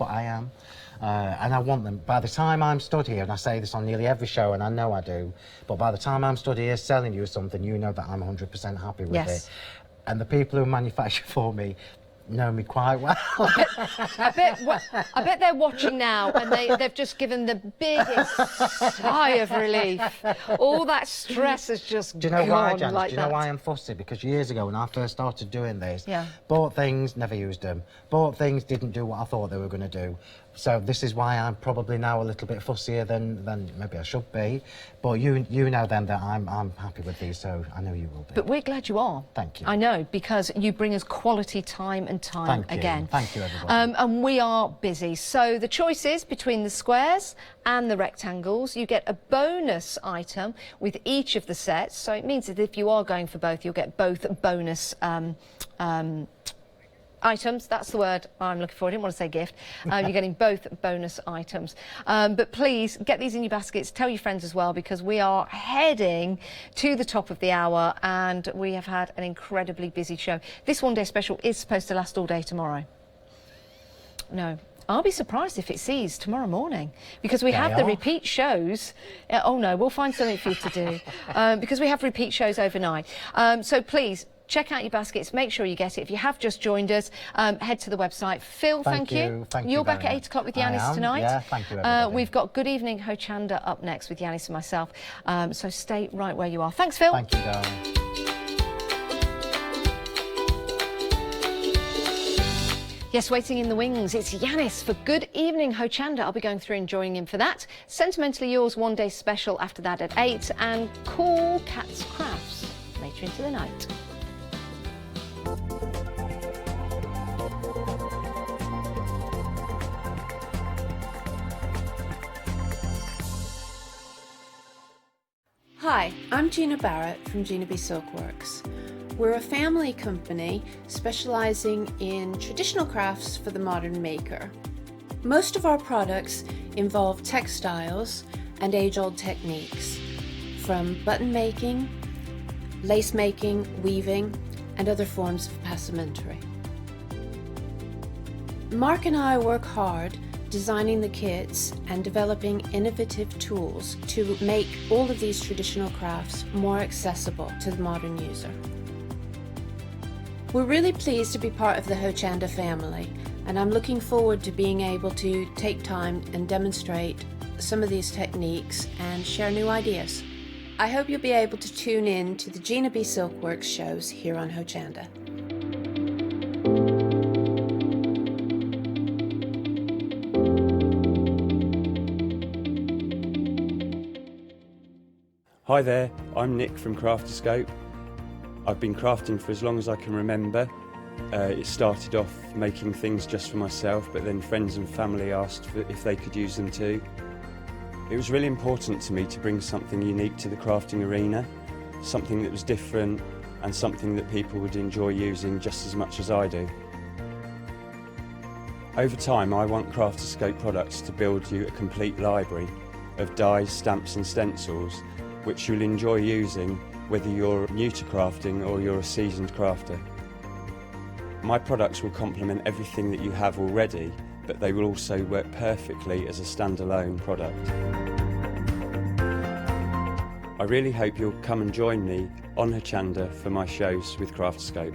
what I am. And I want them, by the time I'm stood here, and I say this on nearly every show, and I know I do, but by the time I'm stood here selling you something, you know that I'm 100% happy with it. And the people who manufacture for me know me quite well. I bet they're watching now, and they've just given the biggest sigh of relief. All that stress has just Do you know why, Janice? like Do you know why I'm fussy? Because years ago, when I first started doing this, bought things, never used them. Bought things, didn't do what I thought they were going to do. So this is why I'm probably now a little bit fussier than maybe I should be. But you know then that I'm happy with these, so I know you will be. But we're glad you are. Thank you. I know, because you bring us quality time and time again. Thank you, everybody. And we are busy. So the choice is between the squares and the rectangles. You get a bonus item with each of the sets. So it means that if you are going for both, you'll get both bonus items. That's the word I'm looking for. I didn't want to say gift. You're getting both bonus items. But please get these in your baskets. Tell your friends as well, because we are heading to the top of the hour and we have had an incredibly busy show. This one day special is supposed to last all day tomorrow. No. I'll be surprised if it sees tomorrow morning, because we have the repeat shows. Oh no, we'll find something for you to do, because we have repeat shows overnight. So please, check out your baskets, make sure you get it. If you have just joined us, head to the website. Phil, thank you. You're back at 8 o'clock with Yanis tonight. Yeah, thank you, everybody. We've got Good Evening Hochanda up next with Yanis and myself. So stay right where you are. Thanks, Phil. Thank you, darling. Yes, waiting in the wings, it's Yanis for Good Evening Hochanda. I'll be going through and joining in for that. Sentimentally Yours one day special after that at 8, and Cool Cats Crafts later into the night. Hi, I'm Gina Barrett from Gina B Silkworks. We're a family company specialising in traditional crafts for the modern maker. Most of our products involve textiles and age-old techniques, from button making, lace making, weaving, and other forms of passementerie. Mark and I work hard designing the kits and developing innovative tools to make all of these traditional crafts more accessible to the modern user. We're really pleased to be part of the Hochanda family, and I'm looking forward to being able to take time and demonstrate some of these techniques and share new ideas. I hope you'll be able to tune in to the Gina B Silkworks shows here on Hochanda. Hi there, I'm Nick from Crafterscope. I've been crafting for as long as I can remember. It started off making things just for myself, but then friends and family asked if they could use them too. It was really important to me to bring something unique to the crafting arena, something that was different and something that people would enjoy using just as much as I do. Over time, I want Crafterscope products to build you a complete library of dies, stamps and stencils which you'll enjoy using whether you're new to crafting or you're a seasoned crafter. My products will complement everything that you have already, but they will also work perfectly as a standalone product. I really hope you'll come and join me on Hochanda for my shows with Crafterscope.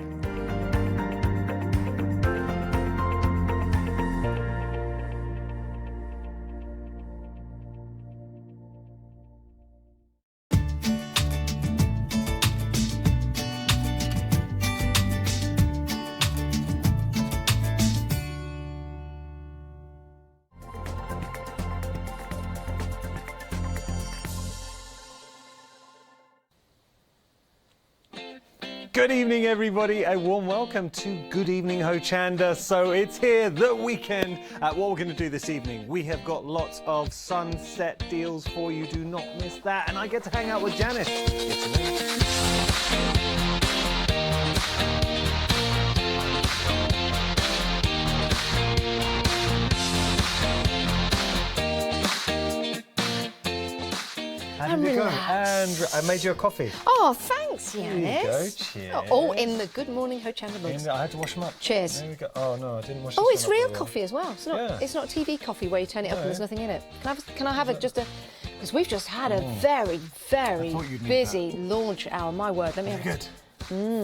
Good evening, everybody. A warm welcome to Good Evening Hochanda. So it's here, the weekend. What we're going to do this evening, we have got lots of sunset deals for you. Do not miss that. And I get to hang out with Janice. It's amazing. and you go. relax. And I made you a coffee. Oh, thanks, Yanis. There you go. Cheers. All in the Good Morning Hochanda mugs. I had to wash them up. Cheers. There we go. Oh no, I didn't wash. Oh, this it's one up real very coffee as well. It's not. Yeah. It's not TV coffee where you turn it up and there's nothing in it. Can I have it just a? Because we've just had a very, very thought you'd need busy launch hour. My word. Let me have Good.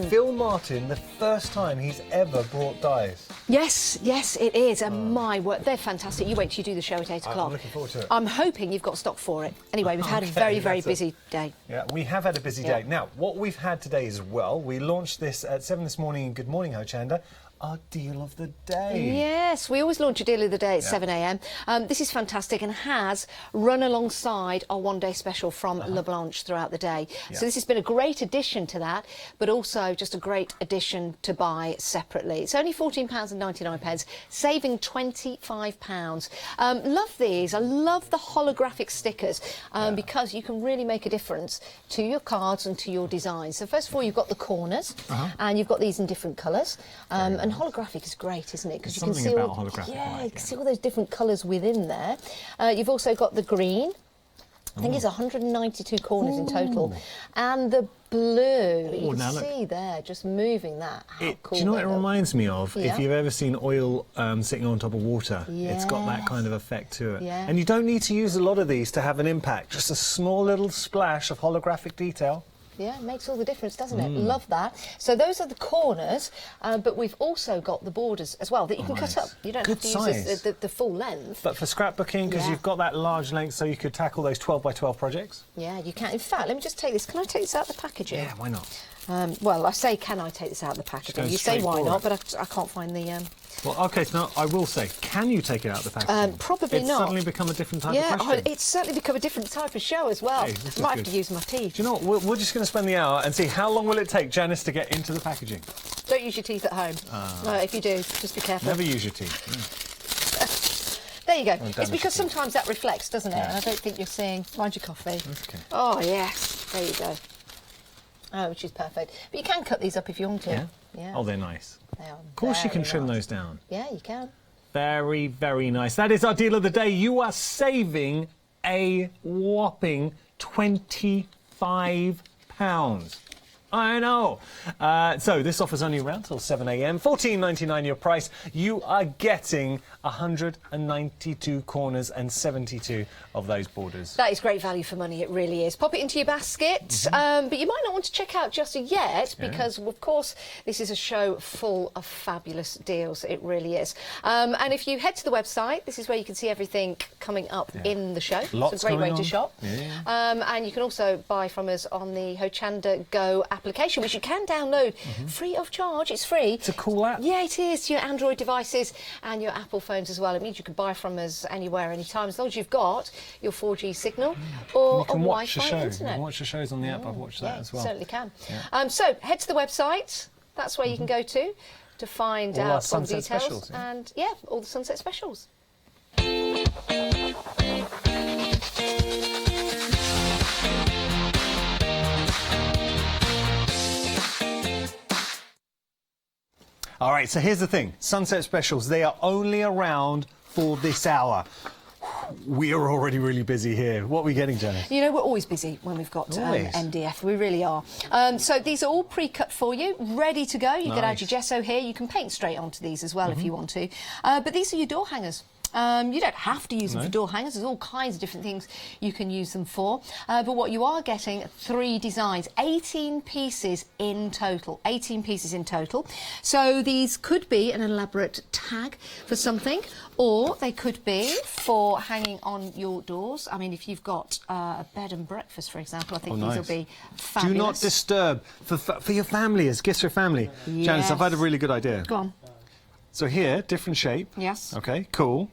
Phil Martin, the first time he's ever brought dyes. Yes, it is. And my word, they're fantastic. You wait till you do the show at 8 o'clock. I'm looking forward to it. I'm hoping you've got stock for it. Anyway, we've had a very, very busy day. Yeah, we have had a busy day. Now, what we've had today as well, we launched this at 7 this morning in Good Morning Hochanda, our deal of the day. Yes, we always launch a deal of the day at 7 a.m. This is fantastic and has run alongside our one-day special from La Blanche throughout the day. So this has been a great addition to that, but also just a great addition to buy separately. It's only £14.99, saving £25. Love these. I love the holographic stickers because you can really make a difference to your cards and to your designs. So first of all, you've got the corners and you've got these in different colours. And holographic is great, isn't it? Because you can see about all, holographic you can see all those different colours within there. You've also got the green. I think it's 192 corners in total, and the blue. You can see there, just moving that. How cool! Do you know what it that reminds me of? Yeah. If you've ever seen oil sitting on top of water, it's got that kind of effect to it. Yeah. And you don't need to use a lot of these to have an impact. Just a small little splash of holographic detail. Yeah, it makes all the difference, doesn't it? Love that. So those are the corners, but we've also got the borders as well that you can cut up. You don't have to use the full length. But for scrapbooking, because you've got that large length, so you could tackle those 12 by 12 projects. Yeah, you can. In fact, let me just take this. Can I take this out of the packaging? Yeah, why not? Well, I say, can I take this out of the packaging? You say why not, but I can't find the... Well, OK, so now I will say, can you take it out of the packaging? Probably it's not. It's suddenly become a different type of question. Yeah, it's certainly become a different type of show as well. Hey, I might have to use my teeth. Do you know what? We're just going to spend the hour and see how long will it take Janice to get into the packaging. Don't use your teeth at home. No, if you do, just be careful. Never use your teeth. There you go. It's because sometimes that reflects, doesn't it? And I don't think you're seeing... Mind your coffee. Okay. Oh, yes. There you go. Oh, which is perfect. But you can cut these up if you want to. Yeah. Oh, they're nice. They are Of course you can trim those down. Yeah, you can. Very, very nice. That is our deal of the day. You are saving a whopping £25. I know. So this offer's only around till 7 a.m. £14.99 your price. You are getting 192 corners and 72 of those borders. That is great value for money, it really is. Pop it into your basket, but you might not want to check out just yet because, of course, this is a show full of fabulous deals. It really is. And if you head to the website, this is where you can see everything coming up in the show. Lots it's a great way to shop. Yeah. And you can also buy from us on the Hochanda Go application, which you can download free of charge. It's free. It's a cool app. Yeah, it is. To your Android devices and your Apple phones as well. It means you can buy from us anywhere, anytime, as long as you've got your 4G signal or a Wi-Fi internet. You can watch the shows on the app. I've watched that as well. You certainly can. Yeah. So head to the website. That's where you can go to find all our out all the sunset details specials, and all the sunset specials. All right, so here's the thing. Sunset specials, they are only around for this hour. We are already really busy here. What are we getting, Janice? You know, we're always busy when we've got MDF. We really are. So these are all pre-cut for you, ready to go. You can add your gesso here. You can paint straight onto these as well if you want to. But these are your door hangers. You don't have to use them for door hangers. There's all kinds of different things you can use them for. But what you are getting, 3 designs, 18 pieces in total. 18 pieces in total. So these could be an elaborate tag for something, or they could be for hanging on your doors. I mean, if you've got a bed and breakfast, for example, I think these will be fabulous. Do not disturb. For your family, as gifts for family. Yes. Janice, I've had a really good idea. Go on. So here, different shape. Yes. OK, cool.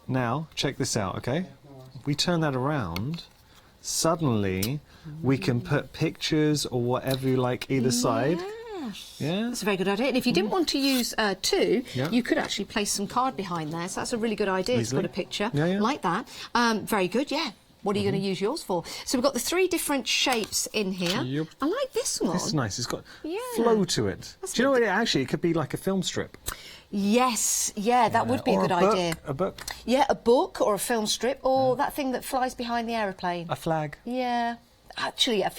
Now, check this out, OK? We turn that around, suddenly we can put pictures or whatever you like either side. Yeah? That's a very good idea. And if you didn't want to use 2, you could actually place some card behind there. So that's a really good idea to put a picture like that. Very good, yeah. What are you going to use yours for? So we've got the 3 different shapes in here. Yep. I like this one. This is nice. It's got Yeah. flow to it. Do you know what? Actually, it could be like a film strip. Yes, yeah, that would be a Or good book, idea. A book. Yeah, a book or a film strip or that thing that flies behind the aeroplane. A flag. Yeah. Actually, a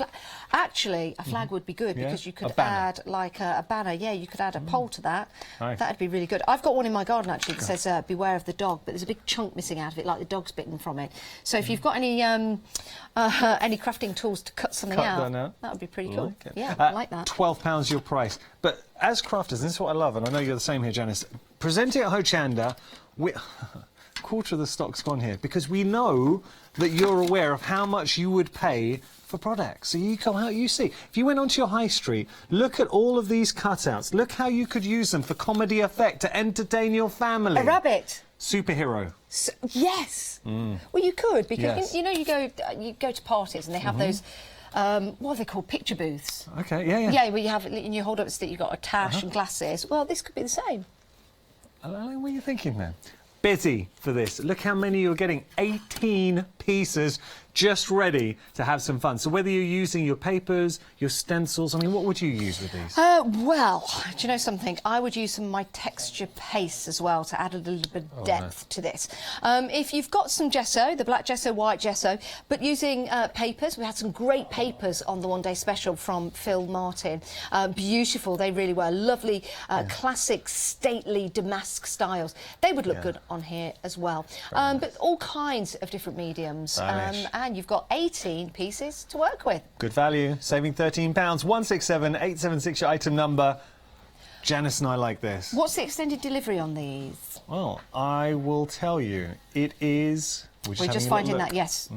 flag would be good Yeah? because you A could banner. add like a banner. Yeah, you could add a pole to that. Nice. That'd be really good. I've got one in my garden actually that says "Beware of the dog," but there's a big chunk missing out of it, like the dog's bitten from it. So if you've got any crafting tools to cut something Cut that out. that would be pretty cool. Like it. Yeah, I like that. £12 your price. But as crafters, this is what I love, and I know you're the same here, Janice. Presenting at Hochanda, quarter of the stock's gone here because we know that you're aware of how much you would pay for products. So you come out, you see. If you went onto your high street, look at all of these cutouts. Look how you could use them for comedy effect to entertain your family. A rabbit. Superhero. So, yes. Well, you could because Yes. you know you go to parties and they have those. What are they called? Picture booths. Okay, yeah. Yeah, where you have and you hold up a stick. You've got a tash and glasses. Well, this could be the same. What are you thinking then? Busy for this. Look how many you're getting. 18 pieces just ready to have some fun. So whether you're using your papers, your stencils, I mean, what would you use with these? Well, do you know something? I would use some of my texture paste as well to add a little bit of depth to this. If you've got some gesso, the black gesso, white gesso, but using papers, we had some great papers on the one-day special from Phil Martin. Beautiful, they really were. Lovely, classic, stately damask styles. They would look good on here as well. But all kinds of different mediums. And you've got 18 pieces to work with. Good value, saving £13. 167876 your item number. Janice and I like this. What's the extended delivery on these? Well, I will tell you. It is... We're just finding that, yes.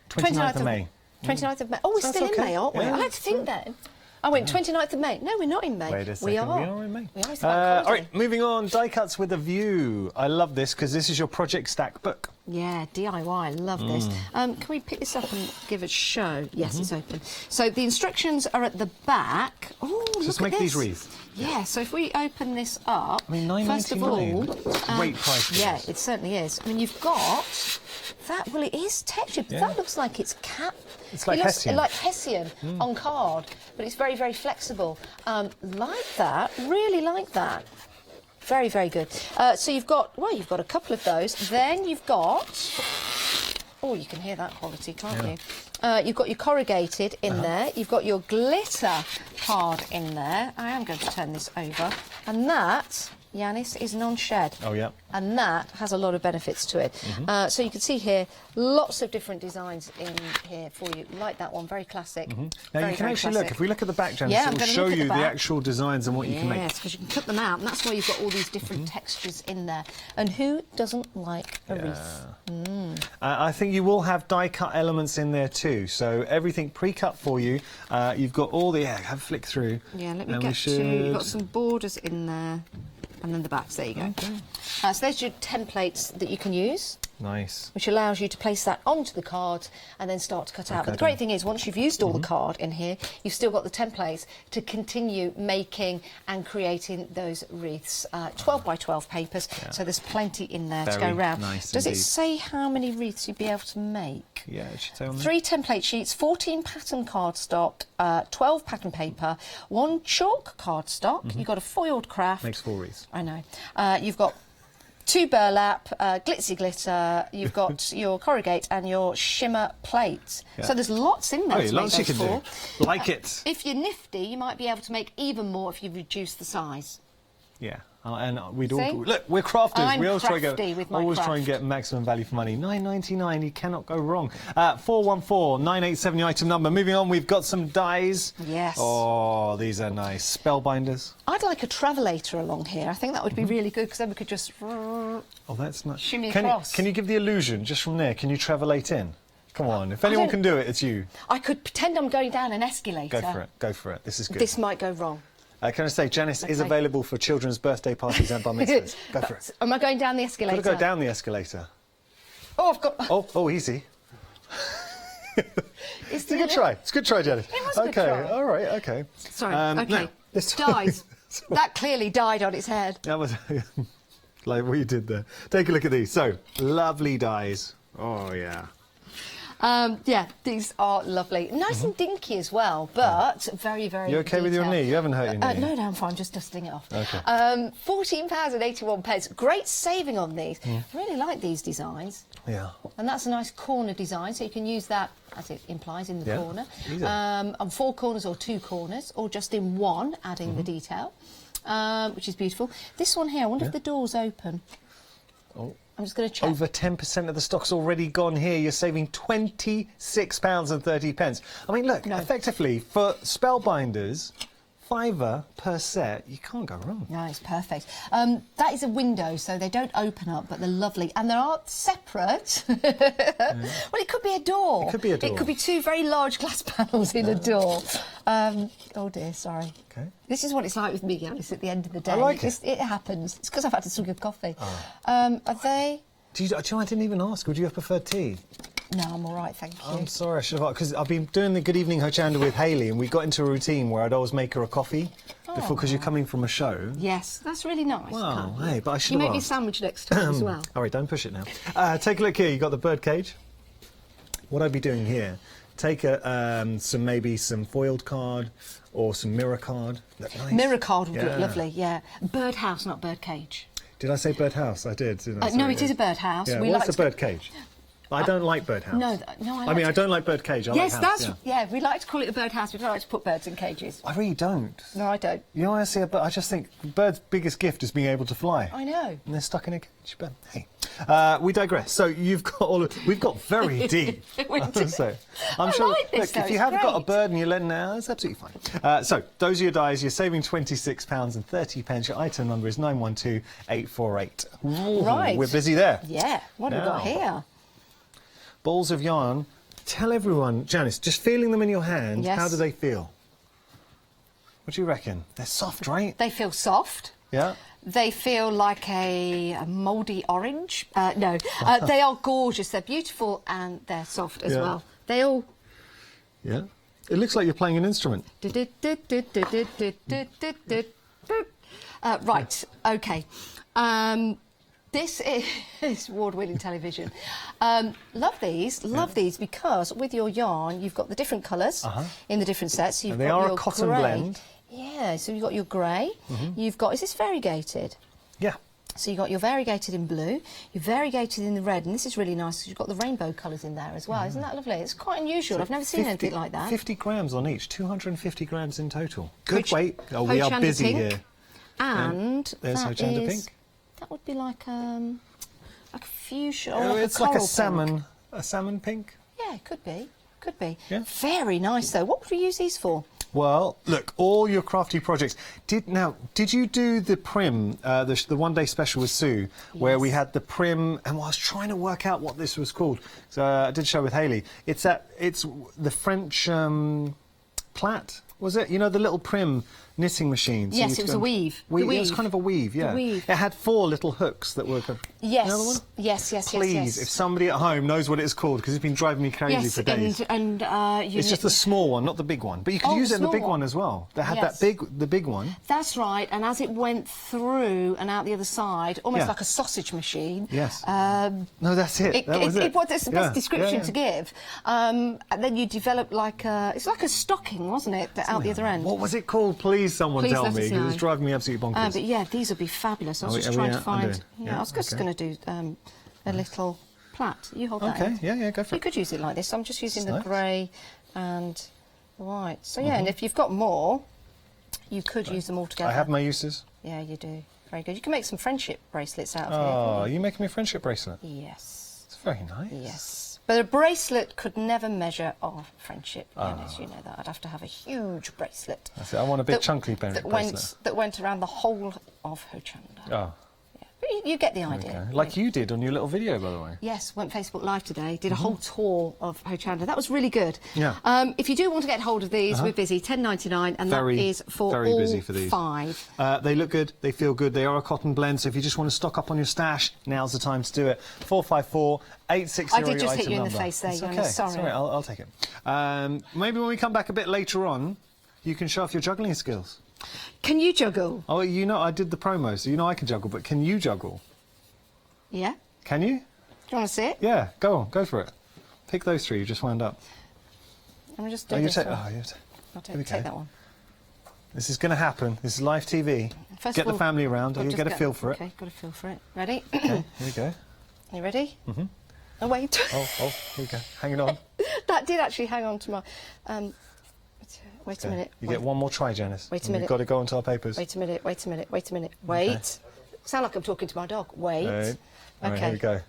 29th of May. 29th of May. Oh, we're That's still in okay. May, aren't we? Yeah, I like to think then. I went 29th of May. No, we're not in May. Wait a second, we are in May. We are. It's about all right, moving on. Die cuts with a view. I love this because this is your project stack book. Yeah, DIY. Love this. Can we pick this up and give it a show? Yes, it's open. So the instructions are at the back. Oh, Just look make at these this. wreaths. Yeah, so if we open this up, I mean, first of all, £9.99. Great price for yeah, this. it certainly is. I mean, you've got that. Well, it is textured, but that looks like it's It's like it looks Hessian. like Hessian on card, but it's very, very flexible. Like that. Really like that. Very, very good. So you've got a couple of those. Then you've got. Oh, you can hear that quality, can't you? You've got your corrugated in there. You've got your glitter card in there. I am going to turn this over. And that, Yanis, is non-shed. Oh, yeah. And that has a lot of benefits to it. So you can see here, lots of different designs in here for you. Like that one, very classic. Now, you can actually look. If we look at the back, Janice, Yeah, I'm it will gonna show look at you the the back. actual designs and what you can make. Yes, because you can cut them out, and that's why you've got all these different textures in there. And who doesn't like a wreath? I think you will have die-cut elements in there too. So everything pre-cut for you. You've got all the... have a flick through. Yeah, let me And get we to... You've got should- some borders in there, and then the backs. There you go. So there's your templates that you can use, Nice. which allows you to place that onto the card and then start to cut out. But the great thing is, once you've used all the card in here, you've still got the templates to continue making and creating those wreaths. 12 by 12 papers, so there's plenty in there to Very go round. nice Does it indeed. say how many wreaths you'd be able to make? Yeah, it should say on there. 3 template sheets, 14 pattern cardstock, 12 pattern paper, 1 chalk cardstock. You've got a foiled craft. Makes 4 wreaths. I know. You've got 2 burlap, glitzy glitter. You've got your corrugate and your shimmer plate. Yeah. So there's lots in there Oh, to lots make you those can for. do. Like it. If you're nifty, you might be able to make even more if you reduce the size. Yeah. And we'd See? all... Look, we're crafters. I'm we always try crafty with my always try and craft. get maximum value for money. £9.99, you cannot go wrong. 414-987, your item number. Moving on, we've got some dies. Yes. Oh, these are nice. Spellbinders. I'd like a travelator along here. I think that would be really good because then we could just... Oh, that's nice. Shimmy Can across. you give the illusion just from there? Can you travelate in? Come on. If anyone don't- can do it, it's you. I could pretend I'm going down an escalator. Go for it. Go for it. This is good. This might go wrong. Can I say, Janice is Okay. available for children's birthday parties and bar mitzvahs. Go for it. Am I going down the escalator? Got to go down the escalator. Oh, I've got... Oh, easy. It's It's a good try. It's a good try, Janice. It was a good okay. try. All right. Okay. Sorry, Now, OK. this Dies. That clearly died on its head. That was like what you did there. Take a look at these. So, lovely dies. Oh, yeah. Yeah, these are lovely. Nice and dinky as well, but very, very You okay with your knee? You haven't hurt your knee? No, I'm fine. I'm just dusting it off. Okay. £14.81. Great saving on these. I really like these designs. Yeah. And that's a nice corner design, so you can use that, as it implies, in the corner. Easy. On 4 corners or 2 corners, or just in one, adding the detail, which is beautiful. This one here, I wonder if the door's open. Oh. I'm just going to check. Over 10% of the stock's already gone here. You're saving £26.30. I mean, look, effectively, for Spellbinders, £5 per set, you can't go wrong. No, it's perfect. That is a window, so they don't open up, but they're lovely. And they are separate. Well, it could be a door. It could be a door. It could be 2 very large glass panels in a door. Oh, dear, sorry. Okay. This is what it's like with me, Alice, at the end of the day. I like it. It happens. It's because I've had a swig of coffee. Are they... Do you know, I didn't even ask. Would you have preferred tea? No, I'm all right, thank you. I'm sorry, I should have, because I've been doing the Good Evening Hochanda with Hayley, and we got into a routine where I'd always make her a coffee before, because you're coming from a show. Yes, that's really nice. Wow, hey, but I should You have make me a asked. sandwich next time as well. All right, don't push it now. Take a look here. You got the bird cage. What I'd be doing here, take maybe some foiled card or some mirror card. Look nice. Mirror card would look lovely, yeah. Birdhouse, not birdcage. Did I say birdhouse? I did, didn't I? No, it is a birdhouse. Yeah, We what's like a bird cage? I don't like birdhouse. No, I mean, I don't like bird cage. I yes, like house, that's we like to call it a birdhouse. We don't like to put birds in cages. I really don't. No, I don't. You know, I see a bird, I just think the bird's biggest gift is being able to fly. I know. And they're stuck in a cage. But hey, we digress. So we've got very deep. So I'm sure. Like this, look, though, if you it's haven't got a great. bird and you're letting out, it's absolutely fine. So those are your dies. You're saving £26.30. Your item number is 912848. Right. We're busy there. Yeah. What have we got Now. here? Balls of yarn. Tell everyone, Janice, just feeling them in your hand, Yes. how do they feel? What do you reckon? They're soft, right? They feel soft. Yeah. They feel like a mouldy orange. No, they are gorgeous. They're beautiful and they're soft as well. They all... Yeah. It looks like you're playing an instrument. Right, OK. This is award-winning television. Love these because with your yarn you've got the different colours in the different sets. So you've And they got are your a cotton grey. blend. Yeah, so you've got your grey. You've got, is this variegated? Yeah. So you've got your variegated in blue, you're variegated in the red, and this is really nice because you've got the rainbow colours in there as well. Isn't that lovely? It's quite unusual. So I've never seen anything like that. 50 grams on each, 250 grams in total. Good Hoch- weight. Oh, we are Hochanda busy pink. here. And there's that Hochanda is- pink. That would be like a fuchsia or Oh, like it's a like a coral pink. salmon pink. Yeah, it could be. Could be. Yeah. Very nice though. What would we use these for? Well, look, all your crafty projects. Did you do the Prim, the one-day special with Sue, where we had the Prim, and I was trying to work out what this was called. So I did a show with Hayley. It's the French plait, was it? You know, the little Prim knitting machine. So Yes, you it was a weave. The It was weave. kind of a weave, yeah. The weave. It had 4 little hooks that were. Yes. You know the one? Yes. Please, if somebody at home knows what it's called, because it's been driving me crazy Yes, for days. and you It's just the small one, not the big one. But you could Oh, use it in the small big one. one as well. That had Yes. the big one. That's right, and as it went through and out the other side, almost Yeah. like a sausage machine. Yes. No, that's it. That was it. It's the best Yeah, description yeah. to give. And then you develop like it's like a stocking, wasn't it, out the other end? What was it called? Please, someone Please tell let me, us because it's know. driving me absolutely bonkers. But yeah, these would be fabulous. I was Are just we trying to out find. under? Yeah, Yeah, I was just okay. going to do a little plait. You hold that. Okay, end. yeah, go for You it. could use it like this. I'm just using the Nice. grey and the white. So yeah, and if you've got more, you could use them all together. I have my uses. Yeah, you do. Very good. You can make some friendship bracelets out of Oh, here. you making me a friendship bracelet? Yes. It's very nice. Yes. But a bracelet could never measure our friendship, Ah. Janice, you know that. I'd have to have a huge bracelet. That's it. I want a big that- chunky bracelet. that went around the whole of Hochanda. Oh, Yeah. But you get the idea. okay. Like you did on your little video, by the way. Yes, went Facebook Live today, did a whole tour of Hochanda. That was really good. Mm-hmm. Yeah. If you do want to get hold of these, we're busy, $10.99, and that is for very all busy for these. 5. They look good, they feel good, they are a cotton blend, so if you just want to stock up on your stash, now's the time to do it. 454 860 I did just hit item you in the number. face there, It's Jonas, okay. sorry. It's all right, I'll take it. Maybe when we come back a bit later on, you can show off your juggling skills. Can you juggle? Oh, you know, I did the promo, so you know I can juggle, but can you juggle? Yeah? Can you? Do you want to see it? Yeah, go on, go for it. Pick those three you just wound up. Let me just do this one. I'll take that one. This is going to happen. This is live TV. First Get of all, the family around. You get a feel for it. Okay, got a feel for it. Ready? Okay, here we go. You ready? Mm-hmm. Oh, wait. Oh, here we go. Hanging on. That did actually hang on to my... wait a minute. You get one more try, Janice. Wait a minute. We've got to go onto our papers. Wait a minute. Wait. Sound like I'm talking to my dog. Wait. Right. Okay. Right, here we go.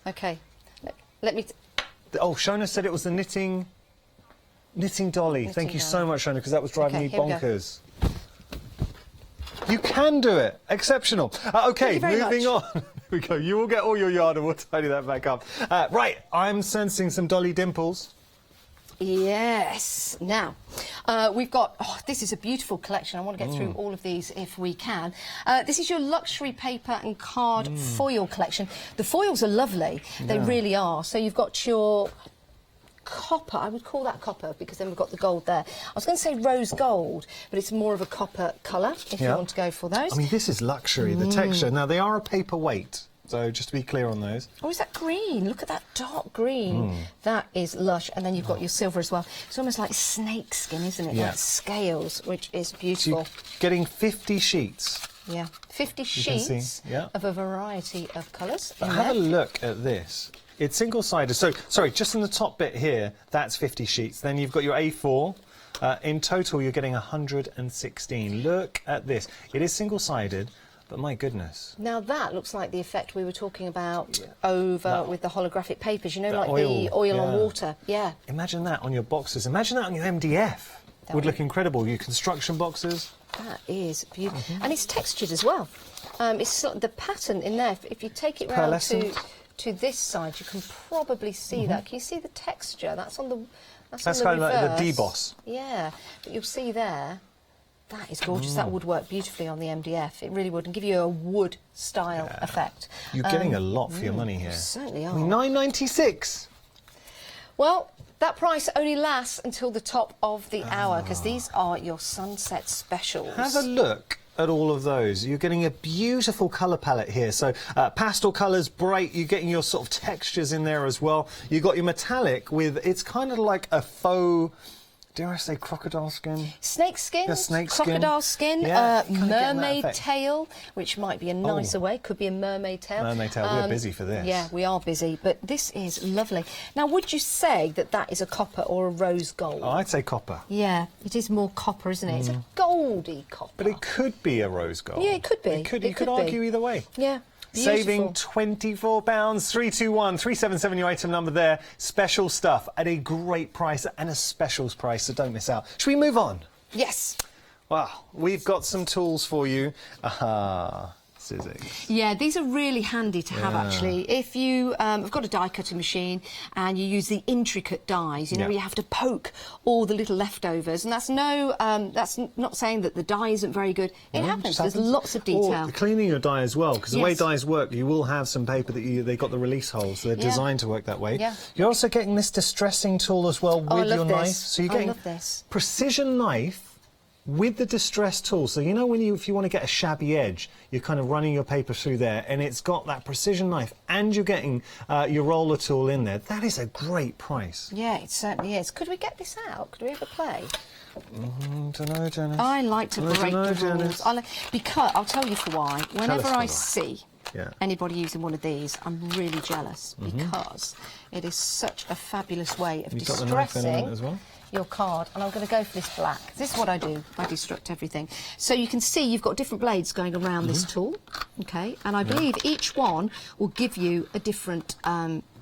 Okay. Let me... Oh, Shona said it was the knitting dolly. Thank you so much, Shona, because that was driving me bonkers. You can do it. Exceptional. Okay, moving on. Here we go. You will get all your yarn and we'll tidy that back up. Right, I'm sensing some dolly dimples. Yes. Now, we've got... Oh, this is a beautiful collection. I want to get through all of these if we can. This is your luxury paper and card foil collection. The foils are lovely. They really are. So you've got your... copper, I would call that copper because then we've got the gold there. I was going to say rose gold, but it's more of a copper colour if you want to go for those. I mean, this is luxury, the texture. Now, they are a paperweight, so just to be clear on those. Oh, is that green? Look at that dark green. That is lush. And then you've got your silver as well. It's almost like snake skin, isn't it? Like scales, which is beautiful. So you're getting 50 sheets. Yeah, 50 sheets of a variety of colours. Have a look at this. It's single-sided. So, sorry, just in the top bit here, that's 50 sheets. Then you've got your A4. In total, you're getting 116. Look at this. It is single-sided, but my goodness. Now, that looks like the effect we were talking about over with the holographic papers. You know, like oil, the oil on water. Yeah. Imagine that on your boxes. Imagine that on your MDF. Would look incredible. Your construction boxes. That is beautiful. And it's textured as well. It's the pattern in there. If you take it round to this side, you can probably see that. Can you see the texture? That's on the That's kind of like the deboss. Yeah, but you'll see there. That is gorgeous. That would work beautifully on the MDF. It really would, and give you a wood style effect. You're getting a lot for your money here. You certainly are. $9.96. Well, that price only lasts until the top of the hour because these are your sunset specials. Have a look at all of those. You're getting a beautiful colour palette here. So pastel colours, bright. You're getting your sort of textures in there as well. You've got your metallic with, it's kind of like a faux, dare I say crocodile skin? Snake skin, crocodile skin, mermaid tail, which might be a nicer way. Could be a mermaid tail. Mermaid tail, we're busy for this. Yeah, we are busy, but this is lovely. Now, would you say that that is a copper or a rose gold? Oh, I'd say copper. Yeah, it is more copper, isn't it? It's a goldy copper. But it could be a rose gold. Yeah, it could be. You could argue either way. Yeah. Beautiful. Saving £24, 321 377, your item number there. Special stuff at a great price and a specials price, so don't miss out. Should we move on? Yes. Well, we've got some tools for you. Aha. Scissors. Yeah, these are really handy to have, actually. If you have got a die cutting machine and you use the intricate dies, you know, you have to poke all the little leftovers, and that's not saying that the die isn't very good. It happens. There's lots of detail. Or cleaning your die as well, because the way dies work, you will have some paper that they got the release holes, so they're designed to work that way. Yeah. You're also getting this distressing tool as well with your knife. So you're getting precision knife with the distress tool. So you know if you want to get a shabby edge, you're kind of running your paper through there, and it's got that precision knife, and you're getting your roller tool in there. That is a great price. Yeah, it certainly is. Could we get this out? Could we ever play? Don't know, Janice. I like to break the rules. Because I'll tell you for why. Whenever I see anybody using one of these, I'm really jealous because it is such a fabulous way of distressing your card. And I'm going to go for this black. This is what I do. I destruct everything. So you can see you've got different blades going around this tool, okay? And I believe each one will give you a different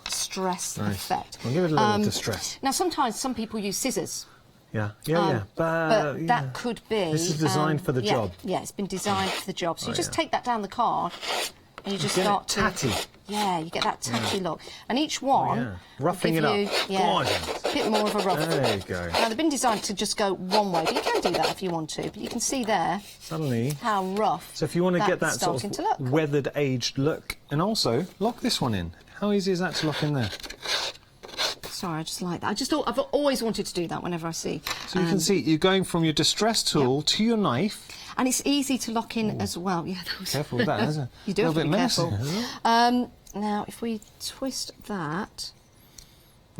stress effect. I'll give it a little distress. Now, sometimes some people use scissors. But that could be... This is designed for the job. Yeah, it's been designed for the job. So you just take that down the card and you just start tatty. Yeah, you get that tatty look. And each one... roughing it up. Gorgeous. A bit more of a rough. There you go. Now, they've been designed to just go one way, but you can do that if you want to. But you can see there how rough. So if you want to get that sort of weathered, aged look, and also lock this one in. How easy is that to lock in there? Sorry, I just like that. I've always wanted to do that whenever I see. So you can see you're going from your distress tool to your knife. And it's easy to lock in as well. Yeah, careful with that, isn't it? You do have to be careful. Messy, now, if we twist that,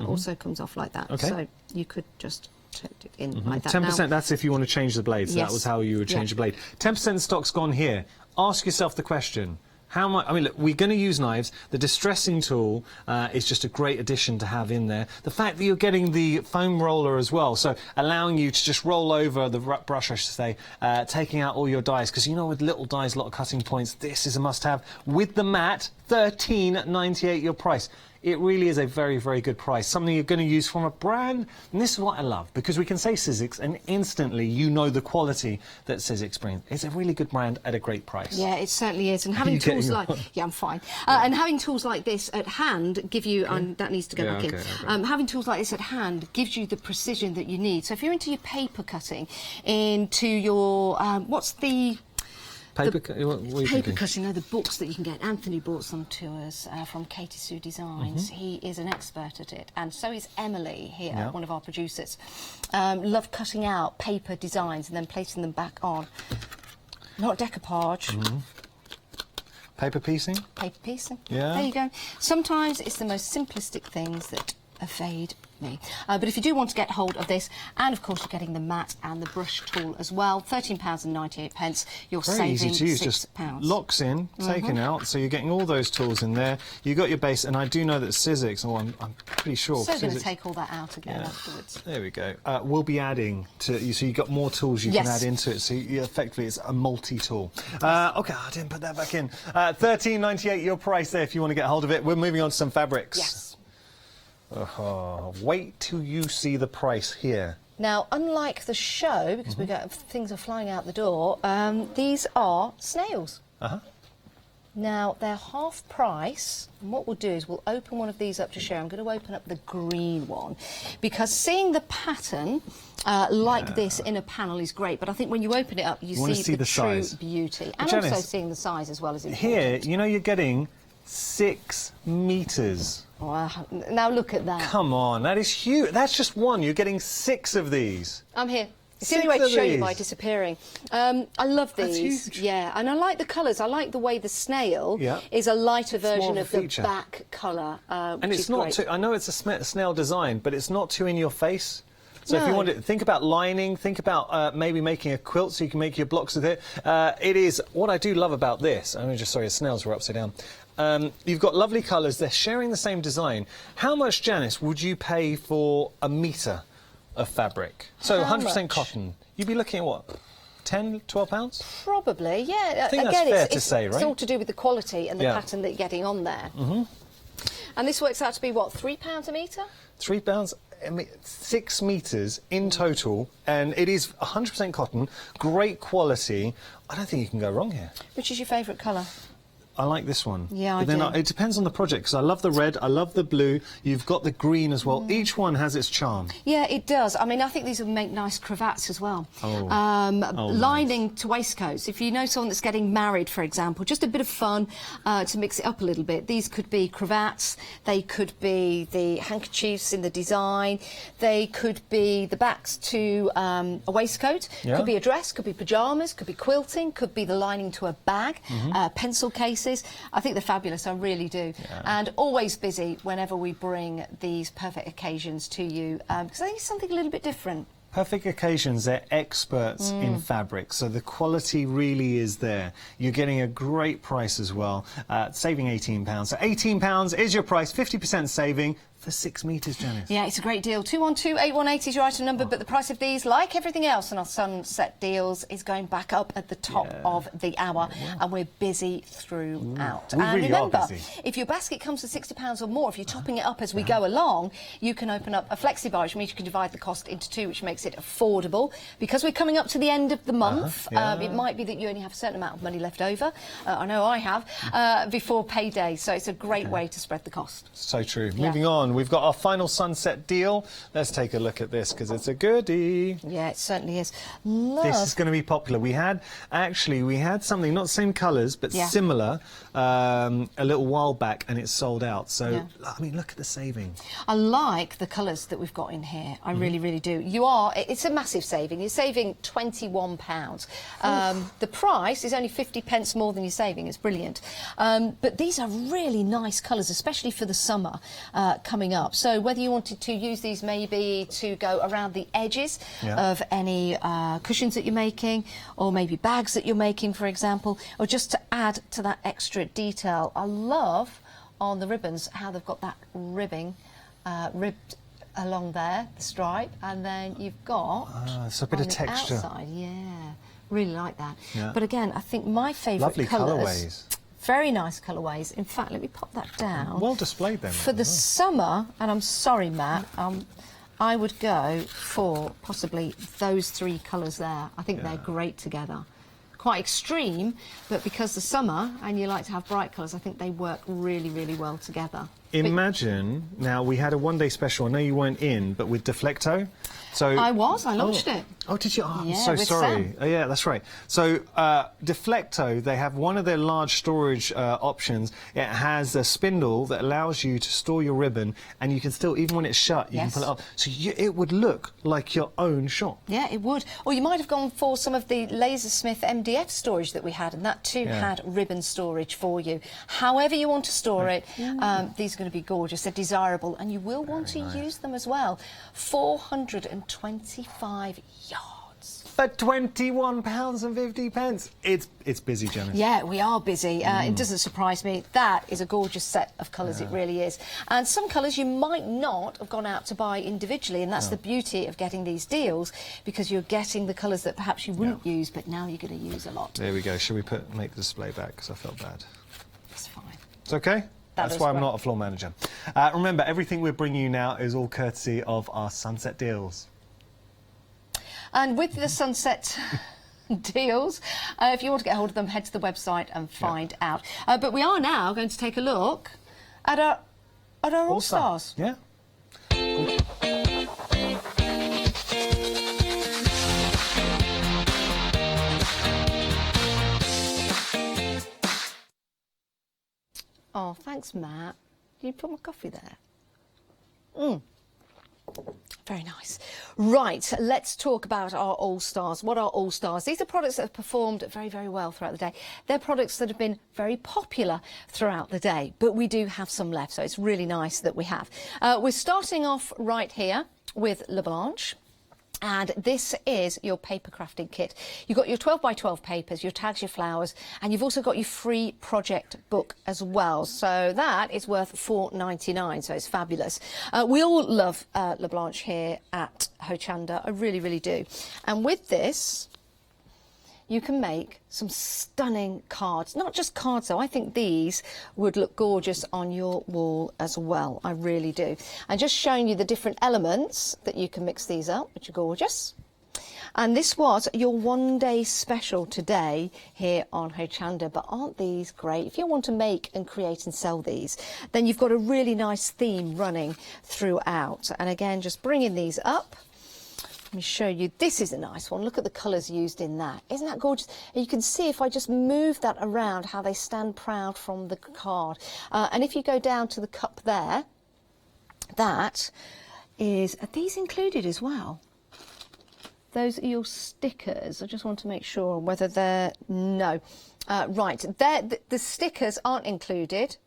also comes off like that. Okay. So you could just tuck it in like that. 10%, Now, that's if you want to change the blade. So Yes. that was how you would change the blade. 10% stock's gone here. Ask yourself the question. How much? I mean, look, we're going to use knives. The distressing tool is just a great addition to have in there. The fact that you're getting the foam roller as well, so allowing you to just roll over the brush, I should say, taking out all your dies, because you know with little dies, a lot of cutting points, this is a must-have. With the mat, $13.98 your price. It really is a very, very good price. Something you're going to use from a brand. And this is what I love, because we can say Sizzix and instantly you know the quality that Sizzix brings. It's a really good brand at a great price. yeah, it certainly is. And having tools like... Yeah, I'm fine. And having tools like this at hand give you... And that needs to go back in. Okay. Having tools like this at hand gives you the precision that you need. So if you're into your paper cutting, into your... what's the... Paper cutting, the books that you can get. Anthony brought some to us from Katie Sue Designs. He is an expert at it, and so is Emily here, one of our producers. Love cutting out paper designs and then placing them back on. Not decoupage. Paper piecing? Paper piecing. Yeah. There you go. Sometimes it's the most simplistic things that evade me. But if you do want to get hold of this, and of course you're getting the mat and the brush tool as well, £13.98, you're Very saving easy to use, £6. just locks in, taken out, so you're getting all those tools in there. You got your base, and I do know that Sizzix, I'm pretty sure. So going to Sizzix, take all that out again afterwards. There we go. We'll be adding to you, so you've got more tools you can add into it. So effectively, it's a multi-tool. Okay, I didn't put that back in. £13.98 your price there if you want to get hold of it. We're moving on to some fabrics. Yes. Wait till you see the price here. Now, unlike the show, because we got things are flying out the door, these are snails. Now, they're half price, and what we'll do is we'll open one of these up to share. I'm going to open up the green one, because seeing the pattern like this in a panel is great, but I think when you open it up, you see the true size. beauty. But And Janice, also seeing the size as well is important. Here, you know you're getting 6 metres. Wow. Now look at that. Come on, that is huge. That's just one. You're getting 6 of these. I'm here. It's the only way to show you by disappearing. I love these. That's huge. Yeah, and I like the colours. I like the way the snail is a lighter version of the back colour. And it's not too, I know it's a snail design, but it's not too in your face. So if you want to think about lining, think about maybe making a quilt so you can make your blocks with it. It is, what I do love about this, I'm just sorry, the snails were upside down. You've got lovely colours, they're sharing the same design. How much, Janice, would you pay for a metre of fabric? So 100% cotton. You'd be looking at what? 10, 12 pounds? Probably, yeah. I think that's fair to say, right? It's all to do with the quality and the pattern that you're getting on there. And this works out to be, what, £3 a metre? £3, 6 metres in total, and it is 100% cotton, great quality. I don't think you can go wrong here. Which is your favourite colour? I like this one. Yeah, but then it depends on the project, because I love the red, I love the blue, you've got the green as well. Each one has its charm. Yeah, it does. I mean, I think these would make nice cravats as well. Lining to waistcoats. If you know someone that's getting married, for example, just a bit of fun to mix it up a little bit. These could be cravats, they could be the handkerchiefs in the design, they could be the backs to a waistcoat, could be a dress, could be pyjamas, could be quilting, could be the lining to a bag, pencil cases. I think they're fabulous, I really do. And always busy whenever we bring these perfect occasions to you, because I think it's something a little bit different. Perfect occasions, they're experts in fabric, so the quality really is there. You're getting a great price as well, saving £18. So £18 is your price, 50% saving for 6 metres, Janice. Yeah, it's a great deal. 212-818 is your item number, but the price of these, like everything else in our sunset deals, is going back up at the top of the hour, and we're busy throughout. We And really remember, are busy. if your basket comes to £60 or more, if you're topping it up as we go along, you can open up a flexi-bar, which means you can divide the cost into 2, which makes it affordable. Because we're coming up to the end of the month, it might be that you only have a certain amount of money left over. I know I have, before payday, so it's a great way to spread the cost. So true. Moving on, we've got our final sunset deal. Let's take a look at this, because it's a goodie. Yeah, it certainly is. This is going to be popular. We had something, not the same colours, but similar, a little while back, and it's sold out. So, I mean, look at the saving. I like the colours that we've got in here. I really, really do. It's a massive saving. You're saving £21. The price is only 50p more than you're saving. It's brilliant. But these are really nice colours, especially for the summer coming coming up. So whether you wanted to use these maybe to go around the edges of any cushions that you're making, or maybe bags that you're making, for example, or just to add to that extra detail. I love on the ribbons how they've got that ribbing ribbed along there, the stripe, and then you've got it's a bit of texture. Outside, really like that. But again, I think my favourite Lovely colours. Very nice colourways. In fact, let me pop that down. Well displayed then. For the summer, and I'm sorry, Matt, I would go for possibly those 3 colours there. I think they're great together. Quite extreme, but because the summer and you like to have bright colours, I think they work really, really well together. Imagine, now we had a one-day special, I know you weren't in, but with Deflecto. So I launched it. Oh, did you? Oh, I'm Yeah, so with sorry. Sam. Oh, yeah, that's right. So Deflecto, they have one of their large storage options. It has a spindle that allows you to store your ribbon, and you can still, even when it's shut, you can pull it up. So it would look like your own shop. Yeah, it would. Or you might have gone for some of the Lasersmith MDF storage that we had, and that too had ribbon storage for you. However you want to store it, these are going to be gorgeous. They're desirable, and you will want to use them as well. 425 yards. For £21.50. It's busy, Janice. Yeah, we are busy. It doesn't surprise me. That is a gorgeous set of colours, it really is. And some colours you might not have gone out to buy individually, and that's the beauty of getting these deals, because you're getting the colours that perhaps you wouldn't use, but now you're going to use a lot. There we go. Shall we make the display back, because I felt bad? That's fine. It's okay? That's why I'm great. not a floor manager. Remember, everything we're bringing you now is all courtesy of our Sunset deals. And with the Sunset deals, if you want to get hold of them, head to the website and find out. But we are now going to take a look at our All-Stars. Yeah. Oh, thanks, Matt. Can you put my coffee there? Very nice. Right, let's talk about our All-Stars. What are All-Stars? These are products that have performed very, very well throughout the day. They're products that have been very popular throughout the day, but we do have some left, so it's really nice that we have. We're starting off right here with La Blanche. And this is your paper crafting kit. You've got your 12 by 12 papers, your tags, your flowers, and you've also got your free project book as well. So that is worth £4.99, so it's fabulous. We all love La Blanche here at Hochanda. I really, really do. And with this, you can make some stunning cards. Not just cards, though. I think these would look gorgeous on your wall as well. I really do. And just showing you the different elements that you can mix these up, which are gorgeous. And this was your one-day special today here on Hochanda. But aren't these great? If you want to make and create and sell these, then you've got a really nice theme running throughout. And again, just bringing these up. Let me show you. This is a nice one. Look at the colours used in that. Isn't that gorgeous? And you can see if I just move that around how they stand proud from the card. And if you go down to the cup there, that is... Are these included as well? Those are your stickers. I just want to make sure whether they're... No. Right. The stickers aren't included.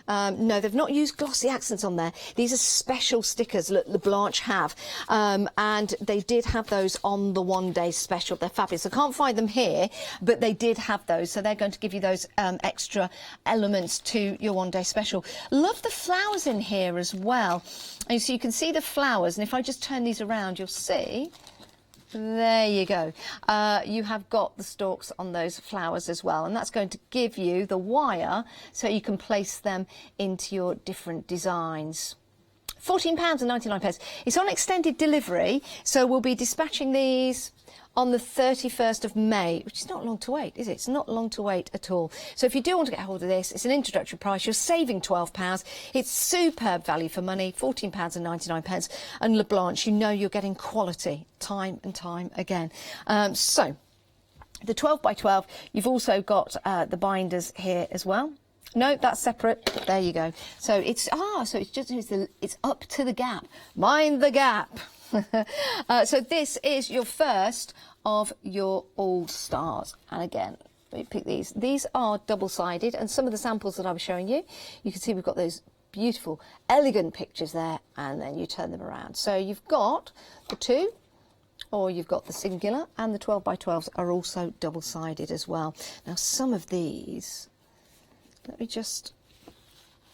No, they've not used glossy accents on there. These are special stickers that La Blanche have, and they did have those on the one-day special. They're fabulous. I can't find them here, but they did have those, so they're going to give you those extra elements to your one-day special. Love the flowers in here as well. And so you can see the flowers, and if I just turn these around, you'll see... There you go. You have got the stalks on those flowers as well, and that's going to give you the wire so you can place them into your different designs. £14.99. It's on extended delivery, so we'll be dispatching these on the 31st of May, which is not long to wait, is it? It's not long to wait at all. So if you do want to get hold of this, it's an introductory price. You're saving £12. It's superb value for money, £14.99. And La Blanche, you know you're getting quality time and time again. So the 12 by 12, you've also got the binders here as well. No, that's separate. There you go. So it's it's up to the gap. Mind the gap. So this is your first of your All-Stars. And again, let me pick these. These are double-sided, and some of the samples that I was showing you, you can see we've got those beautiful, elegant pictures there, and then you turn them around. So you've got the 2, or you've got the singular, and the 12 by 12s are also double-sided as well. Now some of these, let me just,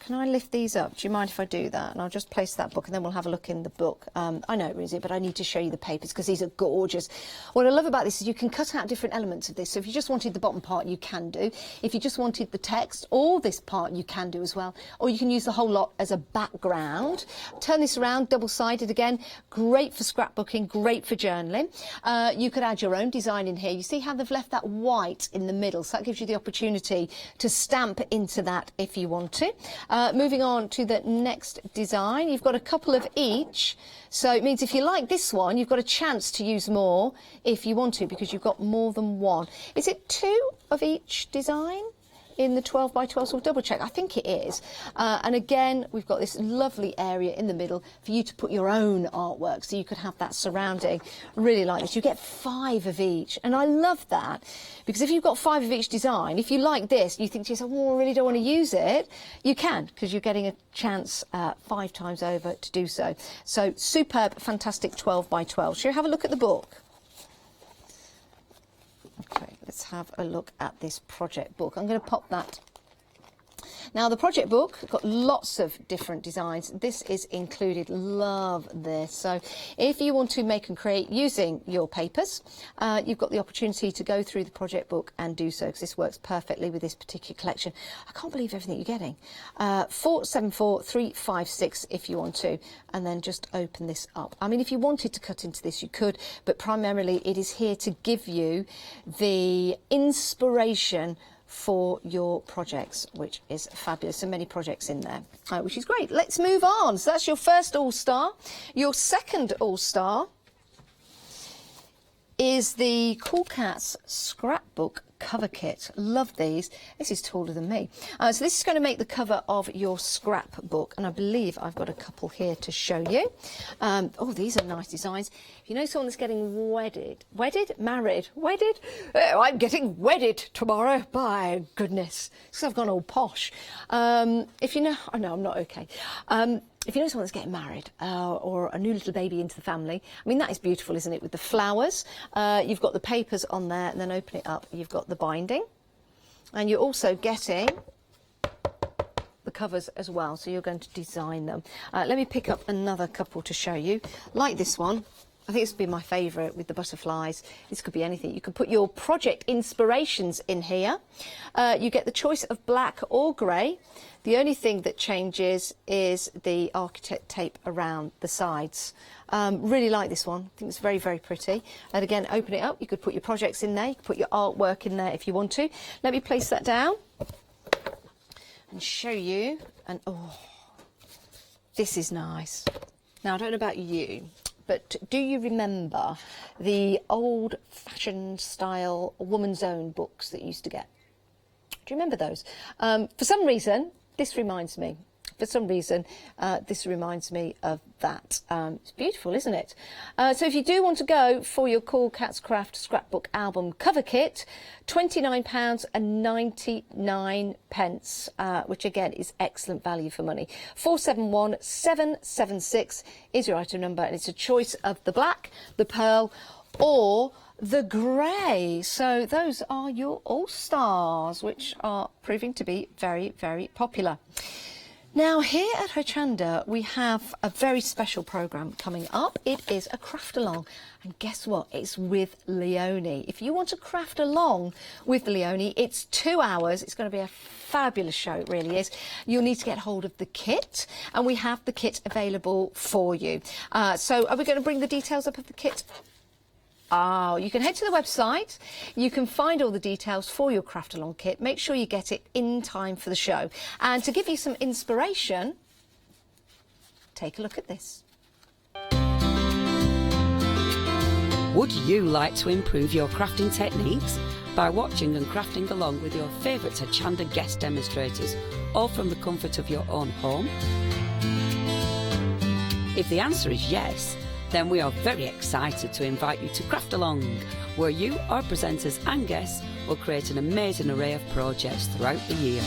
can I lift these up? Do you mind if I do that? And I'll just place that book and then we'll have a look in the book. I know it is, but I need to show you the papers because these are gorgeous. What I love about this is you can cut out different elements of this. So if you just wanted the bottom part, you can do. If you just wanted the text or this part, you can do as well. Or you can use the whole lot as a background. Turn this around, double-sided again. Great for scrapbooking, great for journaling. You could add your own design in here. You see how they've left that white in the middle. So that gives you the opportunity to stamp into that if you want to. Moving on to the next design, you've got a couple of each, so it means if you like this one, you've got a chance to use more if you want to, because you've got more than one. Is it 2 of each design in the 12 by 12? So we'll double check. I think it is. And again, we've got this lovely area in the middle for you to put your own artwork, so you could have that surrounding. Really like this. You get 5 of each, and I love that, because if you've got 5 of each design, if you like this, you think to yourself, oh, I really don't want to use it, you can, because you're getting a chance 5 times over to do so. So superb, fantastic 12 by 12. Shall we have a look at the book? Okay, let's have a look at this project book. I'm going to pop that. Now, the project book got lots of different designs. This is included. Love this. So if you want to make and create using your papers, you've got the opportunity to go through the project book and do so, because this works perfectly with this particular collection. I can't believe everything you're getting. 474356 if you want to, and then just open this up. I mean, if you wanted to cut into this, you could, but primarily it is here to give you the inspiration for your projects, which is fabulous. So many projects in there, which is great. Let's move on. So that's your first all-star. Your second all-star is the Cool Cats scrapbook cover kit. Love these. This is taller than me. So this is going to make the cover of your scrapbook, and I believe I've got a couple here to show you. Oh, these are nice designs. If you know someone that's getting married, I'm getting wedded tomorrow, by goodness, because I've gone all posh. If you know, oh no, I'm not okay. If you know someone that's getting married or a new little baby into the family, I mean, that is beautiful, isn't it, with the flowers. You've got the papers on there, and then open it up, you've got the binding, and you're also getting the covers as well, so you're going to design them. Let me pick up another couple to show you, like this one. I think this would be my favourite with the butterflies. This could be anything. You can put your project inspirations in here. You get the choice of black or grey. The only thing that changes is the architect tape around the sides. Really like this one. I think it's very, very pretty. And again, open it up. You could put your projects in there. You could put your artwork in there if you want to. Let me place that down and show you. And oh, this is nice. Now, I don't know about you, but do you remember the old-fashioned style Woman's Own books that you used to get? Do you remember those? For some reason, this reminds me. This reminds me of that. It's beautiful, isn't it? So if you do want to go for your Cool Cats Craft Scrapbook Album cover kit, £29.99, which again is excellent value for money. 471776 is your item number, and it's a choice of the black, the pearl, or the grey. So those are your all-stars, which are proving to be very, very popular. Now, here at Hochanda, we have a very special programme coming up. It is a craft along, and guess what? It's with Leonie. If you want to craft along with Leonie, it's 2 hours. It's going to be a fabulous show, it really is. You'll need to get hold of the kit, and we have the kit available for you. So are we going to bring the details up of the kit? Oh, you can head to the website. You can find all the details for your craft along kit. Make sure you get it in time for the show. And to give you some inspiration, take a look at this. Would you like to improve your crafting techniques by watching and crafting along with your favourite Hochanda guest demonstrators, all from the comfort of your own home? If the answer is yes, then we are very excited to invite you to Craft Along, where you, our presenters and guests, will create an amazing array of projects throughout the year.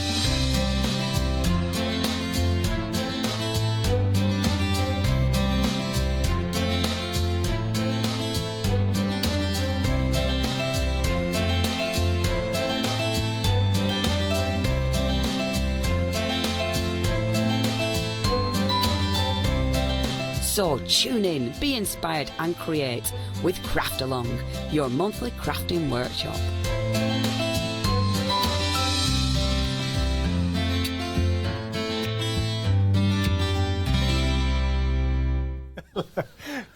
So tune in, be inspired and create with Craft Along, your monthly crafting workshop.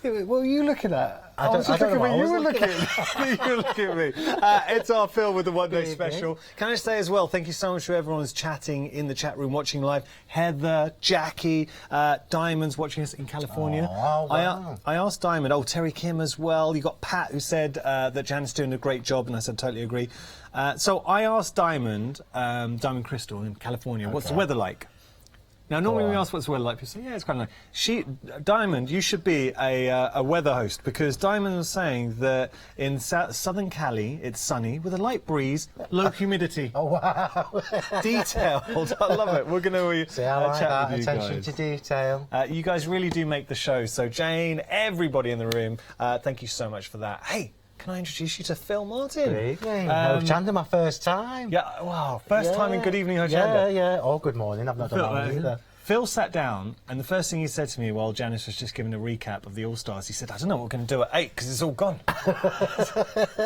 What were you looking at? I was looking at me. You were looking at me. It's our Phil with the One Day Special. Can I say as well, thank you so much to everyone who's chatting in the chat room, watching live. Heather, Jackie, Diamond's watching us in California. Oh, wow. I asked Diamond, Terry Kim as well. You got Pat who said that Jan's doing a great job, and I said totally agree. So I asked Diamond, Diamond Crystal in California, what's the weather like? Now, normally when we ask what's the weather like, people say, yeah, it's quite nice. Diamond, you should be a weather host, because Diamond was saying that in southern Cali, it's sunny with a light breeze, low humidity. Oh, wow. Detailed. I love it. We're going to See, I like chat that. with you Attention guys. to detail. You guys really do make the show. So, Jane, everybody in the room, thank you so much for that. Hey, can I introduce you to Phil Martin? Good evening. Hochanda, my first time. Yeah, wow. First time in Good Evening Hochanda. Yeah. Oh, good morning. I've not done that one either. Phil sat down, and the first thing he said to me while Janice was just giving a recap of the All-Stars, he said, I don't know what we're going to do at 8, because it's all gone.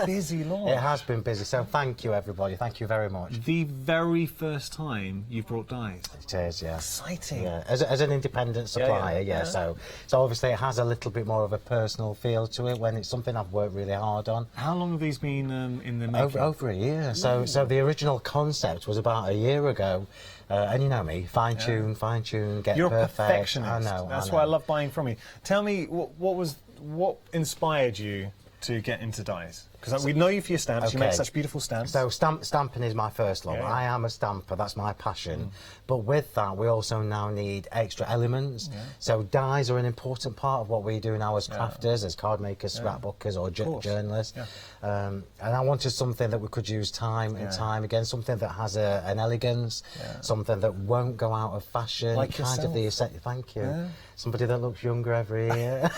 Busy launch. It has been busy, so thank you, everybody. Thank you very much. The very first time you've brought dyes. It is, yeah. Exciting. Yeah, as an independent supplier, yeah. So obviously it has a little bit more of a personal feel to it when it's something I've worked really hard on. How long have these been in the making? Over a year. So the original concept was about a year ago. And you know me, fine tune, get You're perfect. a perfectionist. I know. That's why I love buying from you. Tell me, what inspired you to get into dyes? Because we know you for your stamps. You make such beautiful stamps. So stamping is my first love. Yeah. I am a stamper. That's my passion. But with that, we also now need extra elements. Yeah. So dyes are an important part of what we do now as crafters, as card makers, scrapbookers, or journalists. Yeah. And I wanted something that we could use time and time again, something that has an elegance, something that won't go out of fashion. Like kind yourself. of the aesthetic. Thank you. Yeah. Somebody that looks younger every year.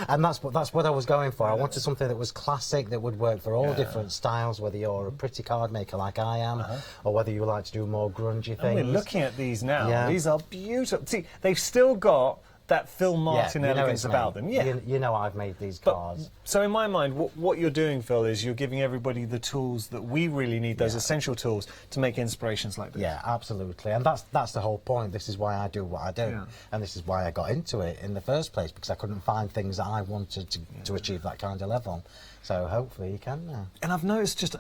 And that's what I was going for. I wanted something that was classic, that would work for all different styles, whether you're a pretty card maker like I am, or whether you like to do more grungy things. We're looking at these now. Yeah. These are beautiful. See, they've still got that Phil Martin elegance about them. Yeah. You know I've made these cards. So in my mind, what you're doing, Phil, is you're giving everybody the tools that we really need, those essential tools, to make inspirations like this. Yeah, absolutely. And that's the whole point. This is why I do what I do. Yeah. And this is why I got into it in the first place, because I couldn't find things that I wanted to achieve that kind of level. So hopefully you can now. And I've noticed just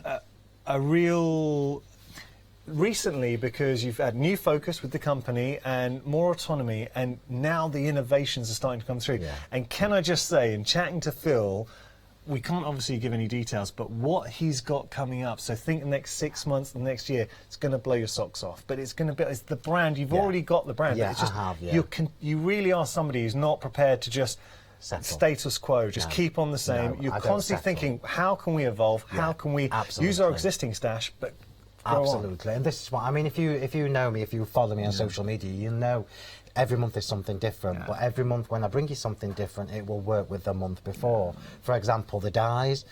a real... Recently, because you've had new focus with the company and more autonomy, and now the innovations are starting to come through. Yeah. And can I just say, in chatting to Phil, we can't obviously give any details, but what he's got coming up, so think the next 6 months, the next year, it's going to blow your socks off. But it's going to be, it's the brand, you've already got the brand. Yeah, it's just, I have, you really are somebody who's not prepared to just... status quo, just keep on the same. You're constantly thinking, how can we evolve? How can we use our existing stash, but absolutely. And this is what I mean. If you know me, if you follow me on social media, you know every month is something different. But every month when I bring you something different, it will work with the month before. For example, the dies.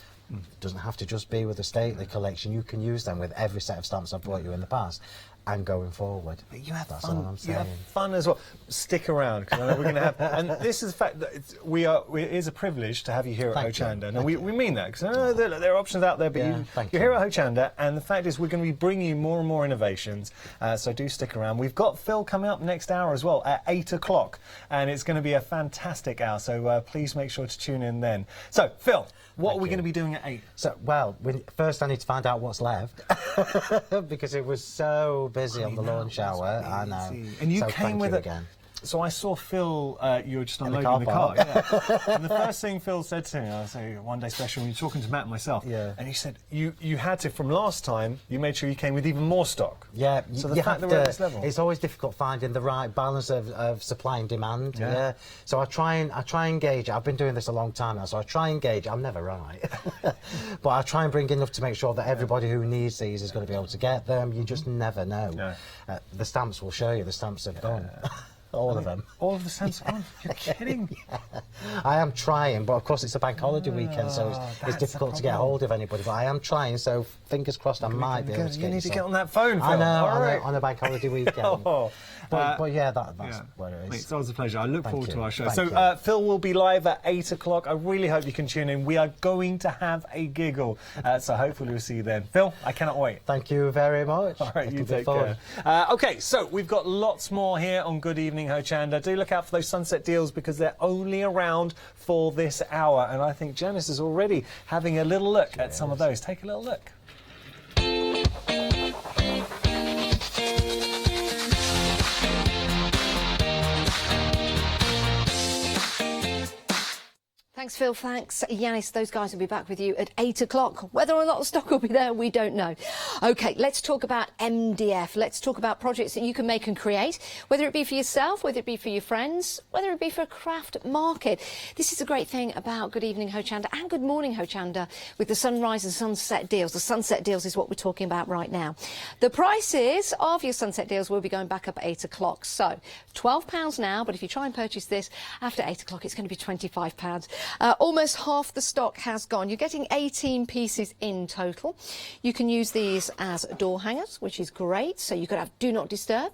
Doesn't have to just be with the stately collection. You can use them with every set of stamps I've brought you in the past. And going forward. But you have That's fun. all I'm saying. You have fun as well. Stick around, because I know we're going to have... And this is the fact that it is a privilege to have you here at Hochanda. And we mean that, because there are options out there, but you're here at Hochanda, and the fact is we're going to be bringing you more and more innovations, so do stick around. We've got Phil coming up next hour as well, at 8 o'clock, and it's going to be a fantastic hour, so please make sure to tune in then. So, Phil, what are we going to be doing at 8? So, well, first I need to find out what's left, because it was so busy on the launch hour. I know. And you came with it again. So I saw Phil, you were just unloading the car. And the first thing Phil said to me, I say, One Day Special, when you're talking to Matt and myself, and he said, you had to, from last time, you made sure you came with even more stock. Yeah, so the fact that we're at this level. It's always difficult finding the right balance of supply and demand. Yeah. So I try and gauge. I've been doing this a long time now, so I try and gauge. I'm never right, but I try and bring enough to make sure that everybody who needs these is going to be able to get them. You just never know. The stamps will show you. The stamps have gone. All of them. All of the scents are gone? You're kidding? I am trying, but of course it's a bank holiday weekend, so it's difficult to get hold of anybody. But I am trying, so fingers crossed I might be able to get You need to some. get on that phone, Phil. I know, All right. on a bank holiday weekend. But yeah, that's where it is. It's always a pleasure. I look forward to our show. Thank So Phil will be live at 8 o'clock. I really hope you can tune in. We are going to have a giggle. So hopefully we'll see you then. Phil, I cannot wait. Thank you very much. All right, It'll you be take fun. care. OK, so we've got lots more here on Good Evening Hochanda. Do look out for those sunset deals because they're only around for this hour. And I think Janice is already having a little look at some of those. Take a little look. Thanks, Phil. Thanks, Yanis. Those guys will be back with you at 8 o'clock. Whether or not the stock will be there, we don't know. OK, let's talk about MDF. Let's talk about projects that you can make and create, whether it be for yourself, whether it be for your friends, whether it be for a craft market. This is the great thing about Good Evening Hochanda and Good Morning Hochanda with the sunrise and sunset deals. The sunset deals is what we're talking about right now. The prices of your sunset deals will be going back up at 8 o'clock. So £12 now, but if you try and purchase this after 8 o'clock, it's going to be £25. Almost half the stock has gone. You're getting 18 pieces in total. You can use these as door hangers, which is great. So you could have do not disturb.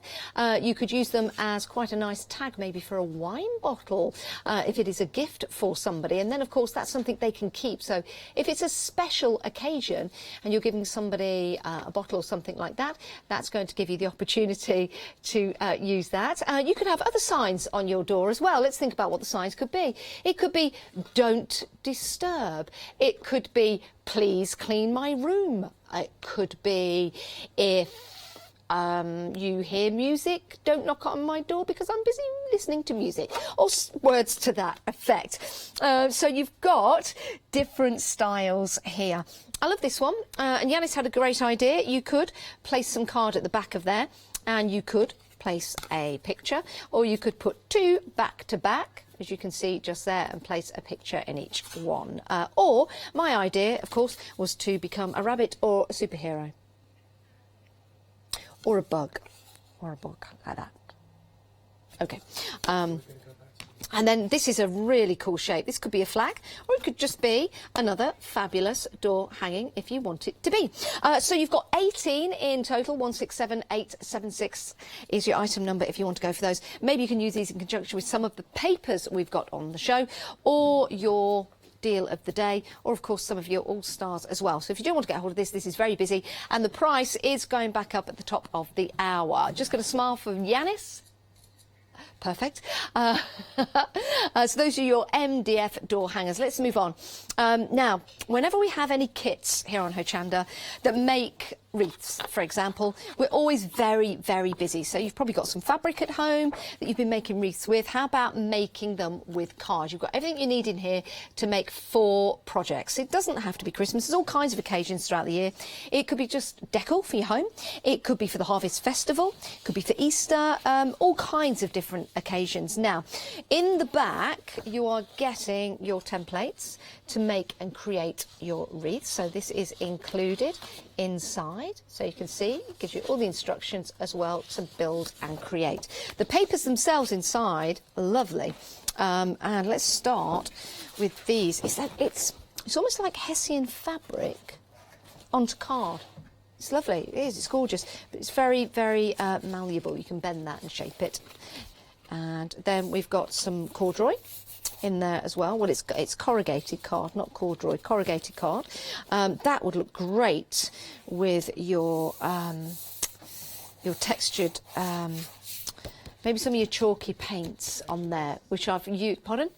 You could use them as quite a nice tag, maybe for a wine bottle, if it is a gift for somebody. And then, of course, that's something they can keep. So if it's a special occasion and you're giving somebody a bottle or something like that, that's going to give you the opportunity to use that. You could have other signs on your door as well. Let's think about what the signs could be. It could be don't disturb. It could be please clean my room. It could be if you hear music, don't knock on my door because I'm busy listening to music, or words to that effect. So you've got different styles here. I love this one, and Yanis had a great idea. You could place some card at the back of there, and you could place a picture, or you could put two back to back, as you can see just there, and place a picture in each one. Or my idea, of course, was to become a rabbit or a superhero. Or a bug. Or a bug, like that. OK. And then this is a really cool shape. This could be a flag, or it could just be another fabulous door hanging if you want it to be. So you've got 18 in total. 167876 is your item number if you want to go for those. Maybe you can use these in conjunction with some of the papers we've got on the show, or your deal of the day, or of course some of your all-stars as well. So if you do want to get hold of this, this is very busy, and the price is going back up at the top of the hour. Just got a smile from Yanis. Perfect. So those are your MDF door hangers. Let's move on. Now, whenever we have any kits here on Hochanda that make wreaths, for example, we're always very, very busy. So you've probably got some fabric at home that you've been making wreaths with. How about making them with cards? You've got everything you need in here to make 4 projects. It doesn't have to be Christmas. There's all kinds of occasions throughout the year. It could be just decor for your home. It could be for the Harvest Festival. It could be for Easter. All kinds of different occasions. Now, in the back, you are getting your templates to make and create your wreaths. So this is included inside, so you can see it gives you all the instructions as well to build and create. The papers themselves inside are lovely, and let's start with these. It's almost like Hessian fabric onto card. It's lovely. It is. It's gorgeous, but it's very, very malleable. You can bend that and shape it. And then we've got some corduroy in there as well. Well, it's corrugated card, not corduroy, corrugated card. That would look great with your textured, maybe some of your chalky paints on there, which I've used. Pardon?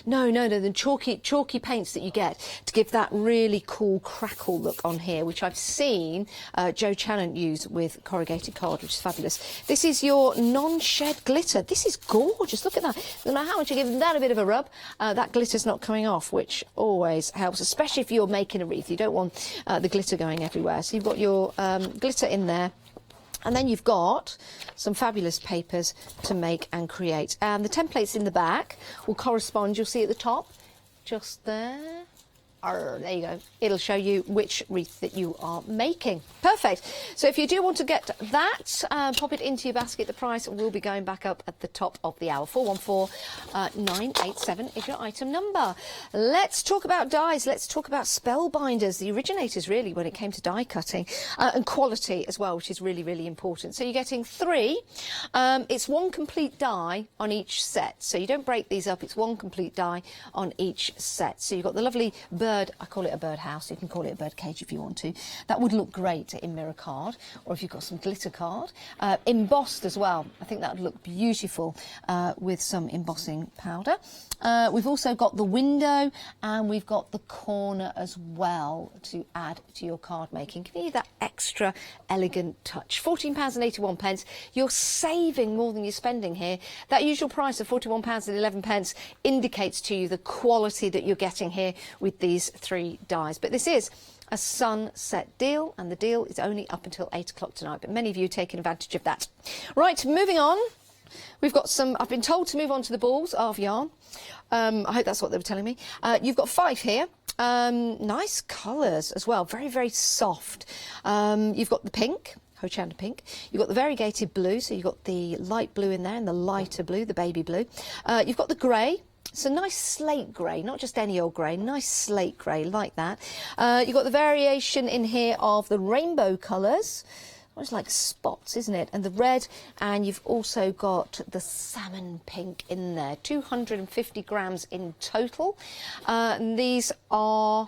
No, the chalky paints that you get to give that really cool crackle look on here, which I've seen Joe Channon use with corrugated card, which is fabulous. This is your non-shed glitter. This is gorgeous. Look at that. No matter how much you give that a bit of a rub, that glitter's not coming off, which always helps, especially if you're making a wreath. You don't want the glitter going everywhere. So you've got your glitter in there. And then you've got some fabulous papers to make and create. And the templates in the back will correspond, you'll see at the top, just there. there you go. It'll show you which wreath that you are making. Perfect. So if you do want to get that, pop it into your basket. The price will be going back up at the top of the hour. 414987 is your item number. Let's talk about dies. Let's talk about spellbinders, the originators really when it came to die cutting, and quality as well, which is really, really important. So you're getting 3. It's 1 complete die on each set. So you don't break these up. It's 1 complete die on each set. So you've got the lovely bird, I call it a bird house, you can call it a bird cage if you want to. That would look great in mirror card, or if you've got some glitter card. Embossed as well, I think that would look beautiful with some embossing powder. We've also got the window, and we've got the corner as well to add to your card making. Give you that extra elegant touch. £14.81. You're saving more than you're spending here. That usual price of £41.11 indicates to you the quality that you're getting here with these 3 dies. But this is a sunset deal, and the deal is only up until 8 o'clock tonight, but many of you are taking advantage of that. Right, moving on. We've got some, I've been told to move on to the balls of yarn. I hope that's what they were telling me. You've got 5 here. Nice colours as well, very, very soft. You've got the pink, Hochanda pink. You've got the variegated blue, so you've got the light blue in there and the lighter blue, the baby blue. You've got the grey. It's a nice slate grey, not just any old grey, nice slate grey, like that. You've got the variation in here of the rainbow colours. It's like spots, isn't it? And the red, and you've also got the salmon pink in there. 250 grams in total. And these are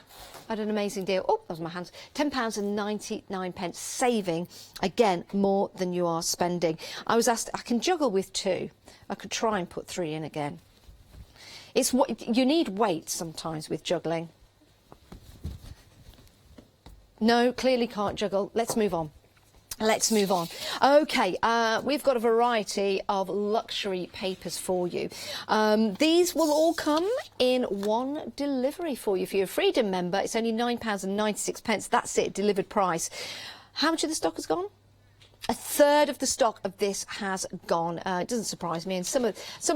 at an amazing deal. Oh, that was my hands. £10.99, saving, again, more than you are spending. I was asked, I can juggle with 2. I could try and put 3 in again. It's what you need weight sometimes with juggling. No, clearly can't juggle. Let's move on. Let's move on. OK, we've got a variety of luxury papers for you. These will all come in 1 delivery for you. If you're a Freedom member, it's only £9.96. That's it, delivered price. How much of the stock has gone? 1/3 of the stock of this has gone. It doesn't surprise me. And some of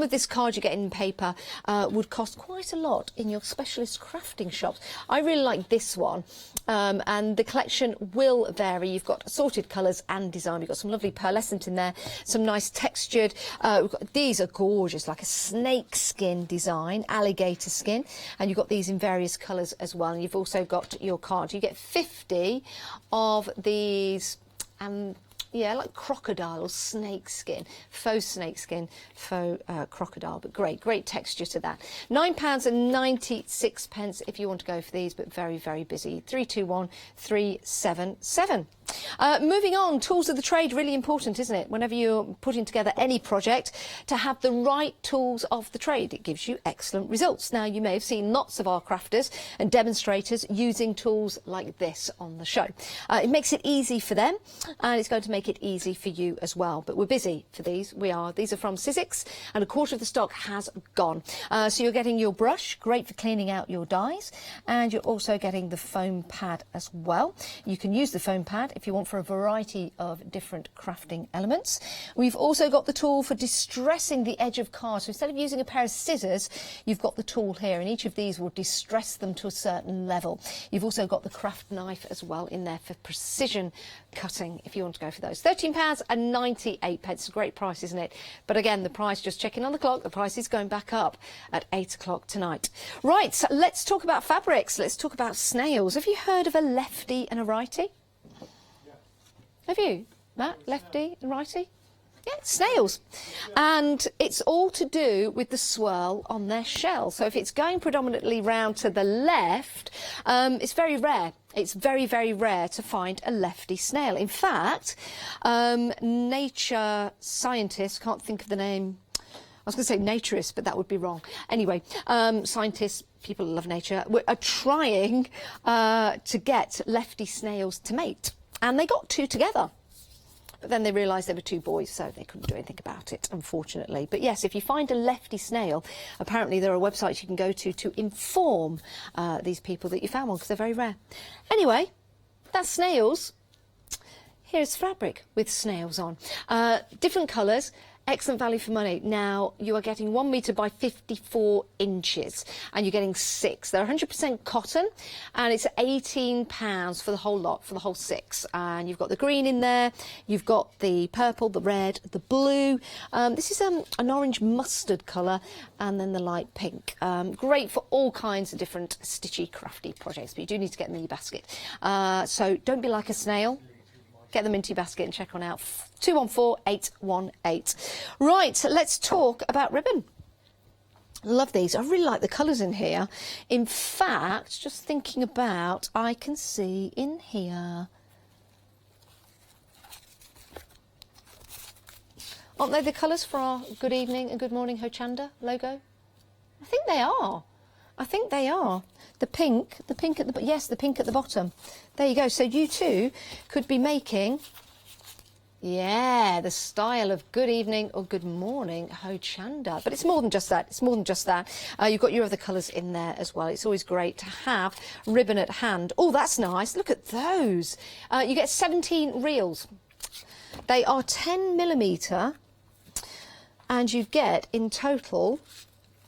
this card you get in paper would cost quite a lot in your specialist crafting shops. I really like this one, and the collection will vary. You've got assorted colours and design. We've got some lovely pearlescent in there, some nice textured. These are gorgeous, like a snake skin design, alligator skin, and you've got these in various colours as well. And you've also got your card. You get 50 of these. Yeah, like crocodile or snake skin, faux crocodile, but great texture to that. £9.96 if you want to go for these, but very, very busy. 321377. Moving on, tools of the trade, really important, isn't it? Whenever you're putting together any project, to have the right tools of the trade, it gives you excellent results. Now, you may have seen lots of our crafters and demonstrators using tools like this on the show. It makes it easy for them, and it's going to make it easy for you as well. But we're busy for these. These are from Sizzix, and 1/4 of the stock has gone. So you're getting your brush, great for cleaning out your dies, and you're also getting the foam pad as well. You can use the foam pad if you want for a variety of different crafting elements. We've also got the tool for distressing the edge of cards. So instead of using a pair of scissors, you've got the tool here, and each of these will distress them to a certain level. You've also got the craft knife as well in there for precision cutting if you want to go for those. £13.98. It's a great price, isn't it? But again, the price, just checking on the clock, the price is going back up at 8 o'clock tonight. Right, so let's talk about fabrics. Let's talk about snails. Have you heard of a lefty and a righty? Have you, Matt? Lefty and righty? Yeah, snails. And it's all to do with the swirl on their shell. So if it's going predominantly round to the left, it's very rare. It's very, very rare to find a lefty snail. In fact, nature scientists, can't think of the name, I was going to say naturist, but that would be wrong. Anyway, scientists, people who love nature, are trying to get lefty snails to mate. And they got 2 together. But then they realised they were 2 boys, so they couldn't do anything about it, unfortunately. But yes, if you find a lefty snail, apparently there are websites you can go to inform these people that you found one, because they're very rare. Anyway, that's snails. Here's fabric with snails on. Different colours. Excellent value for money. Now, you are getting 1 metre by 54 inches, and you're getting 6. They're 100% cotton, and it's £18 for the whole lot, for the whole 6. And you've got the green in there, you've got the purple, the red, the blue. This is an orange mustard colour, and then the light pink. Great for all kinds of different stitchy, crafty projects, but you do need to get them in your basket. So don't be like a snail. Get them into your basket and check on out. 214818. Right, let's talk about ribbon. Love these. I really like the colours in here. In fact, just thinking about, I can see in here. Aren't they the colours for our Good Evening and Good Morning Hochanda logo? I think they are. I think they are. The pink at the, yes, the pink at the bottom. There you go. So you too could be making, yeah, the style of Good Evening or Good Morning Hochanda. But it's more than just that. It's more than just that. You've got your other colours in there as well. It's always great to have ribbon at hand. Oh, that's nice. Look at those. You get 17 reels. They are 10mm, and you get in total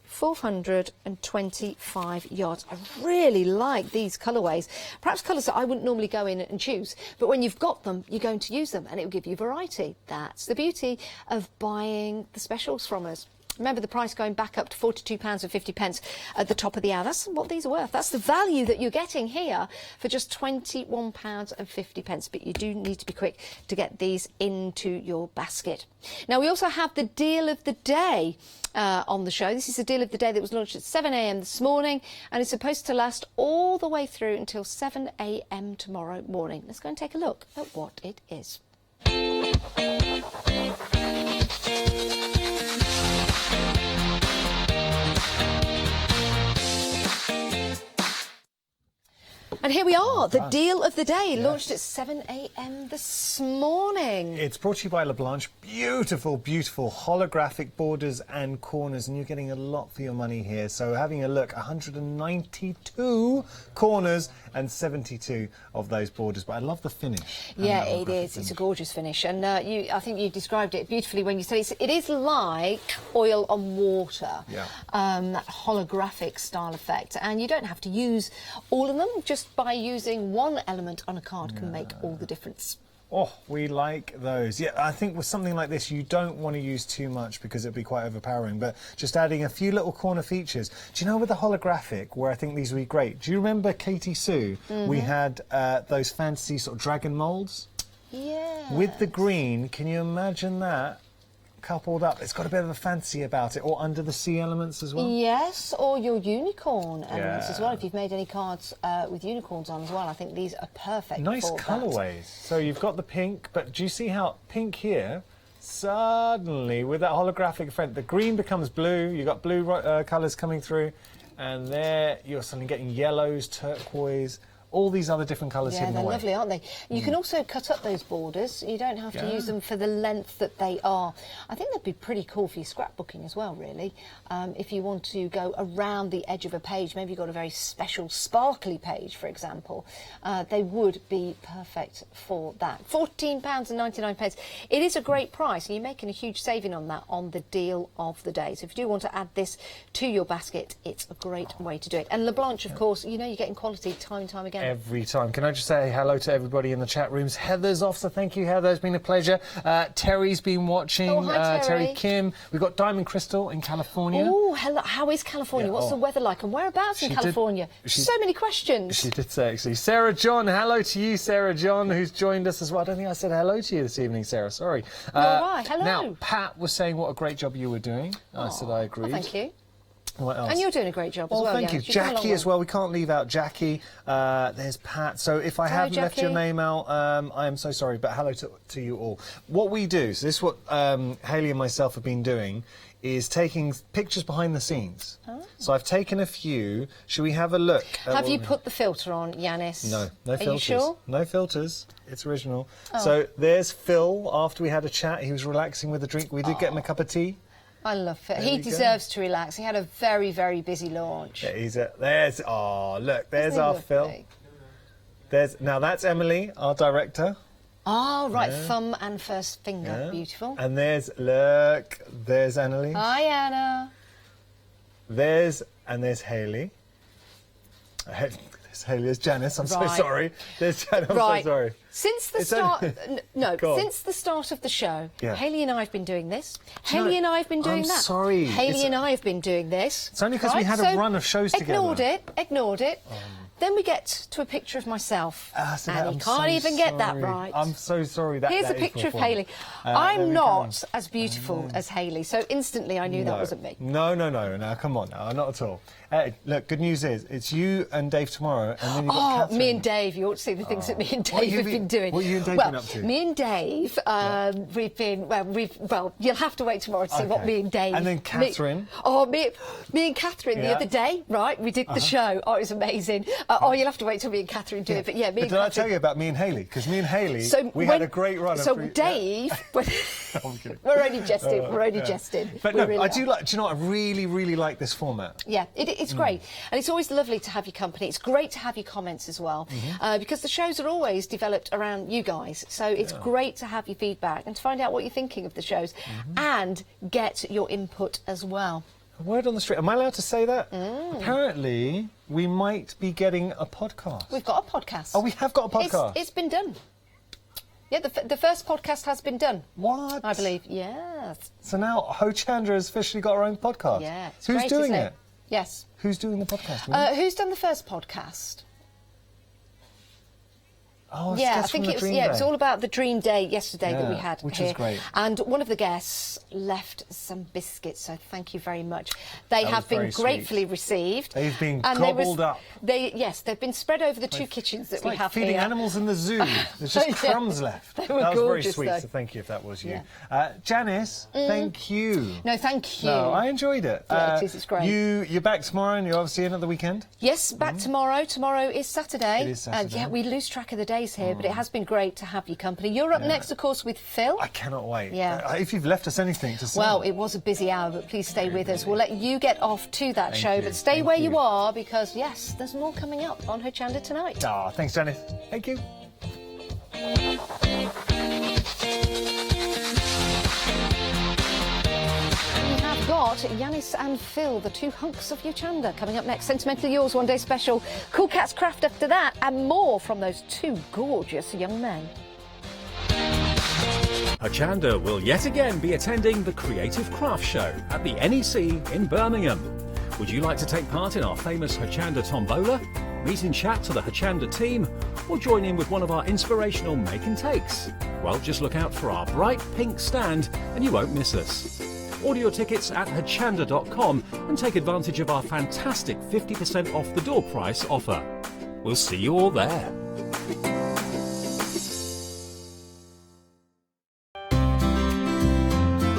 425 yards. I really like these colourways. Perhaps colours that I wouldn't normally go in and choose, but when you've got them, you're going to use them, and it will give you variety. That's the beauty of buying the specials from us. Remember the price going back up to £42.50 at the top of the hour. That's what these are worth. That's the value that you're getting here for just £21.50. But you do need to be quick to get these into your basket. Now, we also have the deal of the day on the show. This is the deal of the day that was launched at 7 a.m. this morning, and it's supposed to last all the way through until 7 a.m. tomorrow morning. Let's go and take a look at what it is. And here we are, the deal of the day, launched at 7 a.m. this morning. It's brought to you by LeBlanche. Beautiful, beautiful holographic borders and corners, and you're getting a lot for your money here. So having a look, 192 corners and 72 of those borders. But I love the finish. Yeah, it is. It's a gorgeous finish. And I think you described it beautifully when you said it is like oil on water, that holographic style effect. And you don't have to use all of them, just by using one element on a card can make all the difference. Oh, we like those. Yeah, I think with something like this, you don't want to use too much because it'd be quite overpowering, but just adding a few little corner features. Do you know with the holographic, where I think these would be great? Do you remember Katie Sue? We had those fancy sort of dragon moulds? Yeah. With the green, can you imagine that? Coupled up, it's got a bit of a fancy about it, or under the sea elements as well. Yes, or your unicorn elements as well. If you've made any cards with unicorns on as well, I think these are perfect. Nice colourways. So you've got the pink, but do you see how pink here? Suddenly, with that holographic effect, the green becomes blue. You've got blue colours coming through, and there you're suddenly getting yellows, turquoise. All these other different colours hidden away. Yeah, they're lovely, aren't they? You can also cut up those borders. You don't have to use them for the length that they are. I think they'd be pretty cool for your scrapbooking as well, really. If you want to go around the edge of a page, maybe you've got a very special sparkly page, for example, they would be perfect for that. £14.99. It is a great price, and you're making a huge saving on that on the deal of the day. So if you do want to add this to your basket, it's a great way to do it. And LeBlanche, of course, you know you're getting quality time and time again. Every time. Can I just say hello to everybody in the chat rooms? Heather's off, so thank you, Heather. It's been a pleasure. Terry's been watching. Oh, hi, Terry Kim. We've got Diamond Crystal in California. Oh, hello. How is California? What's the weather like? And whereabouts in California? So many questions. She did say, actually. Sarah John, hello to you, Sarah John, who's joined us as well. I don't think I said hello to you this evening, Sarah. Sorry. All right. Hello. Now, Pat was saying what a great job you were doing. I said I agreed. Well, thank you. What else? And you're doing a great job as well. Thank you. Jackie as well. We can't leave out Jackie. There's Pat. So if I haven't left your name out, I am so sorry, but hello to you all. What we do, so this is what Hayley and myself have been doing, is taking pictures behind the scenes. Oh. So I've taken a few. Should we have a look? Have you put the filter on, Yanis? No, no filters. Are you sure? No filters. It's original. Oh. So there's Phil. After we had a chat, he was relaxing with a drink. We did get him a cup of tea. I love it. He deserves to relax. He had a very, very busy launch. Yeah, there's our Phil. Now that's Emily, our director. Oh, right, thumb and first finger. Yeah. Beautiful. And there's Annalise. Hi, Anna. There's Hayley. There's Hayley, there's Janice, I'm so Right. sorry. There's Janice, I'm Right. so sorry. Since the It's start, only- Go on. since the start of the show, Yeah. Hayley and I have been doing this. Do you know- Hayley and I have been doing I'm that. sorry. Hayley and I have been doing this. It's only 'cause we had a run of shows ignored together. Ignored it. Then we get to a picture of myself, So and I'm you can't so even get that sorry. right. I'm so sorry. That Here's that a is picture of my fault. Hayley. There I'm we not go. as beautiful as Hayley, so instantly I knew that wasn't me. No, come on now, not at all. Look, good news is, it's you and Dave tomorrow, and then you've got Oh, Catherine. me and Dave, you ought to see the things that me and What Dave have have you been doing. what have you and Dave well, been up to? Me and Dave, we've been, well, you'll have to wait tomorrow to see what Okay. me and Dave... And then Catherine. Me and Catherine the Yeah. other day, right, we did the show. Oh, it was amazing. You'll have to wait till me and Catherine do it, but yeah, me and Did I Catherine... tell you about me and Hayley? Because me and Hayley, we when- had a great run. So of Dave... I'm kidding. We're only jesting, Yeah. jesting. But We no, really I are. do like. Do you know what? I really, really like this format. Yeah, it's great. And it's always lovely to have your company. It's great to have your comments as well, because the shows are always developed around you guys. So it's great to have your feedback and to find out what you're thinking of the shows and get your input as well. A word on the street. Am I allowed to say that? Apparently, we might be getting a podcast. We've got a podcast. Oh, we have got a podcast. It's been done. Yeah, the first podcast has been done. What? I believe, yes. So now Hochanda has officially got her own podcast. Yeah, it's Who's great, doing isn't it? Yes. Who's doing the podcast? Who's done the first podcast? Oh, it's Yeah, I just think from the it was. Dream Yeah, it was Day. all about the dream day yesterday that we Yeah, had which here. is great. And one of the guests left some biscuits, so thank you very much. They That have was been very sweet. gratefully received. They've been and gobbled up. Yes, they've been spread over the two kitchens that It's we like have feeding here. animals in the zoo. There's just Yeah. crumbs left. They were that was very gorgeous, sweet, though. so thank you if that was you. Yeah. Janice, thank you. No, thank you. No, I enjoyed it. Yeah, it is, it's great. You're back tomorrow and you're obviously in at the weekend? Yes, back tomorrow. Tomorrow is Saturday. It is Saturday. Yeah, we lose track of the days here, but it has been great to have your company. You're up next, of course, with Phil. I cannot wait. Yeah. If you've left us anything to say. Well, it was a busy hour, but please stay with us. We'll let you get off to that show, you. but stay Thank where you. you are because, yes, there's more coming up on Hochanda tonight. Ah, thanks, Janice. Thank you. We have got Yanis and Phil, the two hunks of Hochanda, coming up next. Sentimentally Yours One Day Special, Cool Cats Craft after that, and more from those two gorgeous young men. Hochanda will yet again be attending the Creative Craft Show at the NEC in Birmingham. Would you like to take part in our famous Hochanda Tombola, meet and chat to the Hochanda team, or join in with one of our inspirational make and takes? Well, just look out for our bright pink stand and you won't miss us. Order your tickets at hochanda.com and take advantage of our fantastic 50% off the door price offer. We'll see you all there.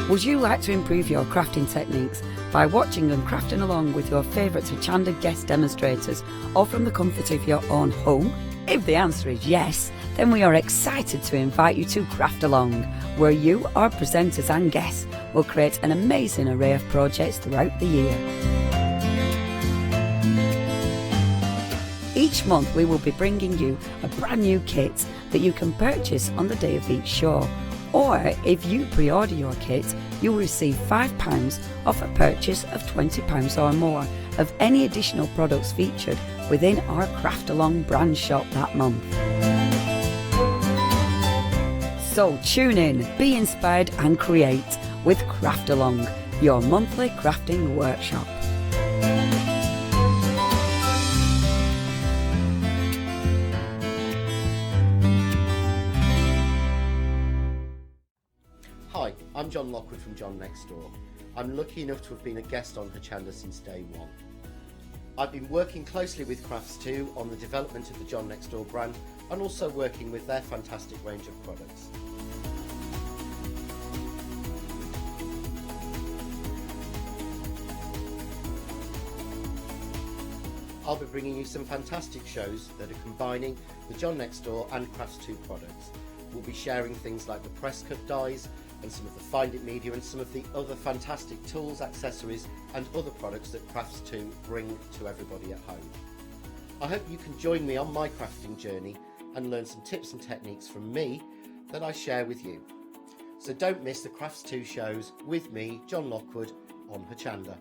Would you like to improve your crafting techniques by watching and crafting along with your favourite Hochanda guest demonstrators or from the comfort of your own home? If the answer is yes, then we are excited to invite you to Craft Along, where you, our presenters and guests, will create an amazing array of projects throughout the year. Each month we will be bringing you a brand new kit that you can purchase on the day of each show. Or if you pre-order your kit, you'll receive £5 off a purchase of £20 or more of any additional products featured within our Craft Along brand shop that month. So tune in, be inspired and create with Craft Along, your monthly crafting workshop. Hi, I'm John Lockwood from John Next Door. I'm lucky enough to have been a guest on Hochanda since day one. I've been working closely with Crafts2 on the development of the John Next Door brand and also working with their fantastic range of products. I'll be bringing you some fantastic shows that are combining the John Next Door and Crafts2 products. We'll be sharing things like the press cut dies and some of the Find It media and some of the other fantastic tools, accessories and other products that Crafts2 bring to everybody at home. I hope you can join me on my crafting journey and learn some tips and techniques from me that I share with you. So don't miss the Crafts 2 shows with me, John Lockwood, on Hochanda.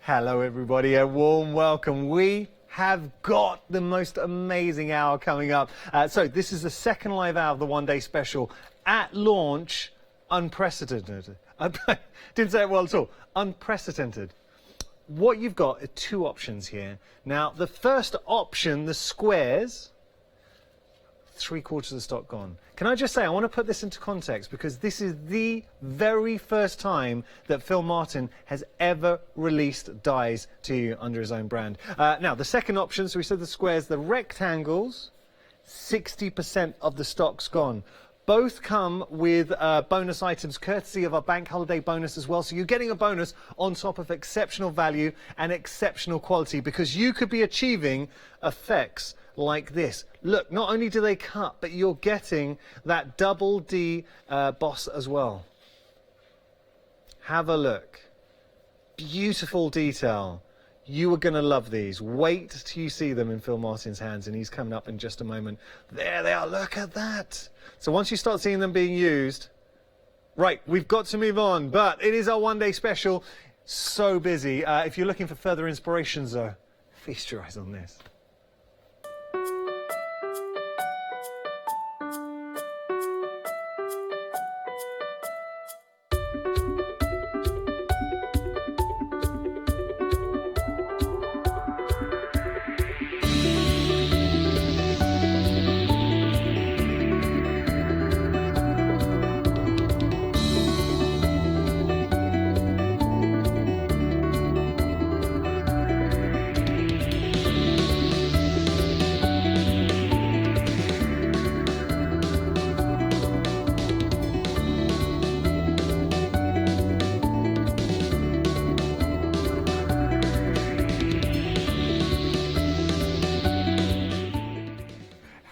Hello everybody, a warm welcome. We have got the most amazing hour coming up. So this is the second live hour of the one-day special. At launch, unprecedented. Didn't say it well at all. Unprecedented. What you've got are two options here. Now, the first option, the squares, 3/4 of the stock gone. Can I just say, I want to put this into context because this is the very first time that Phil Martin has ever released dies to you under his own brand. Now, the second option, so we said the squares, the rectangles, 60% of the stock's gone. Both come with bonus items courtesy of our bank holiday bonus as well. So you're getting a bonus on top of exceptional value and exceptional quality because you could be achieving effects like this. Look, not only do they cut, but you're getting that double D boss as well. Have a look. Beautiful detail. You are going to love these. Wait till you see them in Phil Martin's hands, and he's coming up in just a moment. There they are. Look at that. So once you start seeing them being used, right, we've got to move on, but it is our one-day special. So busy. If you're looking for further inspirations, though, feast your eyes on this.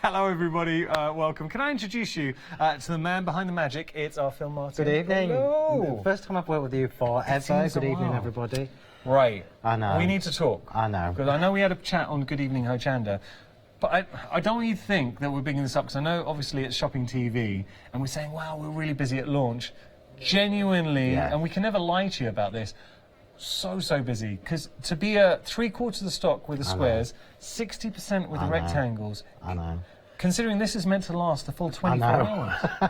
Hello everybody, welcome. Can I introduce you to the man behind the magic? It's our Phil Martin. Good evening. Hello. First time I've worked with you forever. Good evening, everybody. Right. I know. We need to talk. I know. Because I know we had a chat on Good Evening Hochanda, but I don't want you to think that we're bigging this up, because I know obviously it's shopping TV, and we're saying, wow, we're really busy at launch. Genuinely, and we can never lie to you about this, so busy, because to be a 3/4 of the stock with the squares, 60% with the rectangles. I know. Considering this is meant to last the full 24 hours. I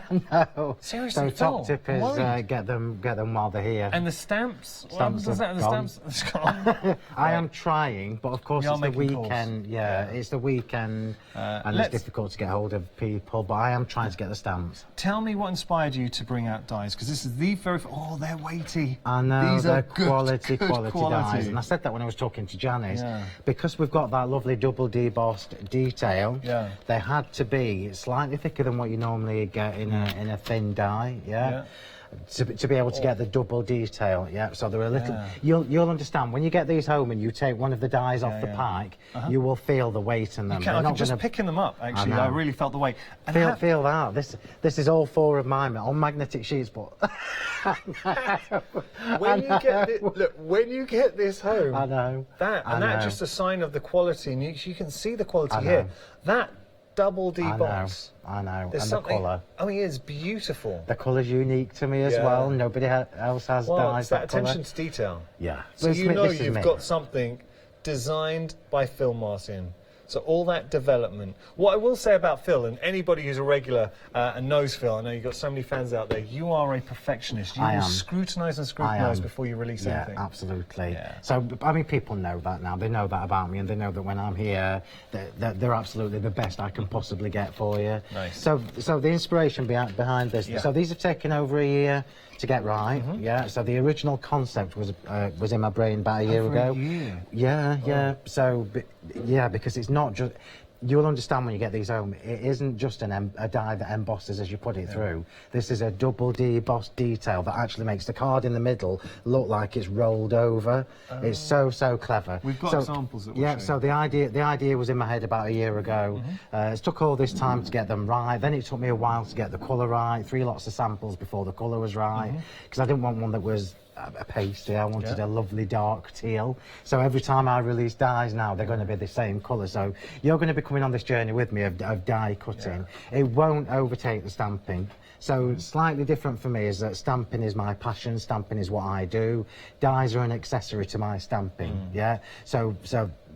know. Seriously, So top tip is get them while they're here. And the stamps? Stamps what happens are to the stamps? I am trying, but of course it's the weekend. It's the weekend, and it's difficult to get hold of people. But I am trying to get the stamps. Tell me what inspired you to bring out dies, because this is the very. Oh, they're weighty. I know. These they're are good quality dies, and I said that when I was talking to Janice. Because we've got that lovely double debossed detail. They had to be slightly thicker than what you normally get in a thin die. To be able to get the double detail, so they're a little. You'll understand when you get these home and you take one of the dies off the pike, you will feel the weight in them. I can just picking them up. Actually, I really felt the weight. And feel that. This is all four of mine on magnetic sheets, but when you get this home, I know that's just a sign of the quality, and you can see the quality here. That double D box. I know. There's and the colour. Oh, he is beautiful. The colour's unique to me as well. Nobody else has dies it's that attention to detail. So you know you've got something designed by Phil Martin. So all that development. What I will say about Phil, and anybody who's a regular and knows Phil, I know you've got so many fans out there, you are a perfectionist. You will scrutinise and scrutinise before you release anything. Absolutely. So, I mean, people know that now. They know that about me, and they know that when I'm here, they're absolutely the best I can possibly get for you. Nice. So the inspiration behind this, so these have taken over a year to get right. So the original concept was in my brain about a year ago. Yeah. So because it's not just you'll understand when you get these home, it isn't just a die that embosses as you put it through. This is a double debossed detail that actually makes the card in the middle look like it's rolled over. It's so clever. We've got examples that we'll show so the idea was in my head about a year ago. It took all this time to get them right. Then it took me a while to get the colour right. 3 lots of samples before the colour was right, because I didn't want one that was a pasty. I wanted a lovely dark teal. So every time I release dies now, they're going to be the same colour. So you're going to be coming on this journey with me of die cutting. It won't overtake the stamping. So slightly different for me is that stamping is my passion, stamping is what I do. Dies are an accessory to my stamping, So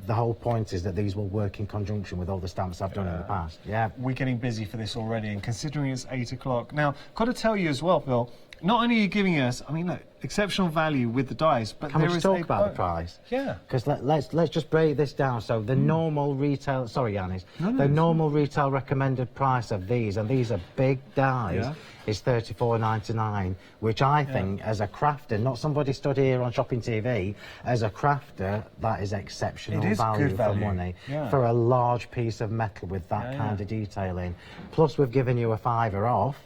the whole point is that these will work in conjunction with all the stamps I've done in the past, We're getting busy for this already, and considering it's 8 o'clock. Now, got to tell you as well, Phil, not only are you giving us, I mean, look, exceptional value with the dies, but Can there we is just talk about the price? Yeah. Because let's just break this down. So the normal retail, sorry Yanis, the normal retail recommended price of these, and these are big dies, is $34.99, which I think, as a crafter, not somebody stood here on Shopping TV, as a crafter, that is exceptional value for money for a large piece of metal with that kind of detailing. Plus, we've given you a £5 off.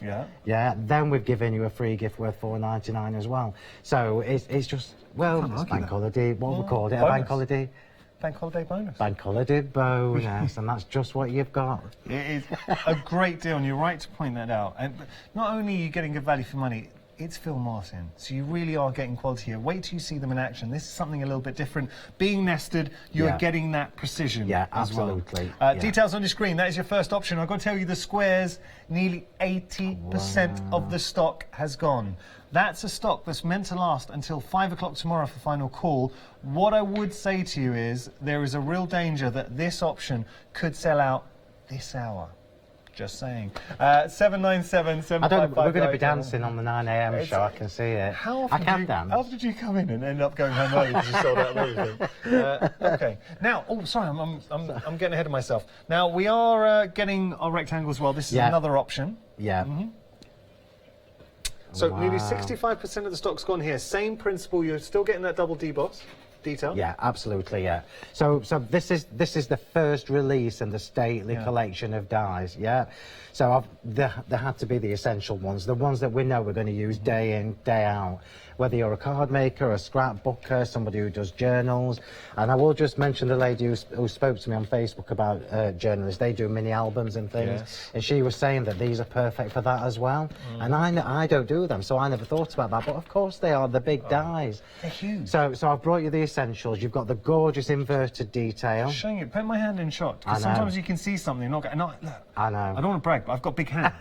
Then we've given you a free gift worth $4.99 as well. So it's just, well, it's bank holiday. What we called it? A bank holiday. Bank holiday bonus. Bank holiday bonus, and that's just what you've got. It is a great deal, and you're right to point that out. And not only are you getting good value for money, it's Phil Martin, so you really are getting quality here. Wait till you see them in action. This is something a little bit different. Being nested, you're getting that precision. Absolutely. Well. Details on your screen. That is your first option. I've got to tell you, the squares, nearly 80% of the stock has gone. That's a stock that's meant to last until 5 o'clock tomorrow for final call. What I would say to you is there is a real danger that this option could sell out this hour. Just saying. 797 755. We're going to be dancing on the 9 a.m. show. I can see it. I can dance. How did you come in and end up going home early because you sold out everything? Okay. Now, sorry, I'm getting ahead of myself. Now we are getting our rectangle as well. This is another option. So nearly 65% of the stock's gone here. Same principle. You're still getting that double deboss detail. Yeah, absolutely. So this is the first release in the stately collection of dies. So there had to be the essential ones, the ones that we know we're going to use day in, day out. Whether you're a card maker, a scrapbooker, somebody who does journals. And I will just mention the lady who spoke to me on Facebook about journalists. They do mini albums and things. And she was saying that these are perfect for that as well. And I don't do them, so I never thought about that. But of course they are, the big dies. They're huge. So I've brought you the essentials. You've got the gorgeous inverted detail. Showing you, put my hand in shot. Because sometimes you can see something. Look, I know. I don't want to brag, but I've got big hands.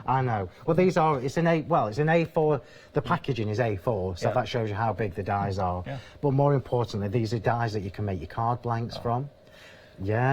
I know. Well, these are, it's an A4, the packaging is A4, so that shows you how big the dies are. But more importantly, these are dies that you can make your card blanks from.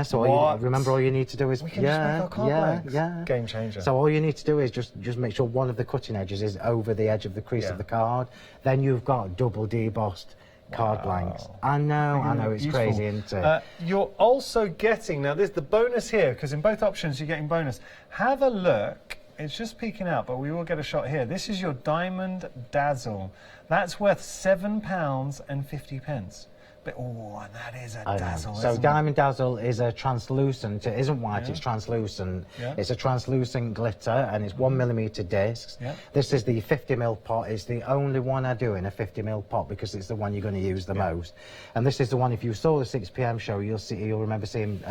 So remember all you need to do is... We can just make our card blanks. Game changer. So all you need to do is just make sure one of the cutting edges is over the edge of the crease of the card. Then you've got double debossed card blanks. I know, it's crazy, isn't it? You're also getting, now there's the bonus here, because in both options you're getting bonus. Have a look, it's just peeking out, but we will get a shot here. This is your Diamond Dazzle. That's worth £7.50. And that is a dazzle. So Diamond Dazzle is a translucent. It isn't white. It's translucent. It's a translucent glitter, and it's 1mm discs. This is the 50ml pot. It's the only one I do in a 50ml pot because it's the one you're going to use the most. And this is the one. If you saw the 6 PM show, you'll remember seeing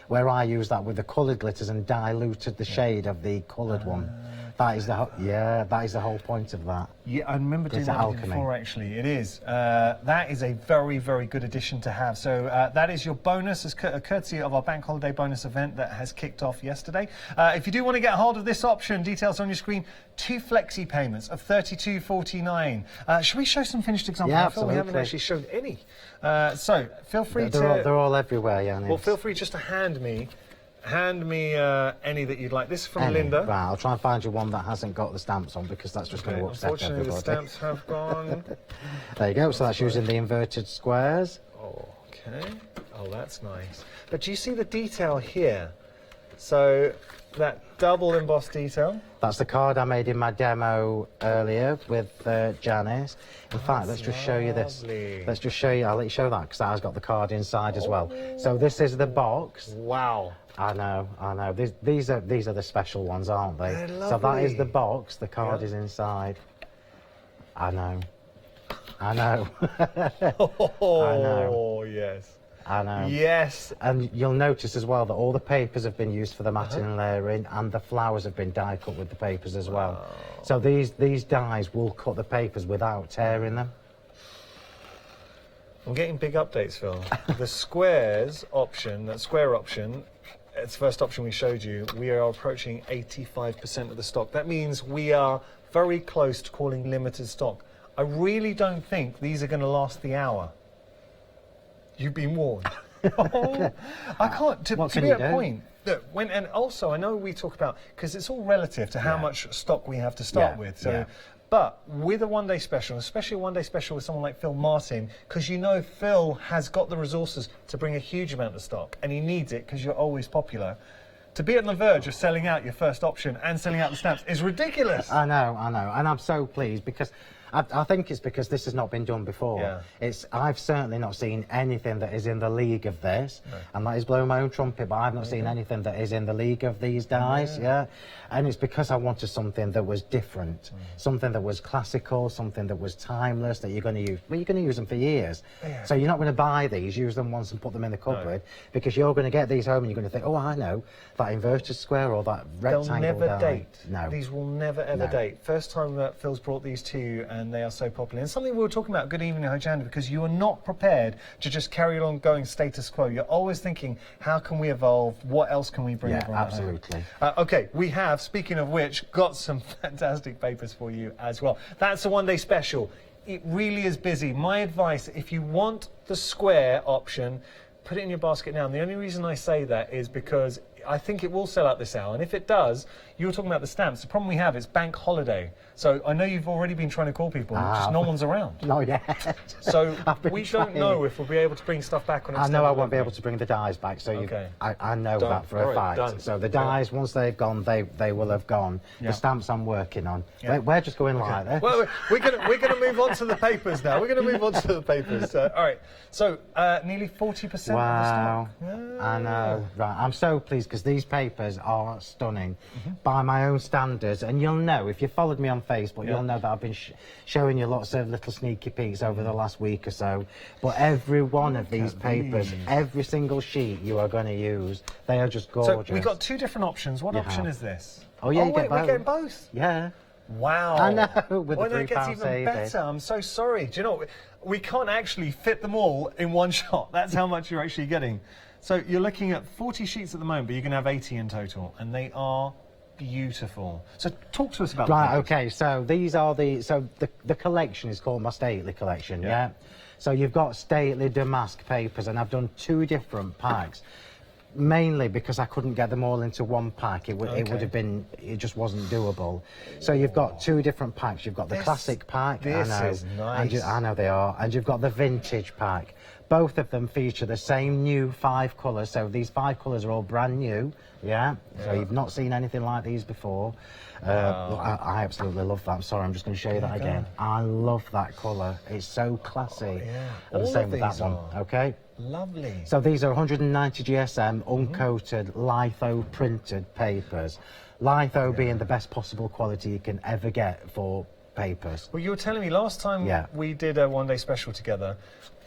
where I used that with the coloured glitters and diluted the shade of the coloured one. That is the whole point of that. Yeah, I remember doing that before, actually. It is. That is a very, very good addition to have. So that is your bonus, as courtesy of our Bank Holiday bonus event that has kicked off yesterday. If you do want to get hold of this option, details on your screen, 2 flexi payments of $32.49. Should we show some finished examples? Yeah, I feel we haven't actually shown any. So feel free they're all everywhere, Yannis. Well, feel free just to hand me any that you'd like. This is from Linda. Right, I'll try and find you one that hasn't got the stamps on because that's just going to upset everybody. Unfortunately, the stamps have gone. There you go. So that's using the inverted squares. Okay. Oh, that's nice. But do you see the detail here? So that double embossed detail. That's the card I made in my demo earlier with Janice. In fact, let's just show you this. Let's just show you. I'll let you show that because that has got the card inside as well. So this is the box. Wow. I know, I know. These are the special ones, aren't they? They're So that is lovely. the box. The card is inside. I know. I know. Oh, I know. yes. I know. Yes. And you'll notice as well that all the papers have been used for the matting and layering, and the flowers have been die cut with the papers as well. So these dies will cut the papers without tearing them. I'm getting big updates, Phil. The squares option, that square option, it's the first option we showed you. We are approaching 85% of the stock. That means we are very close to calling limited stock. I really don't think these are going to last the hour. You've been warned. I can't, to be at a point. That and also, I know we talk about, because it's all relative to how much stock we have to start with. So, but with a one-day special, especially a one-day special with someone like Phil Martin, because you know Phil has got the resources to bring a huge amount of stock, and he needs it because you're always popular. To be on the verge of selling out your first option and selling out the stamps is ridiculous. I know, and I'm so pleased because I think it's because this has not been done before. I've certainly not seen anything that is in the league of this, and that is blowing my own trumpet, but I've not seen anything that is in the league of these dies, and it's because I wanted something that was different, something that was classical, something that was timeless, that you're going to use. Well, you're going to use them for years, so you're not going to buy these, use them once and put them in the cupboard, because you're going to get these home and you're going to think, oh, I know, that inverted square or that rectangle They'll never die. date. No. These will never ever date. First time that Phil's brought these to you, and they are so popular. And something we were talking about, Good Evening Hochanda, because you are not prepared to just carry on going status quo. You're always thinking, how can we evolve? What else can we bring? Absolutely. Okay, we have, speaking of which, got some fantastic papers for you as well. That's a one-day special. It really is busy. My advice, if you want the square option, put it in your basket now. And the only reason I say that is because I think it will sell out this hour, and if it does, you were talking about the stamps. The problem we have is bank holiday. So I know you've already been trying to call people, just no one's around. Not yet. So we don't know if we'll be able to bring stuff back on. I know I won't be able to bring the dies back, so I know that for a fact. So the dies, once they've gone, they will have gone. The stamps I'm working on. We're just going like this. Well, we're gonna move on to the papers now. We're gonna move on to the papers. All right. So nearly 40% of the stock. I know. Right. I'm so pleased because these papers are stunning by my own standards, and you'll know if you followed me on Facebook, you'll know that I've been showing you lots of little sneaky peeks over the last week or so. But every one of these papers, every single sheet you are going to use, they are just gorgeous. So we've got two different options. What option is this? Oh yeah, we're getting both. Yeah. Wow. I know. With the that gets even saving. better. I'm so sorry. Do you know, we can't actually fit them all in one shot. That's how much you're actually getting. So you're looking at 40 sheets at the moment, but you can have 80 in total, and they are beautiful. So talk to us about Right, okay, so these are the collection is called my Stately collection, So you've got Stately damask papers, and I've done 2 different packs. Mainly because I couldn't get them all into one pack. It would have been, it just wasn't doable. So you've got 2 different packs. You've got the classic pack. This is nice. I know they are. And you've got the vintage pack. Both of them feature the same new 5 colours. So these 5 colours are all brand new. So you've not seen anything like these before. I absolutely love that. I'm sorry, I'm just going to show you that again. I love that colour. It's so classy. And the same with that one. Okay. Lovely. So these are 190 GSM uncoated litho printed papers. Litho being the best possible quality you can ever get for papers. Well, you were telling me last time we did a one-day special together,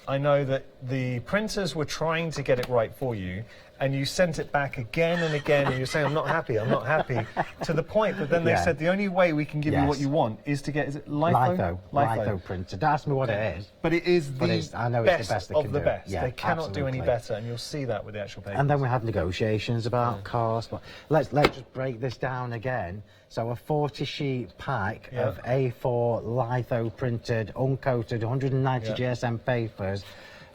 I know that the printers were trying to get it right for you, and you sent it back again and again, and you're saying, I'm not happy, to the point that then they said the only way we can give you what you want is to get, is it litho? Litho printed. Don't ask me what it is. But it is I know it's the best they of can the do. best. Yeah, they cannot do any absolutely. better, and you'll see that with the actual paper. And then we had negotiations about cost. But let's just break this down again. So a 40-sheet pack of A4 litho printed, uncoated, 190 GSM papers,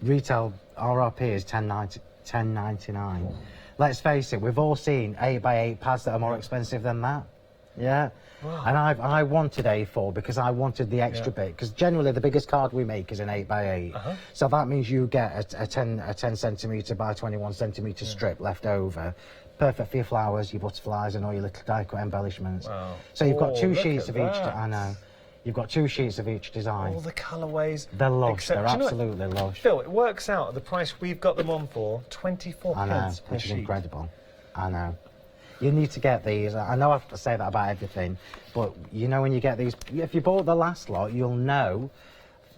retail RRP is $10.99. Let's face it, we've all seen 8x8 pads that are more expensive than that. Yeah. Wow. And I wanted A4 because I wanted the extra bit, because generally the biggest card we make is an 8x8. So that means you get a 10 centimetre by 21 centimetre strip left over. Perfect for your flowers, your butterflies and all your little die cut embellishments. Wow. So you've got two look sheets at of each, that. I know. You've got 2 sheets of each design. All the colourways. They're lush, they're Do you know what? absolutely lush. Phil, it works out at the price we've got them on for, 24 I know, pence per which is sheet. incredible. I know. You need to get these. I know I say that about everything, but you know when you get these, if you bought the last lot, you'll know,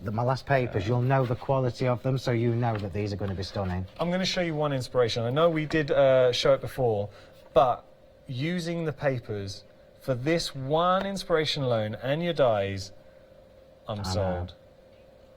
my last papers, you'll know the quality of them, so you know that these are going to be stunning. I'm going to show you one inspiration. I know we did show it before, but using the papers for this one inspiration alone and your dies, I'm sold.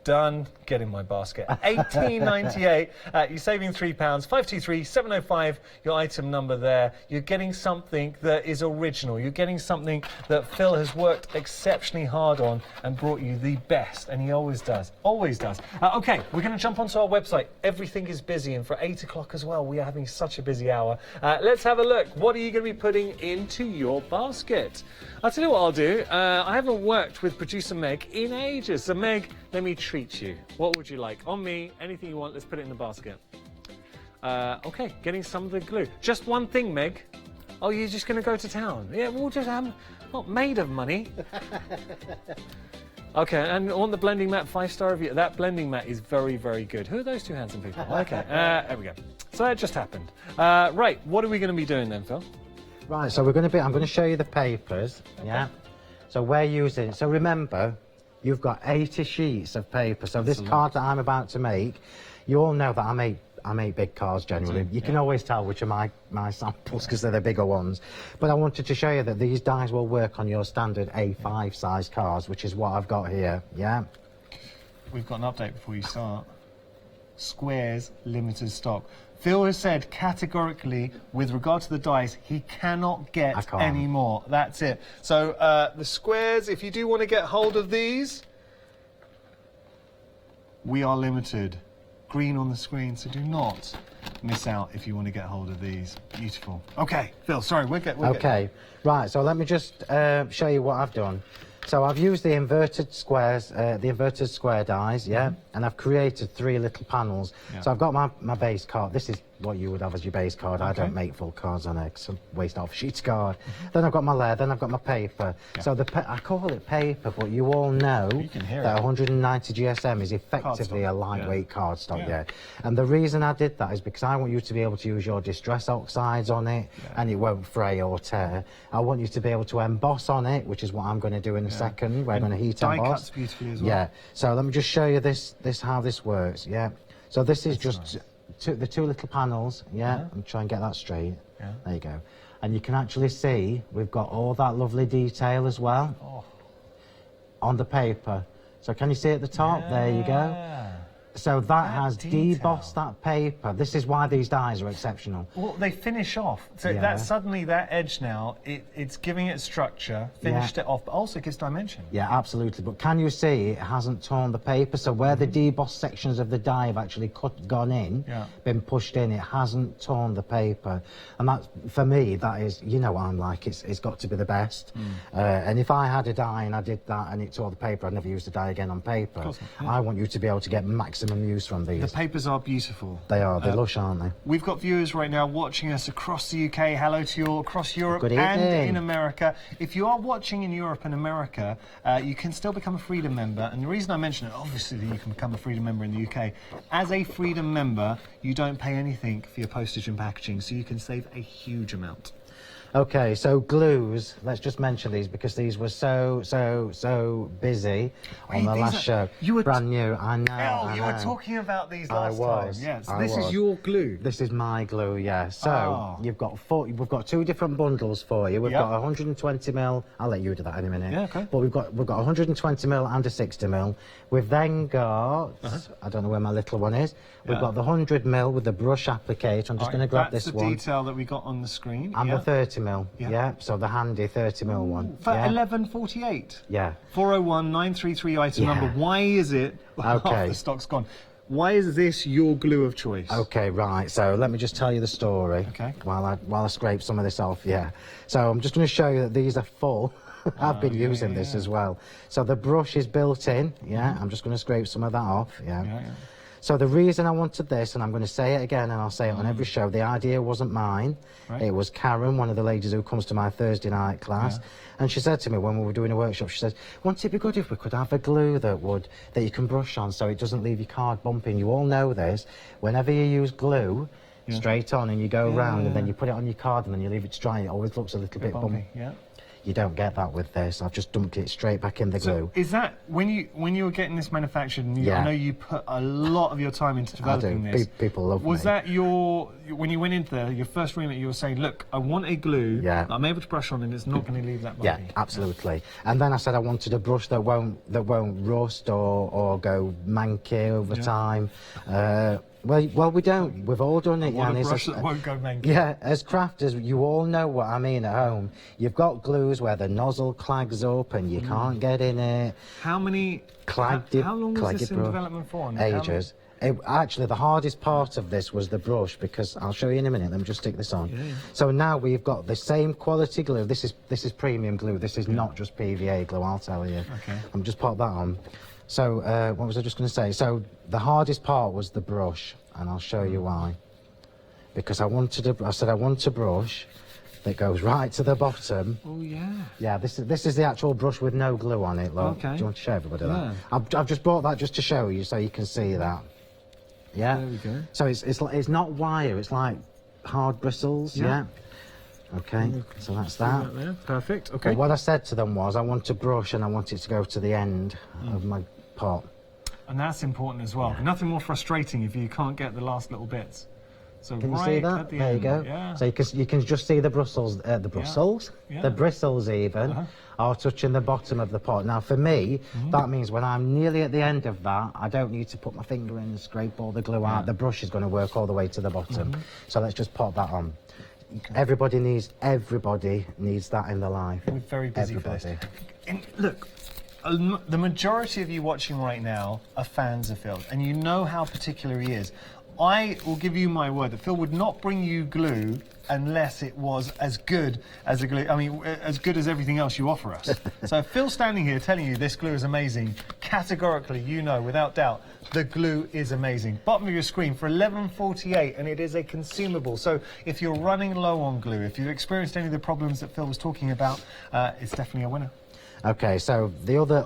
Done. Get in my basket. $18.98. You're saving £3. 523-705. Your item number there. You're getting something that is original. You're getting something that Phil has worked exceptionally hard on and brought you the best, and he always does. Always does. Okay, we're going to jump onto our website. Everything is busy, and for 8 o'clock as well, we are having such a busy hour. Let's have a look. What are you going to be putting into your basket? I'll tell you what I'll do. I haven't worked with producer Meg in ages, so Meg, let me treat you. What would you like? On me, anything you want, let's put it in the basket. Okay, getting some of the glue. Just one thing, Meg. Oh, you're just going to go to town? Yeah, we'll just not made of money. Okay, and on the blending mat, 5-star review. That blending mat is very, very good. Who are those two handsome people? Okay, there we go. So that just happened. Right, what are we going to be doing then, Phil? Right, so I'm going to show you the papers, yeah? So we're using, so remember, you've got 80 sheets of paper. So this card that I'm about to make, you all know that I make big cards generally. You can always tell which are my samples because they're the bigger ones. But I wanted to show you that these dies will work on your standard A5 size cards, which is what I've got here, yeah? We've got an update before you start. Squares, limited stock. Phil has said categorically, with regard to the dice, he cannot get any more. That's it. So the squares, if you do want to get hold of these, we are limited. Green on the screen, so do not miss out if you want to get hold of these. Beautiful. Okay, Phil, sorry, we'll get... Right, so let me just show you what I've done. So I've used the inverted squares, the inverted square dies, and I've created 3 little panels. So I've got my base card. This is what you would have as your base card. I don't make full cards on it, because I waste half a sheet of card. Then I've got my layer, then I've got my paper. So I call it paper, but you all know that 190 GSM is effectively a lightweight cardstock, And the reason I did that is because I want you to be able to use your distress oxides on it, and it won't fray or tear. I want you to be able to emboss on it, which is what I'm going to do in a second. We're going to heat emboss. Die cuts beautifully as well. Yeah. So let me just show you how this works. Yeah. So this is just the 2 little panels. Yeah. I'm trying to get that straight. Yeah. There you go. And you can actually see we've got all that lovely detail as well on the paper. So can you see at the top? There you go. So that has debossed that paper. This is why these dies are exceptional. Well, they finish off. So that suddenly that edge now, it's giving it structure, finished it off, but also gives dimension. Yeah, absolutely. But can you see it hasn't torn the paper? So where the debossed sections of the die have actually gone in, been pushed in, it hasn't torn the paper. And that, for me, that is, you know what I'm like, it's got to be the best. And if I had a die and I did that and it tore the paper, I'd never use the die again on paper. I want you to be able to get maximum use from these. The papers are beautiful. They are. They're lush, aren't they? We've got viewers right now watching us across the UK. Hello to you all across Europe and in America. If you are watching in Europe and America, you can still become a Freedom member. And the reason I mention it, obviously, that you can become a Freedom member in the UK. As a Freedom member, you don't pay anything for your postage and packaging, so you can save a huge amount. Okay, so glues, let's just mention these because these were so busy on the last show. You were brand new, I know. You were talking about these last time. Yes, this is your glue. This is my glue, yeah. So you've got we've got 2 different bundles for you. We've got 120mm. I'll let you do that in a minute. Yeah, okay. But we've got 120mm and a 60mm. We've then got I don't know where my little one is. We've got the 100mm with the brush applicator. I'm just going to grab this one. That's the detail that we got on the screen. And the 30mm. So the handy 30mm one. For 11.48. Yeah. 401 933 item number. Why is it half the stock's gone? Why is this your glue of choice? Okay, right. So let me just tell you the story. Okay. While I scrape some of this off, yeah. So I'm just going to show you that these are full. I've been using this as well. So the brush is built in, yeah. I'm just going to scrape some of that off, yeah. So the reason I wanted this, and I'm going to say it again, and I'll say it on every show, the idea wasn't mine. It was Karen, one of the ladies who comes to my Thursday night class, and she said to me when we were doing a workshop, she said, wouldn't it be good if we could have a glue that you can brush on so it doesn't leave your card bumping? You all know this. Whenever you use glue, straight on, and you go round, and then you put it on your card, and then you leave it to dry, it always looks a little bit bumpy. You don't get that with this. I've just dumped it straight back in the glue. Is that when you were getting this manufactured? And I know you put a lot of your time into developing this. People love Was that when you went into there, your first remit? You were saying, "Look, I want a glue that I'm able to brush on, and it's not going to leave that bumpy." Yeah, absolutely. And then I said I wanted a brush that won't rust or go manky over time. Well, we don't. We've all done it. A brush that won't go manky. Yeah, as crafters, you all know what I mean at home. You've got glues where the nozzle clags up and you can't get in it. How long was this in development for? Ages. Actually, the hardest part of this was the brush, because I'll show you in a minute. Let me just stick this on. So now we've got the same quality glue. This is premium glue. This is not just PVA glue, I'll tell you. Okay. I'm just pop that on. So what was I just going to say? So the hardest part was the brush, and I'll show you why. Because I said I want a brush that goes right to the bottom. Oh yeah. Yeah, this is the actual brush with no glue on it. Look. Okay. Do you want to show everybody that? I've just brought that just to show you, so you can see that. Yeah. There we go. So it's not wire. It's like hard bristles. Yeah. Okay, so that's that. There. Perfect. Okay. But what I said to them was I want a brush and I want it to go to the end of my pot. And that's important as well. Nothing more frustrating if you can't get the last little bits. So Can you see that? At the there end. You go. Yeah. So you can just see the bristles, the bristles even, are touching the bottom of the pot. Now for me, that means when I'm nearly at the end of that, I don't need to put my finger in and scrape all the glue out. The brush is going to work all the way to the bottom. So let's just pop that on. Okay. Everybody needs that in their life. We're very busy for this. And look, the majority of you watching right now are fans of Phil, and you know how particular he is. I will give you my word that Phil would not bring you glue unless it was as good as the glue. I mean, as good as everything else you offer us. So if Phil's standing here telling you this glue is amazing, categorically, you know, without doubt, the glue is amazing. Bottom of your screen for $11.48, and it is a consumable. So if you're running low on glue, if you've experienced any of the problems that Phil was talking about, it's definitely a winner. Okay, so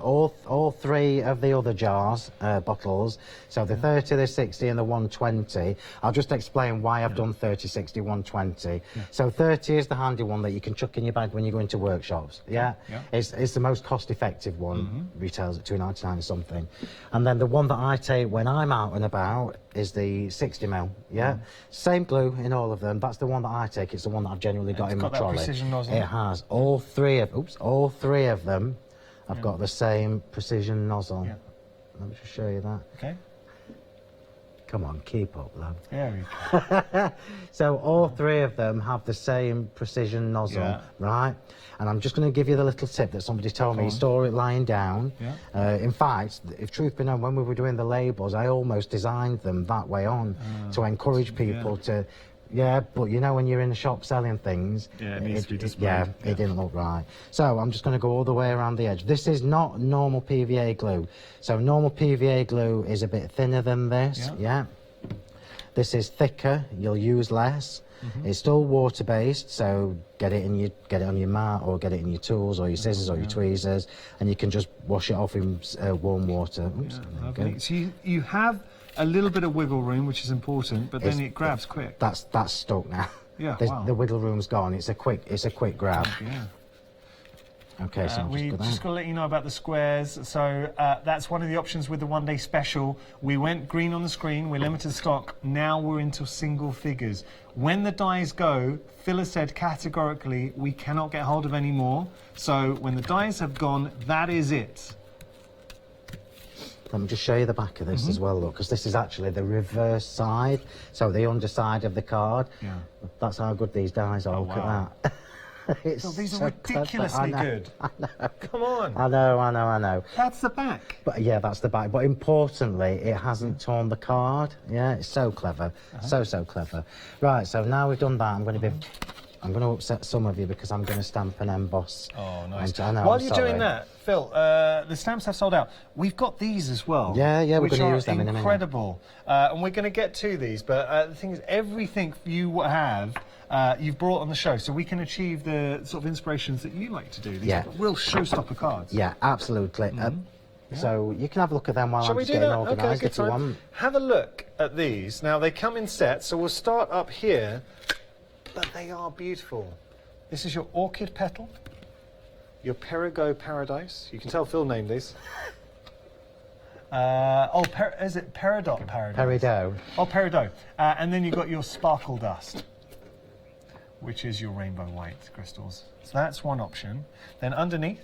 all three of the other jars, bottles, so the 30, the 60 and the 120, I'll just explain why I've done 30, 60, 120. So 30 is the handy one that you can chuck in your bag when you go into workshops, It's the most cost-effective one, retails at $2.99 or something. And then the one that I take when I'm out and about is the 60mm, Same glue in all of them, that's the one that I take, it's the one that I've generally got in my trolley. Precision nozzle. It has. All three of them have got the same precision nozzle. Let me just show you that. Okay. Come on, keep up, love. There we go. So all three of them have the same precision nozzle, right? And I'm just going to give you the little tip that somebody told me. Store it lying down. In fact, if truth be known, when we were doing the labels, I almost designed them that way on to encourage people to. Yeah, but you know when you're in the shop selling things, it needs to be displayed. It didn't look right. So I'm just going to go all the way around the edge. This is not normal PVA glue. So normal PVA glue is a bit thinner than this. This is thicker. You'll use less. It's still water-based, so get it on your mat or get it in your tools or your scissors or your tweezers, and you can just wash it off in warm water. Oops, lovely. So you have a little bit of wiggle room, which is important, but then it grabs quick. That's stuck now. Wow. The wiggle room's gone. It's a quick grab. Okay, so we just got to let you know about the squares. So that's one of the options with the one-day special. We went green on the screen. We're limited stock. Now we're into single figures. When the dies go, Phil has said categorically we cannot get hold of any more. So when the dies have gone, that is it. Let me just show you the back of this as well, look, because this is actually the reverse side, so the underside of the card. That's how good these dies are, look at that. It's Oh, these so are clever. ridiculously I know, good. I know. Come on. I know. That's the back. But yeah, that's the back. But importantly, it hasn't torn the card. Yeah, it's so clever. So clever. Right, so now we've done that, I'm going to upset some of you because I'm going to stamp and emboss. Oh, nice. I know, While I'm you're sorry. doing that, Phil, the stamps have sold out. We've got these as well. Yeah, we're which going to are use them in a minute. incredible. And we're going to get to these, but the thing is, everything you have, you've brought on the show, so we can achieve the sort of inspirations that you like to do. These real showstopper cards. Yeah, absolutely. So you can have a look at them while Shall I'm we just do getting that? organised Okay, if you want. Have a look at these. Now, they come in sets, so we'll start up here, but they are beautiful. This is your orchid petal, your Perigo Paradise. You can tell Phil named these. Is it Peridot Paradise? Peridot. Oh, Peridot. And then you've got your Sparkle Dust, which is your rainbow white crystals. So that's one option. Then underneath,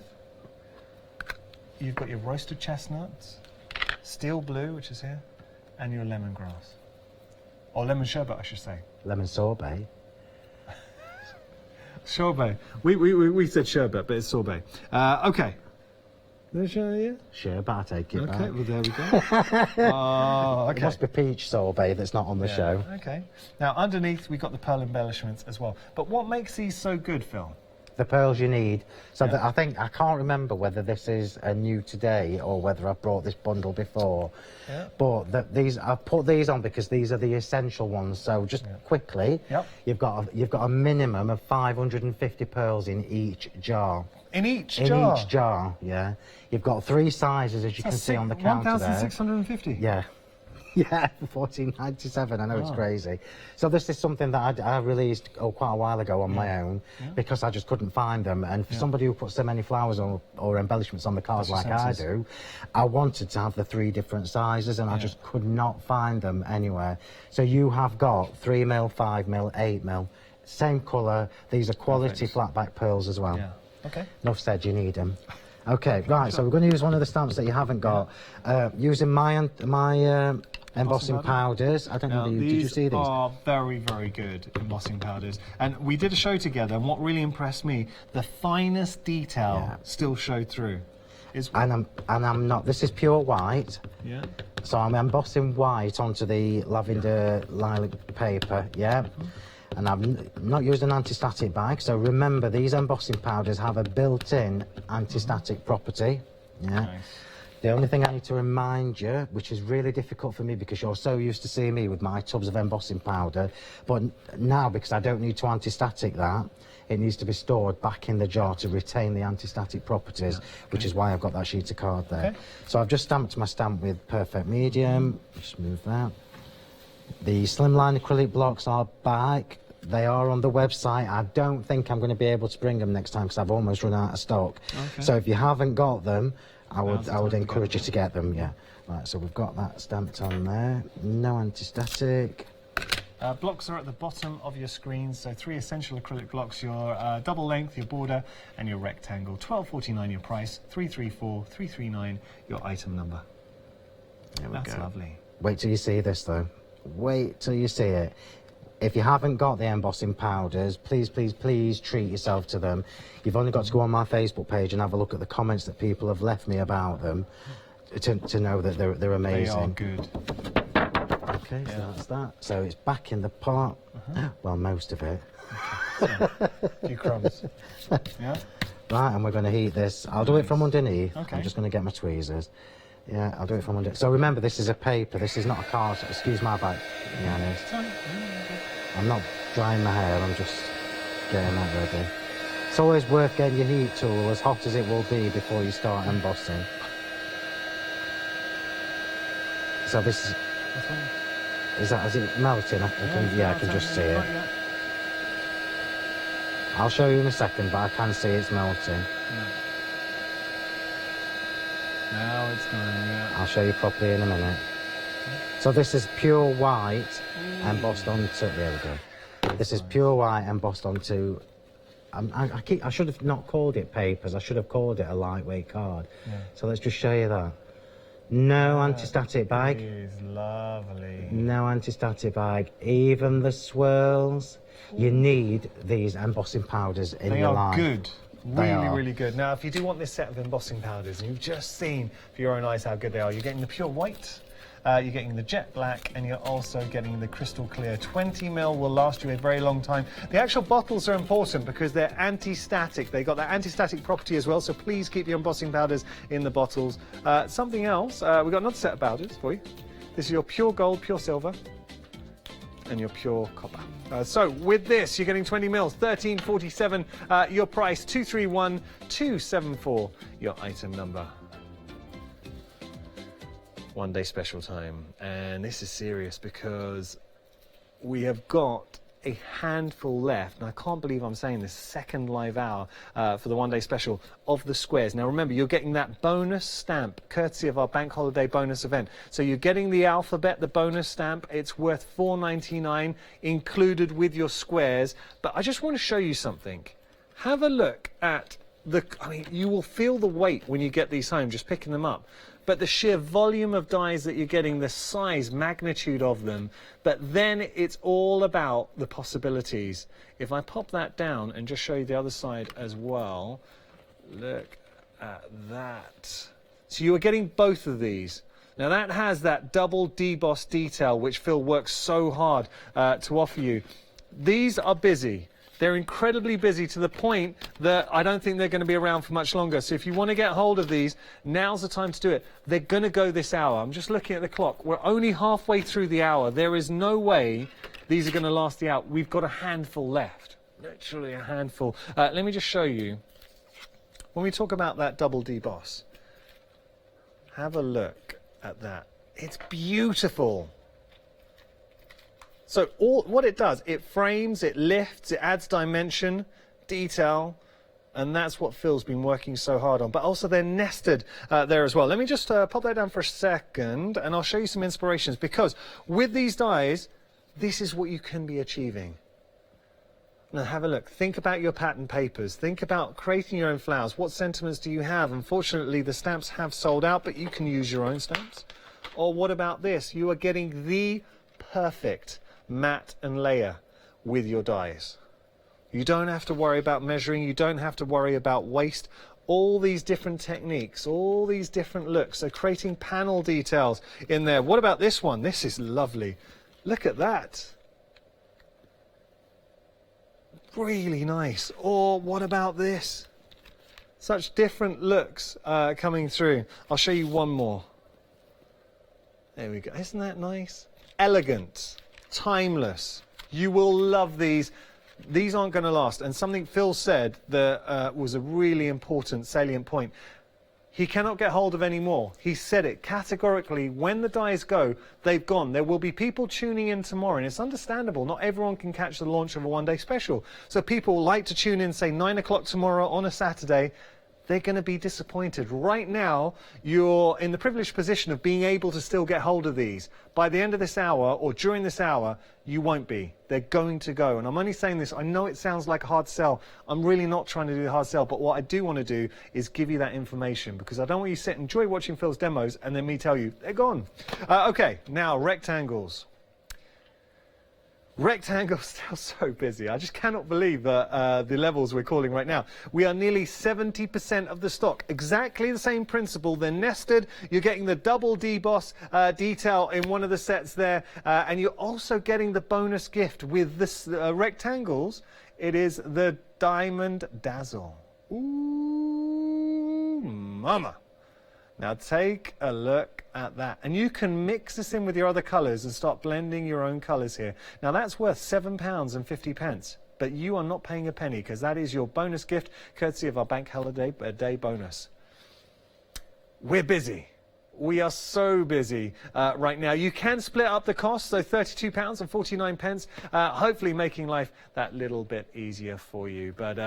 you've got your roasted chestnuts, steel blue, which is here, and your lemongrass. Or lemon sherbet, I should say. Lemon sorbet. Sorbet. We said sherbet, but it's sorbet. Okay. Sherbet, I take it back. Okay, well, there we go. Oh, It okay. must be peach sorbet that's not on the show. Okay. Now, underneath, we've got the pearl embellishments as well. But what makes these so good, Phil? The pearls you need. So that I can't remember whether this is a new today or whether I've brought this bundle before. Yeah. But I've put these on because these are the essential ones. So just quickly, you've got a minimum of 550 pearls in each jar. In each jar? In each jar, yeah. You've got 3 sizes, as you can see on the counter there. 1,650? Yeah. Yeah, 14.97. I know it's crazy. So this is something that I released quite a while ago on my own because I just couldn't find them. And for somebody who puts so many flowers or embellishments on the cards like I do, I wanted to have the 3 different sizes and I just could not find them anywhere. So you have got 3mm, 5mm, 8mm, same colour. These are quality flat back pearls as well. Yeah. Okay. Enough said, you need them. Okay, right, so we're going to use one of the stamps that you haven't got. Using my embossing powders. I don't know, did you see these? These are very, very good embossing powders. And we did a show together, and what really impressed me, the finest detail still showed through. And I'm not, this is pure white. Yeah. So I'm embossing white onto the lavender lilac paper, and I've not used an anti-static bag, so remember these embossing powders have a built-in anti-static property. Nice. The only thing I need to remind you, which is really difficult for me because you're so used to seeing me with my tubs of embossing powder, but now because I don't need to anti-static that, it needs to be stored back in the jar to retain the anti-static properties, which is why I've got that sheet of card there. So I've just stamped my stamp with perfect medium. Just move that. The slimline acrylic blocks are back. They are on the website. I don't think I'm going to be able to bring them next time because I've almost run out of stock. So if you haven't got them, I would encourage you to get them. Right, so we've got that stamped on there. No anti-static. Blocks are at the bottom of your screen, so 3 essential acrylic blocks, your double length, your border, and your rectangle. $12.49 your price, 334 339 your item number. There we That's go. lovely. Wait till you see this though. Wait till you see it. If you haven't got the embossing powders, please, please, please treat yourself to them. You've only got to go on my Facebook page and have a look at the comments that people have left me about them to know that they're amazing. They are good. Okay, so that's that. So it's back in the pot. Well, most of it. A few crumbs. Yeah? Right, and we're going to heat this. I'll do it from underneath. Okay. I'm just going to get my tweezers. Yeah, I'll do it from underneath. So remember, this is a paper. This is not a card. So excuse my back. I'm not drying my hair. I'm just getting that ready. It's always worth getting your heat tool as hot as it will be before you start embossing. So this is it melting? I can just see it. I'll show you in a second, but I can see it's melting. Now it's done, I'll show you properly in a minute. So this is pure white embossed onto. There we go. This is pure white embossed onto. I should have not called it papers. I should have called it a lightweight card. So let's just show you that. No anti-static bag. It is lovely. No anti-static bag. Even the swirls. You need these embossing powders in your line. They are good. They Really, are. really good. Now, if you do want this set of embossing powders, and you've just seen for your own eyes how good they are, you're getting the pure white, you're getting the jet black, and you're also getting the crystal clear. 20ml will last you a very long time. The actual bottles are important because they're anti-static. They got that anti-static property as well, so please keep your embossing powders in the bottles. Something else, we've got another set of powders for you. This is your pure gold, pure silver, and your pure copper. So with this, you're getting 20 mils, $13.47. Your price, $231,274. Your item number. One day special time, and this is serious because we have got a handful left, and I can't believe I'm saying this, second live hour for the one day special of the squares. Now remember, you're getting that bonus stamp courtesy of our bank holiday bonus event. So you're getting the alphabet, the bonus stamp. It's worth $4.99 included with your squares. But I just want to show you something. Have a look at you will feel the weight when you get these home, just picking them up. But the sheer volume of dies that you're getting, the size, magnitude of them, but then it's all about the possibilities. If I pop that down and just show you the other side as well, look at that. So you are getting both of these. Now that has that double deboss detail, which Phil works so hard to offer you. These are busy. They're incredibly busy to the point that I don't think they're going to be around for much longer. So if you want to get hold of these, now's the time to do it. They're going to go this hour. I'm just looking at the clock. We're only halfway through the hour. There is no way these are going to last the hour. We've got a handful left. Literally a handful. Let me just show you. When we talk about that double deboss, have a look at that. It's beautiful. So what it does, it frames, it lifts, it adds dimension, detail, and that's what Phil's been working so hard on. But also they're nested there as well. Let me just pop that down for a second, and I'll show you some inspirations, because with these dies, this is what you can be achieving. Now have a look. Think about your pattern papers. Think about creating your own flowers. What sentiments do you have? Unfortunately, the stamps have sold out, but you can use your own stamps. Or what about this? You are getting the perfect matte and layer with your dies. You don't have to worry about measuring, you don't have to worry about waste. All these different techniques, all these different looks, so creating panel details in there. What about this one? This is lovely. Look at that. Really nice. Or what about this? Such different looks coming through. I'll show you one more. There we go. Isn't that nice? Elegant. Timeless. You will love these. These aren't going to last. And something Phil said that was a really important, salient point. He cannot get hold of any more. He said it categorically. When the dies go, they've gone. There will be people tuning in tomorrow, and it's understandable. Not everyone can catch the launch of a one-day special. So people like to tune in, say 9 o'clock tomorrow on a Saturday. They're going to be disappointed. Right now, you're in the privileged position of being able to still get hold of these. By the end of this hour, or during this hour, you won't be. They're going to go. And I'm only saying this, I know it sounds like a hard sell. I'm really not trying to do the hard sell, but what I do want to do is give you that information, because I don't want you to sit and enjoy watching Phil's demos and then me tell you, they're gone. Okay, now rectangles. Rectangles still so busy. I just cannot believe the levels we're calling right now. We are nearly 70% of the stock. Exactly the same principle. They're nested. You're getting the double deboss detail in one of the sets there. And you're also getting the bonus gift with this rectangles. It is the Diamond Dazzle. Ooh, mama. Now take a look at that. And you can mix this in with your other colours and start blending your own colours here. Now that's worth £7.50. But you are not paying a penny, because that is your bonus gift, courtesy of our Bank Holiday Day bonus. We're busy. We are so busy right now. You can split up the cost, so £32.49, hopefully making life that little bit easier for you. But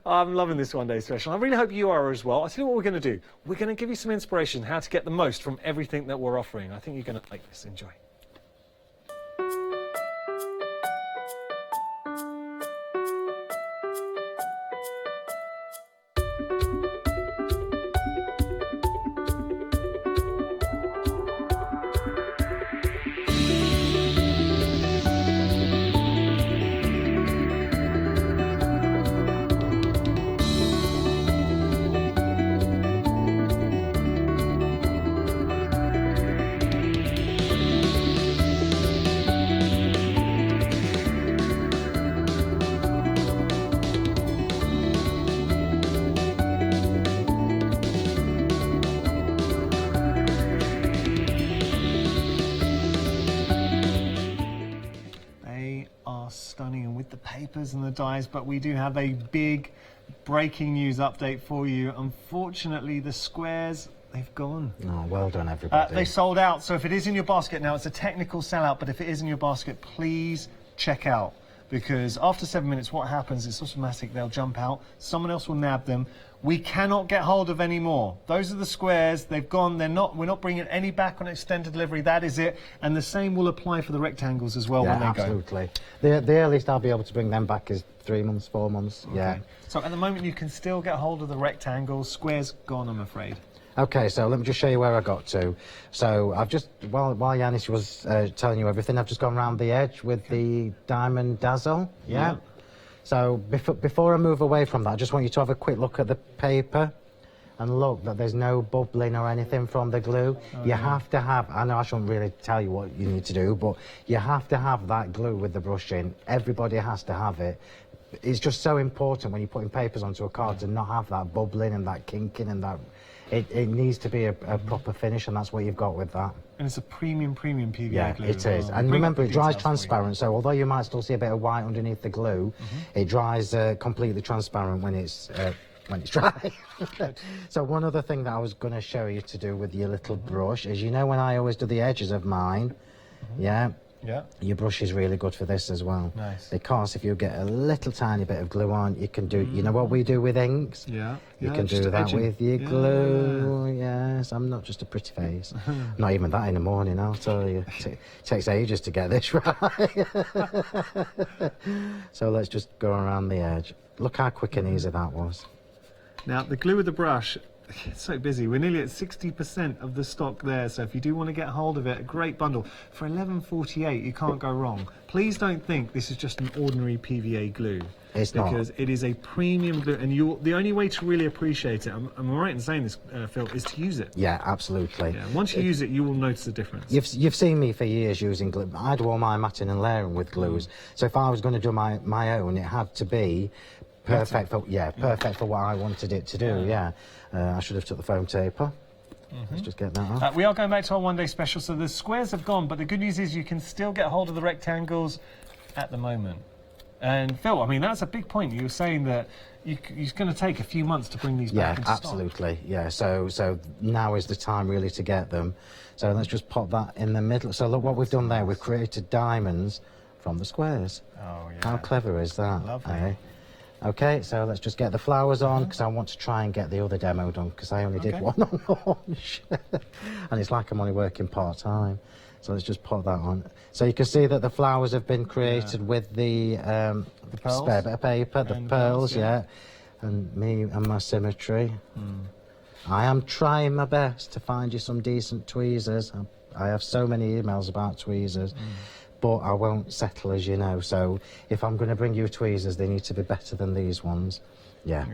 I'm loving this one day special. I really hope you are as well. I'll tell you what we're going to do. We're going to give you some inspiration how to get the most from everything that we're offering. I think you're going to like this. Enjoy. with the papers and the dies, but we do have a big breaking news update for you. Unfortunately, the squares, they've gone. Oh, well done, everybody. They sold out, so if it is in your basket now, it's a technical sellout, but if it is in your basket, please check out. Because after 7 minutes, what happens, it's automatic, they'll jump out, someone else will nab them. We cannot get hold of any more. Those are the squares, they've gone, we're not bringing any back on extended delivery, that is it. And the same will apply for the rectangles as well when they absolutely. The earliest I'll be able to bring them back is 3 months, 4 months, yeah. So at the moment you can still get hold of the rectangles, squares gone, I'm afraid. Okay, so let me just show you where I got to. So I've just, while Yanis was telling you everything, I've just gone around the edge with the diamond dazzle, yeah? So before I move away from that, I just want you to have a quick look at the paper and look that there's no bubbling or anything from the glue. You have to have, I know I shouldn't really tell you what you need to do, but you have to have that glue with the brush in. Everybody has to have it. It's just so important when you're putting papers onto a card to not have that bubbling and that kinking and that. It needs to be a proper finish, and that's what you've got with that. And it's a premium PVA yeah, glue. Yeah, it is. And remember, it dries transparent, so although you might still see a bit of white underneath the glue, it dries completely transparent when it's dry. So one other thing that I was going to show you to do with your little brush is, you know, when I always do the edges of mine, yeah, your brush is really good for this as well. Nice. Because if you get a little tiny bit of glue on, you can do, you know what we do with inks? You can do that with your glue. Yes, I'm not just a pretty face. Not even that in the morning, I'll tell you. It takes ages to get this right. So let's just go around the edge. Look how quick and easy that was. Now, the glue with the brush, it's so busy. We're nearly at 60% of the stock there, so if you do want to get hold of it, a great bundle. For $11.48, you can't go wrong. Please don't think this is just an ordinary PVA glue. It's not. Because it is a premium glue, and the only way to really appreciate it, am I right in saying this, Phil, is to use it. Yeah, absolutely. Yeah, once you use it, you will notice the difference. You've seen me for years using glue. I do all my matting and layering with glues. So if I was going to do my own, it had to be perfect for perfect for what I wanted it to do. I should have took the foam taper. Let's just get that off. We are going back to our one-day special, so the squares have gone, but the good news is you can still get hold of the rectangles at the moment. And Phil, I mean, that's a big point. You were saying that it's going to take a few months to bring these back into stock. Absolutely. Yeah, so now is the time really to get them. So let's just pop that in the middle. So look what we've done there. We've created diamonds from the squares. Oh, yeah. How clever is that? Lovely. Okay, so let's just get the flowers on, because I want to try and get the other demo done, because I only did one on launch. And it's like I'm only working part-time. So let's just pop that on. So you can see that the flowers have been created with the spare bit of paper, the pearls, and me and my symmetry. I am trying my best to find you some decent tweezers. I have so many emails about tweezers. But I won't settle, as you know. So if I'm going to bring you tweezers, they need to be better than these ones. Yeah.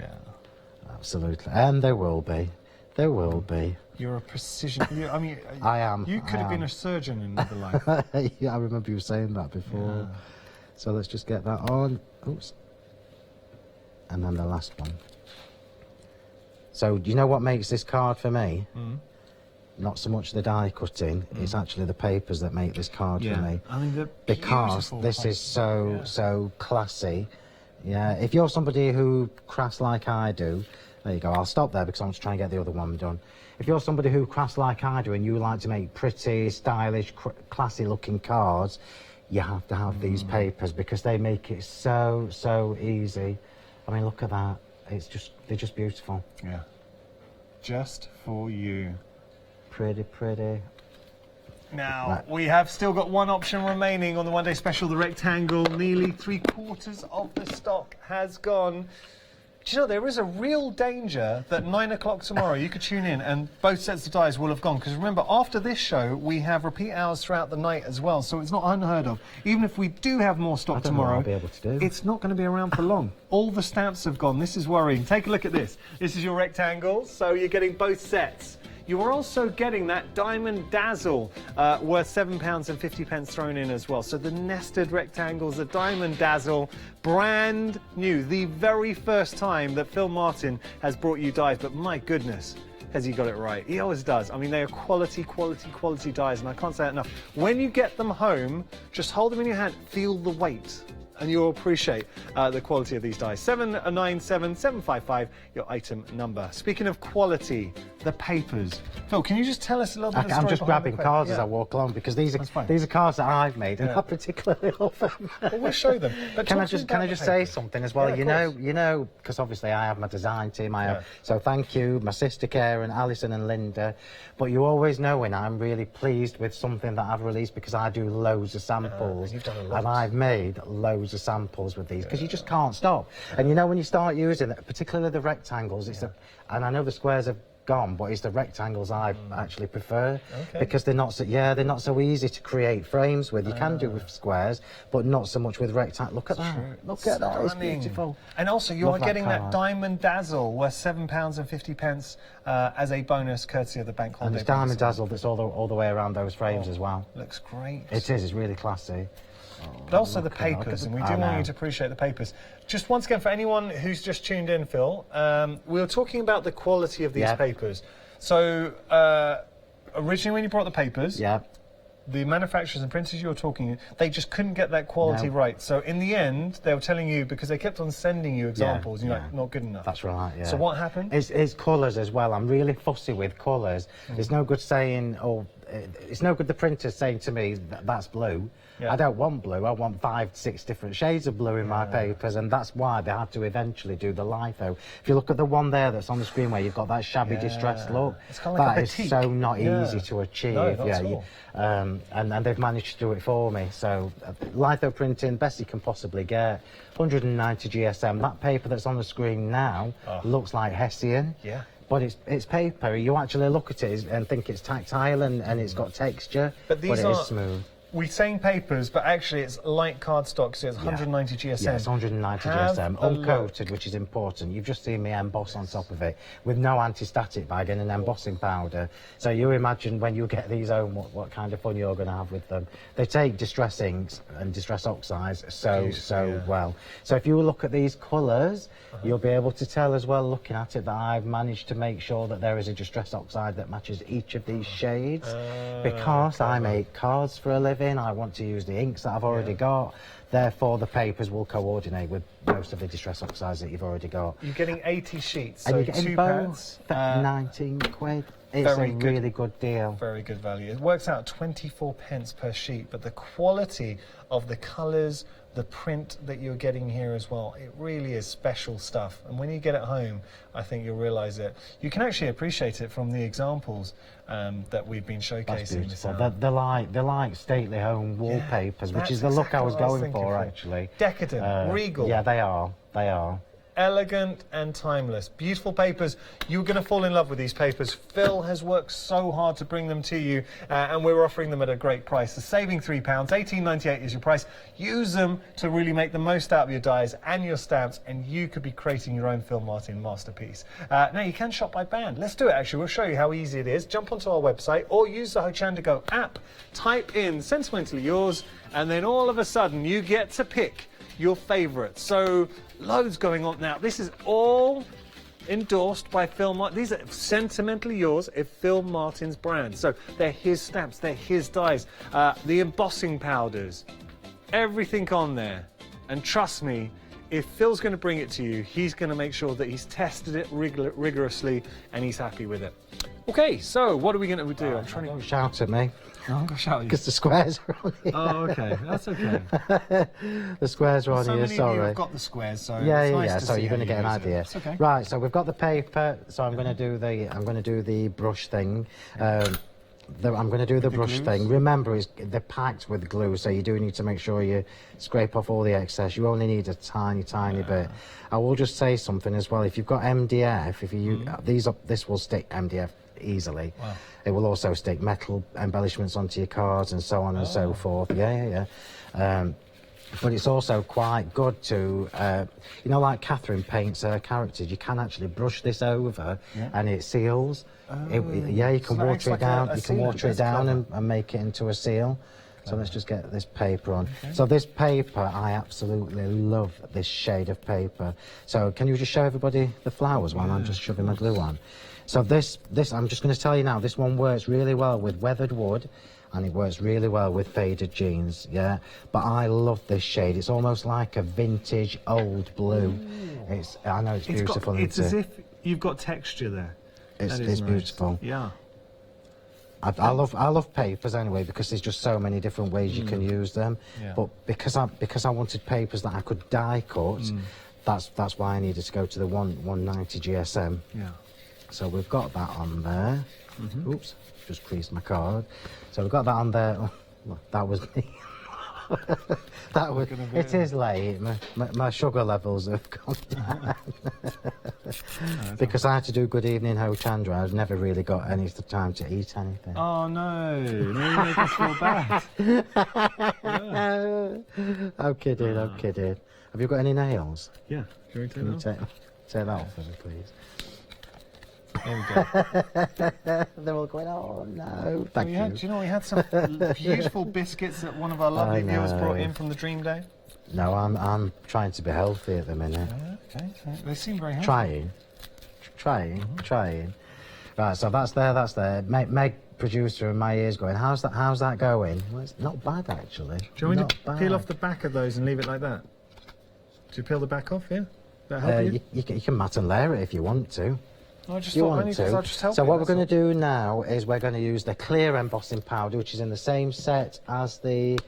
Absolutely. And there will be. There will be. You're a precision. I mean, I am. You could have been a surgeon in another life. Yeah, I remember you saying that before. So let's just get that on. Oops. And then the last one. So do you know what makes this card for me? Not so much the die cutting, it's actually the papers that make this card for me. I mean, because this is so classy. Yeah, if you're somebody who crafts like I do, there you go, I'll stop there because I want to try and get the other one done. If you're somebody who crafts like I do and you like to make pretty, stylish, classy looking cards, you have to have these papers because they make it so easy. I mean, look at that. They're just beautiful. Yeah. Just for you. Pretty. Now, we have still got one option remaining on the one-day special, the rectangle. Nearly 3/4 of the stock has gone. Do you know, there is a real danger that 9 o'clock tomorrow you could tune in and both sets of dies will have gone. Because remember, after this show, we have repeat hours throughout the night as well. So it's not unheard of. Even if we do have more stock tomorrow, I'll be able to do. It's not going to be around for long. All the stamps have gone. This is worrying. Take a look at this. This is your rectangle. So you're getting both sets. You are also getting that Diamond Dazzle worth £7.50 thrown in as well. So the nested rectangles, the Diamond Dazzle, brand new. The very first time that Phil Martin has brought you dies, but my goodness, has he got it right. He always does. I mean, they are quality dies, and I can't say it enough. When you get them home, just hold them in your hand, feel the weight. and you'll appreciate the quality of these dies. 797755, your item number. Speaking of quality, the papers. Phil, can you just tell us a little bit of the story I'm just behind grabbing the cards as I walk along because these are cards that I've made and I particularly love them. Well, we'll show them. But can I just say something as well? Yeah, you know, because obviously I have my design team. So thank you, my sister Karen, Alison, and Linda. But you always know when I'm really pleased with something that I've released because I do loads of samples, and I've made loads of samples with these because you just can't stop. And you know when you start using it, particularly the rectangles, and I know the squares have gone, but it's the rectangles I actually prefer because they're not so easy to create frames with. You can do with squares, but not so much with rectangles. Look at that! Look at that! It's beautiful. And also, you are getting that Diamond Dazzle worth £7.50 as a bonus, courtesy of the bank holiday. And it's Diamond Dazzle that's all the way around those frames as well. Looks great. It is. It's really classy. But also the papers, and we do want you to appreciate the papers. Just once again, for anyone who's just tuned in, Phil, we were talking about the quality of these papers. So, originally when you brought the papers, the manufacturers and printers you were talking, they just couldn't get that quality right. So in the end, they were telling you, because they kept on sending you examples, you're like, not good enough. That's right, So what happened? It's colours as well. I'm really fussy with colours. It's no good saying, it's no good the printer saying to me, that's blue. I don't want blue. I want 5, 6 different shades of blue in my papers, and that's why they had to eventually do the litho. If you look at the one there that's on the screen where you've got that shabby distressed look, it's kind of like that is so not easy to achieve. And they've managed to do it for me. So litho printing, best you can possibly get. 190 GSM. That paper that's on the screen now looks like Hessian. But it's paper. You actually look at it and think it's tactile and it's got texture, but it is smooth. We're saying papers, but actually it's light cardstock, so it's 190 GSM. Yeah, it's 190 GSM, uncoated, which is important. You've just seen me emboss on top of it with no anti-static bag and an embossing powder. So you imagine when you get these home, what kind of fun you're going to have with them. They take distress inks and distress oxides so well. So if you look at these colours, you'll be able to tell as well, looking at it, that I've managed to make sure that there is a distress oxide that matches each of these shades because I make cards for a living. I want to use the inks that I've already got, therefore the papers will coordinate with most of the distress oxides that you've already got. You're getting 80 sheets, and so you're getting 2 both pads. 19 quid. It's a really good deal. Very good value. It works out 24 pence per sheet, but the quality of the colours, the print that you're getting here as well, it really is special stuff. And when you get it home, I think you'll realise it. You can actually appreciate it from the examples that we've been showcasing. That's beautiful. They're like stately home wallpapers, which is the look I was going for, actually. Decadent, regal. Yeah, they are. Elegant and timeless. Beautiful papers. You're going to fall in love with these papers. Phil has worked so hard to bring them to you, and we're offering them at a great price. So saving £3, £18.98 is your price. Use them to really make the most out of your dies and your stamps, and you could be creating your own Phil Martin masterpiece. Now, you can shop by band. Let's do it, actually. We'll show you how easy it is. Jump onto our website or use the Hochanda Go app. Type in Sentimentally Yours, and then all of a sudden you get to pick your favourites. So loads going on now. This is all endorsed by Phil Martin. These are Sentimentally Yours, a Phil Martin's brand. So they're his stamps, they're his dies, the embossing powders, everything on there. And trust me, if Phil's going to bring it to you, he's going to make sure that he's tested it rigorously and he's happy with it. Okay, so what are we going to do? I'm trying to... Don't shout at me. Oh, I'm going to shout at you. Because the squares are on here. Oh, okay. That's okay. The squares are on here, So sorry. many of you have got the squares, so yeah, so you're going to get an idea. It's okay. Right, so we've got the paper, so I'm going to do the brush thing. I'm going to do the brush thing. Remember, they're packed with glue, so you do need to make sure you scrape off all the excess. You only need a tiny bit. I will just say something as well. If you've got MDF, if you this will stick MDF easily. Wow. It will also stick metal embellishments onto your cards and so on and so forth. Yeah. But it's also quite good to, you know, like Catherine paints her characters, you can actually brush this over and it seals. You can water it down. You can water it down and make it into a seal. So let's just get this paper on. Okay. So this paper, I absolutely love this shade of paper. So can you just show everybody the flowers while I'm just shoving my glue on? So this, I'm just going to tell you now, this one works really well with weathered wood. and it works really well with faded jeans, yeah. But I love this shade. It's almost like a vintage old blue. I know it's beautiful. It's as if you've got texture there. It's nice. beautiful. Yeah. I love papers anyway, because there's just so many different ways you can use them. Yeah. But because I wanted papers that I could die cut, that's why I needed to go to the 190 GSM. Yeah. So we've got that on there. Oops, just creased my card. So we've got that on there. Oh, look, that was me. It is late. My sugar levels have gone down. Because I had to do Good Evening Hochanda, I've never really got any time to eat anything. Oh no, you make us feel bad. I'm kidding, I'm kidding. Have you got any nails? Yeah, can we Can you take that off for me, please? There we go. They're all going, oh no, thank you. Do you know we had some beautiful biscuits that one of our lovely viewers brought in from the Dream Day? No, I'm trying to be healthy at the minute. Okay, they seem very healthy. Trying. Right, so that's there. Meg, producer, in my ears going, how's that going? Well, it's not bad actually. Do you want me to peel off the back of those and leave it like that? Do you peel the back off, yeah? That help you? You can mat and layer it if you want to. I just You thought want maybe to. I'll just help So you, what we're that's going to do now is we're going to use the clear embossing powder, which is in the same set as the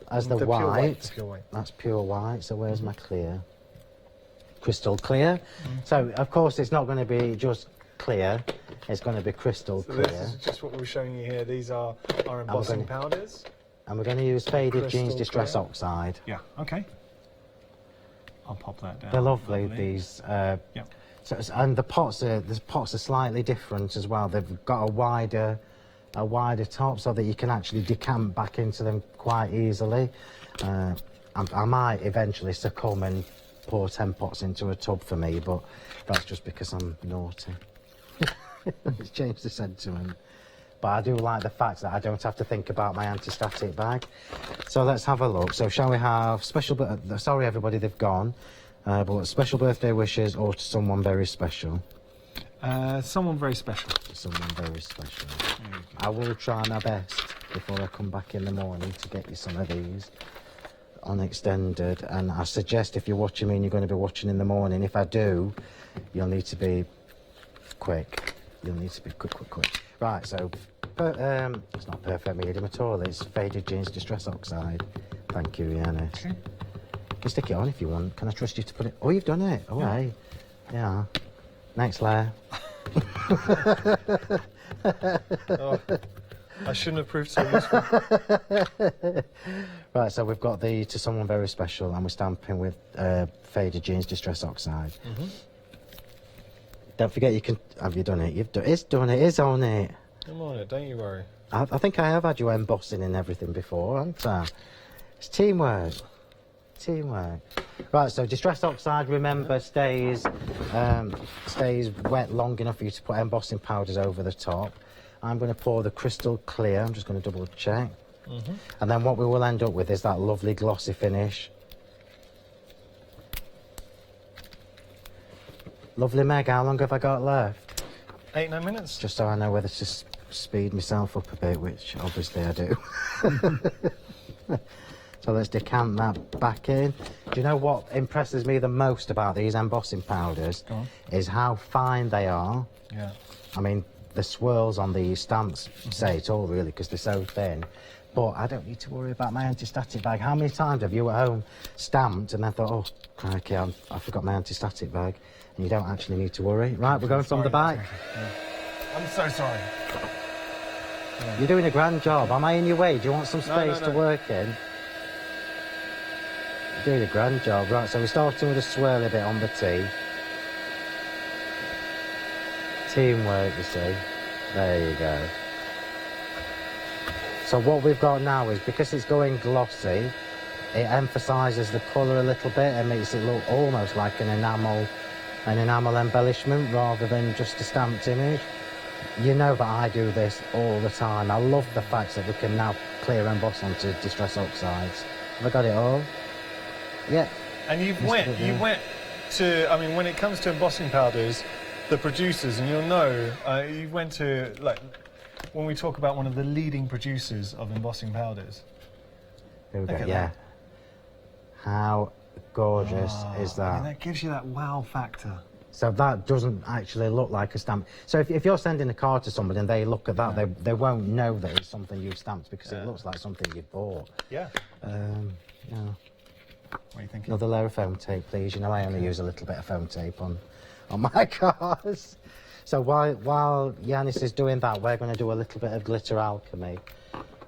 pure white. the pure white. That's pure white. So where's my clear? Crystal clear. So of course it's not going to be just clear. It's going to be crystal So clear. this is just what we're showing you here. These are our embossing powders. And we're going to use faded Crystal jeans distress clear. oxide. Yeah. Okay. I'll pop that down. They're lovely. These. Yeah. So, and the pots are slightly different as well. They've got a wider top so that you can actually decant back into them quite easily. I might eventually succumb and pour 10 pots into a tub for me, but that's just because I'm naughty. It's changed the sentiment. But I do like the fact that I don't have to think about my anti-static bag. So let's have a look. So shall we have special... sorry everybody, they've gone. But special birthday wishes or to someone very special? Someone very special. Someone very special. I will try my best before I come back in the morning to get you some of these on extended. And I suggest if you're watching me and you're going to be watching in the morning, if I do, you'll need to be quick. You'll need to be quick. Right, so it's not perfect medium at all. It's faded jeans distress oxide. Thank you, Yanis. Okay. You can stick it on if you want. Can I trust you to put it? Oh, you've done it. Oh, yeah. Right. Yeah. Next layer. Oh, I shouldn't have proved so useful. Right, so we've got the to someone very special, and we're stamping with faded jeans distress oxide. Don't forget you can. Have you done it? You've done. It's done. It is on it. I'm on it. Don't you worry. I think I have had you embossing and everything before, haven't I? It's teamwork. Right, so distress oxide, remember, stays wet long enough for you to put embossing powders over the top. I'm going to pour the crystal clear. I'm just going to double check. And then what we will end up with is that lovely glossy finish. Lovely, Meg, how long have I got left? 8-9 minutes. Just so I know whether to speed myself up a bit, which obviously I do. So let's decant that back in. Do you know what impresses me the most about these embossing powders? Is how fine they are. Yeah. I mean, the swirls on the stamps say it all, really, because they're so thin. But I don't need to worry about my anti-static bag. How many times have you at home stamped and then thought, oh, crikey, I forgot my anti-static bag? And you don't actually need to worry. Right, we're going from the back. Yeah. I'm so sorry. You're doing a grand job. Am I in your way? Do you want some space to work in? You're doing a grand job. Right, so we're starting with a swirly bit on the T. Teamwork, you see. There you go. So what we've got now is, because it's going glossy, it emphasises the colour a little bit and makes it look almost like an enamel embellishment rather than just a stamped image. You know that I do this all the time. I love the fact that we can now clear emboss onto distress oxides. Have I got it all? Yeah. And you went to, I mean, when it comes to embossing powders, the producers, and you'll know, you went to, like, when we talk about one of the leading producers of embossing powders. Here we go, Look at yeah. that. How gorgeous is that? I mean, that gives you that wow factor. So that doesn't actually look like a stamp. So if you're sending a card to somebody and they look at that, they won't know that it's something you've stamped because it looks like something you've bought. Yeah. Yeah. What are you thinking? Another layer of foam tape, please. You know, I only use a little bit of foam tape on my cars. So while Yanis is doing that, we're going to do a little bit of glitter alchemy.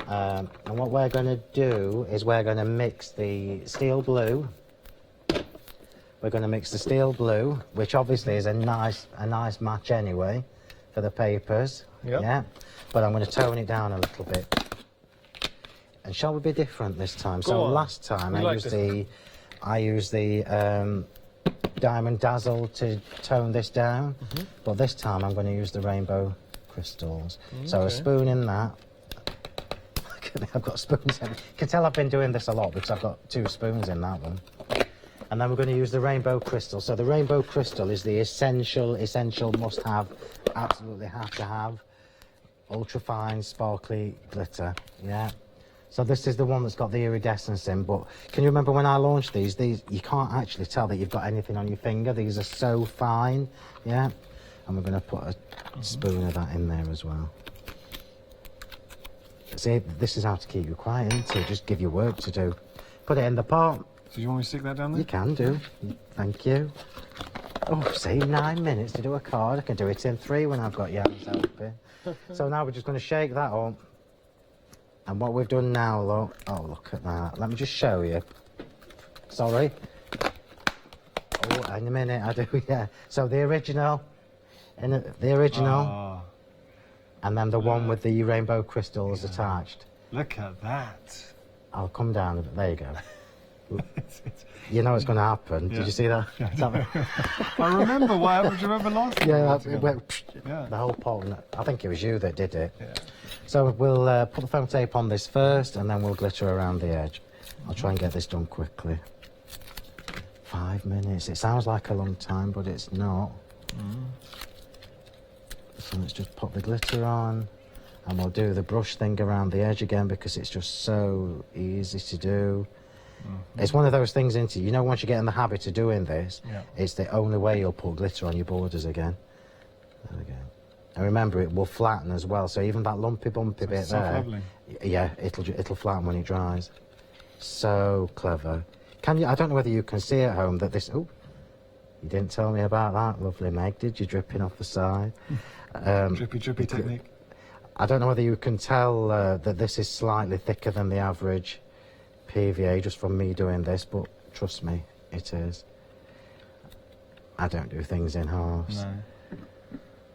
And what we're going to do is we're going to mix the steel blue. We're going to mix the steel blue, which obviously is a nice match anyway for the papers. Yep. Yeah. But I'm going to tone it down a little bit. And shall we be different this time? So last time I used the Diamond Dazzle to tone this down, but this time I'm going to use the rainbow crystals. So a spoon in that. I've got spoons in. You can tell I've been doing this a lot because I've got 2 spoons in that one. And then we're going to use the rainbow crystal. So the rainbow crystal is the essential must-have, absolutely have to have, ultra-fine, sparkly glitter, yeah? So this is the one that's got the iridescence in, but can you remember when I launched these, you can't actually tell that you've got anything on your finger. These are so fine, yeah? And we're going to put a spoon of that in there as well. See, this is how to keep you quiet, isn't it? Just give you work to do. Put it in the pot. So you want me to stick that down there? You can do. Thank you. Oh, see, 9 minutes to do a card. I can do it in 3 when I've got Jan's helping. So now we're just going to shake that up. And what we've done now, look. Oh, look at that. Let me just show you. Sorry. Oh, in a minute I do, yeah. So the original. And then the one with the rainbow crystals attached. Look at that. I'll come down a bit. There you go. You know what's going to happen. Yeah. Did you see that? I remember what happened. Do you remember last time? Yeah, it went, yeah. The whole pot. I think it was you that did it. Yeah. So we'll put the foam tape on this first, and then we'll glitter around the edge. I'll try and get this done quickly. 5 minutes. It sounds like a long time, but it's not. So let's just put the glitter on, and we'll do the brush thing around the edge again because it's just so easy to do. It's one of those things, isn't it? You know, once you get in the habit of doing this, it's the only way you'll put glitter on your borders again. There we go. And remember, it will flatten as well, so even that lumpy bumpy bit there, yeah, it'll flatten when it dries. So clever. Can you? I don't know whether you can see at home that this. Oh, you didn't tell me about that, lovely Meg. Did you? Dripping off the side. Drippy technique. I don't know whether you can tell that this is slightly thicker than the average PVA just from me doing this, but trust me, it is. I don't do things in halves. No.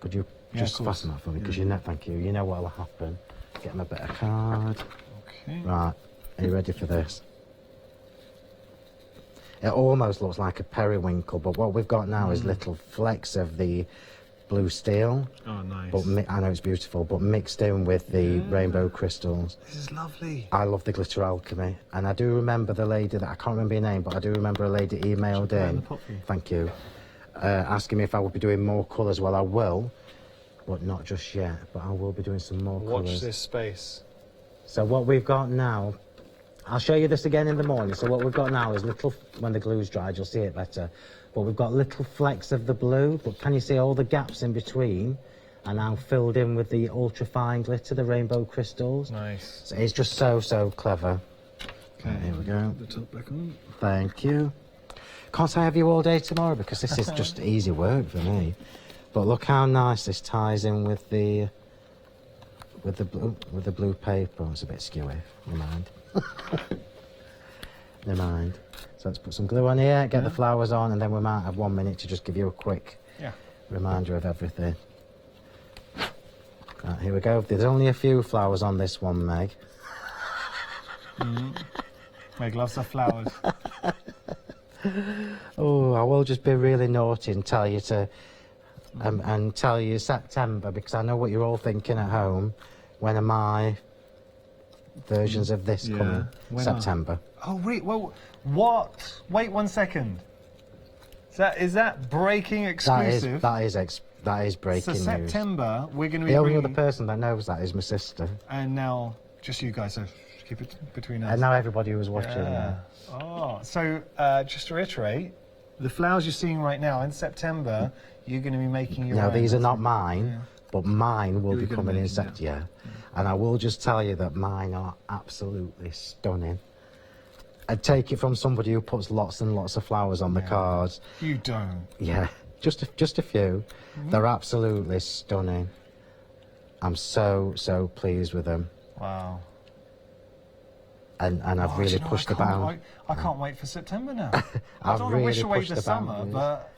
Could you just fasten that for me? Because you know, thank you. You know what'll happen. Get him a better card. Okay. Right, are you ready for this? It almost looks like a periwinkle, but what we've got now is little flecks of the blue steel. Oh, nice. But I know it's beautiful, but mixed in with the rainbow crystals. This is lovely. I love the glitter alchemy, and I do remember the lady that I can't remember her name, but I do remember a lady emailed in. Thank you, asking me if I would be doing more colours. Well, I will, but not just yet. But I will be doing some more colours. Watch this space. So what we've got now, I'll show you this again in the morning. So what we've got now is little. When the glue's dried, you'll see it better. But we've got little flecks of the blue, but can you see all the gaps in between are now filled in with the ultra-fine glitter, the rainbow crystals? Nice. So it's just so clever. Okay, here we go. Put the top back on. Thank you. Can't I have you all day tomorrow because this is just easy work for me. But look how nice this ties in with the blue paper. Oh, it's a bit skewy. Never mind. Never mind. So let's put some glue on here, get the flowers on, and then we might have 1 minute to just give you a quick reminder of everything. Right, here we go. There's only a few flowers on this one, Meg. Meg loves her flowers. Oh, I will just be really naughty and tell you to, and tell you September, because I know what you're all thinking at home. When are my versions of this coming? September. Oh, wait, well, what? Wait 1 second. Is that breaking exclusive? That That is breaking So news. September, we're going to be The only bringing... other person that knows that is my sister. And now, just you guys, so keep it between us. And now everybody who's watching. Yeah. Oh, so just to reiterate, the flowers you're seeing right now, in September, you're going to be making your No, own. these are not mine, Yeah. but mine will You're be gonna coming in make them, September. Yeah. And I will just tell you that mine are absolutely stunning. I'd take it from somebody who puts lots and lots of flowers on the cards. You don't. Yeah, just a few. They're absolutely stunning. I'm so pleased with them. Wow. And I've Do really you know, pushed the bound. I can't wait for September now. I I've don't really wish away pushed the the summer, boundaries. but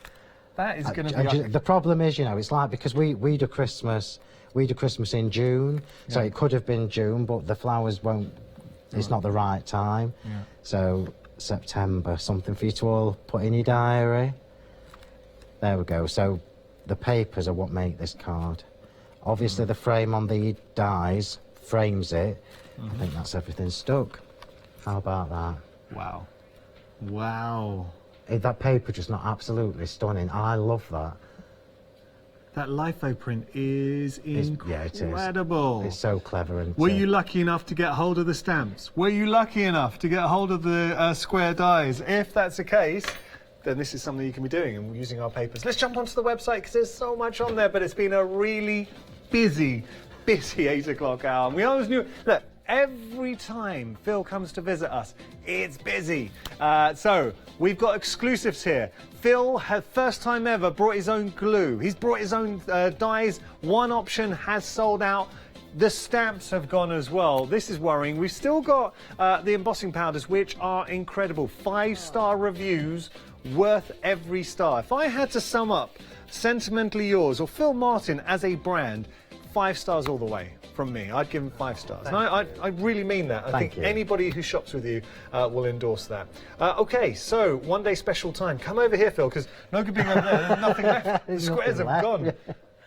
that is going to be... The problem is, you know, it's like because we do Christmas in June, so it could have been June, but the flowers won't. It's not the right time. Yeah. So September, something for you to all put in your diary. There we go. So the papers are what make this card. Obviously, the frame on the dies frames it. I think that's everything stuck. How about that? Wow. Wow. That paper just not absolutely stunning. I love that. That LIFO print is Yeah, it is. incredible. It's so clever. And Were you lucky enough to get hold of the stamps? Were you lucky enough to get hold of the square dies? If that's the case, then this is something you can be doing and using our papers. Let's jump onto the website because there's so much on there, but it's been a really busy 8 o'clock hour. And we always knew, look, every time Phil comes to visit us, it's busy. So we've got exclusives here. Phil had first time ever brought his own glue. He's brought his own dies. One option has sold out. The stamps have gone as well. This is worrying. We've still got the embossing powders, which are incredible. 5-star reviews, worth every star. If I had to sum up Sentimentally Yours or Phil Martin as a brand, 5 stars all the way from me. I'd give him 5 stars. And I really mean that. I think anybody who shops with you will endorse that. Okay, so one day special time. Come over here, Phil, because no good being over there. There's nothing left. The squares have gone.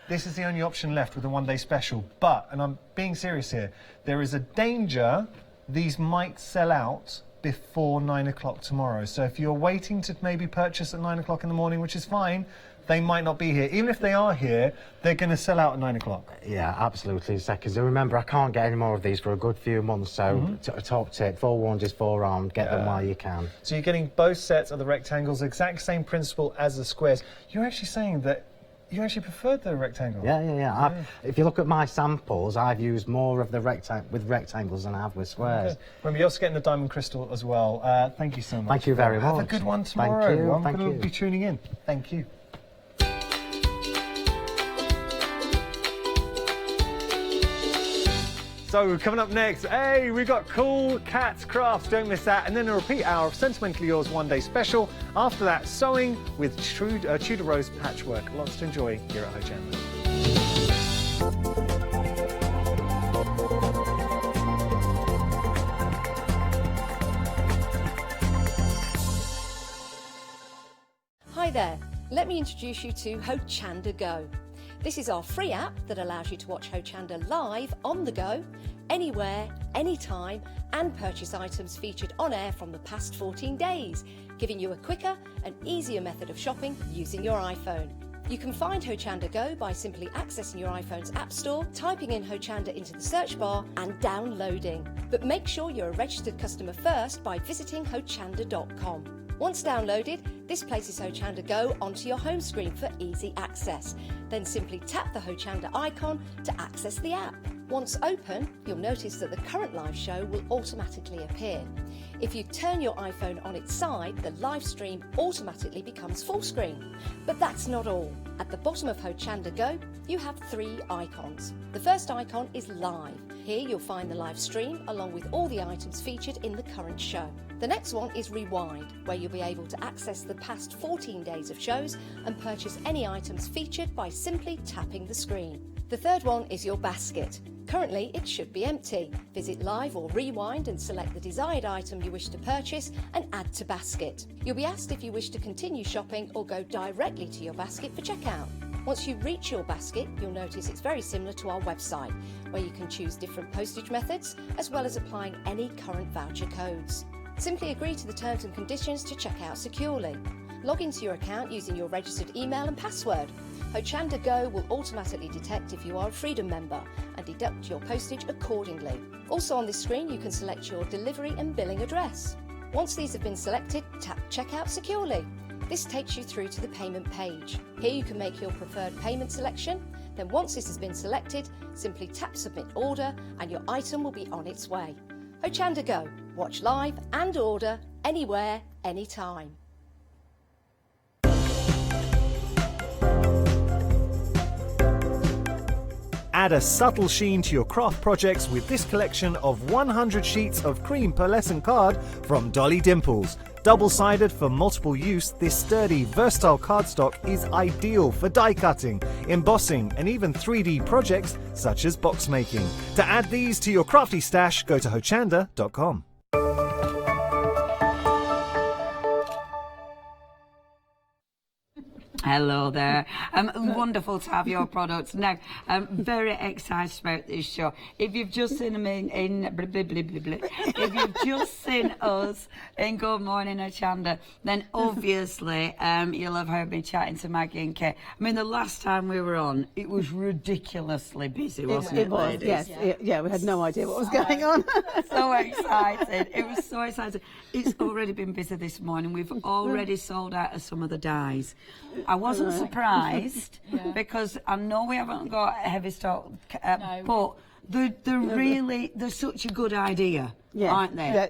This is the only option left with the one day special. But, and I'm being serious here, there is a danger these might sell out before 9 o'clock tomorrow. So if you're waiting to maybe purchase at 9 o'clock in the morning, which is fine, they might not be here. Even if they are here, they're going to sell out at 9 o'clock. Yeah, absolutely. Seconds. Remember, I can't get any more of these for a good few months, so top tip, forewarned is forearmed. Get them while you can. So you're getting both sets of the rectangles, exact same principle as the squares. You're actually saying that you actually preferred the rectangle? Yeah. If you look at my samples, I've used more of the rectangles than I have with squares. Okay. Remember, you're also getting the diamond crystal as well. Thank you so much. Thank you very much. Have a good one tomorrow. Thank you. I'm going to be tuning in. Thank you. So coming up next, hey, we've got Cool Cats Crafts, don't miss that. And then a repeat hour of Sentimentally Yours one day special. After that, sewing with Tudor Rose patchwork. Lots to enjoy here at Hochanda. Hi there, let me introduce you to Hochanda Go. This is our free app that allows you to watch Hochanda live on the go, anywhere, anytime, and purchase items featured on air from the past 14 days, giving you a quicker and easier method of shopping using your iPhone. You can find Hochanda Go by simply accessing your iPhone's App Store, typing in Hochanda into the search bar, and downloading. But make sure you're a registered customer first by visiting hochanda.com. Once downloaded, this places Hochanda Go onto your home screen for easy access. Then simply tap the Hochanda icon to access the app. Once open, you'll notice that the current live show will automatically appear. If you turn your iPhone on its side, the live stream automatically becomes full screen. But that's not all. At the bottom of Hochanda Go, you have 3 icons. The first icon is Live. Here you'll find the live stream along with all the items featured in the current show. The next one is Rewind, where you'll be able to access the past 14 days of shows and purchase any items featured by simply tapping the screen. The third one is your basket. Currently, it should be empty. Visit Live or Rewind and select the desired item you wish to purchase and add to basket. You'll be asked if you wish to continue shopping or go directly to your basket for checkout. Once you reach your basket, you'll notice it's very similar to our website, where you can choose different postage methods, as well as applying any current voucher codes. Simply agree to the terms and conditions to check out securely. Log into your account using your registered email and password. Hochanda Go will automatically detect if you are a Freedom member and deduct your postage accordingly. Also on this screen, you can select your delivery and billing address. Once these have been selected, tap Checkout securely. This takes you through to the payment page. Here you can make your preferred payment selection. Then once this has been selected, simply tap Submit Order and your item will be on its way. Hochanda Go. Watch live and order anywhere, anytime. Add a subtle sheen to your craft projects with this collection of 100 sheets of cream pearlescent card from Dolly Dimples. Double-sided for multiple use, this sturdy, versatile cardstock is ideal for die cutting, embossing, and even 3D projects such as box making. To add these to your crafty stash, go to hochanda.com. Hello there. Wonderful to have your products. Now, I'm very excited about this show. If you've just seen them if you've just seen us in Good Morning Hochanda, then obviously you'll have heard me chatting to Maggie and Kay. I mean, the last time we were on, it was ridiculously busy, wasn't it? It was, ladies? yes. Yeah, we had no idea what was going on. So excited. It was so exciting. It's already been busy this morning. We've already sold out of some of the dyes. I wasn't surprised because I know we haven't got heavy stock, but they're such a good idea, aren't they?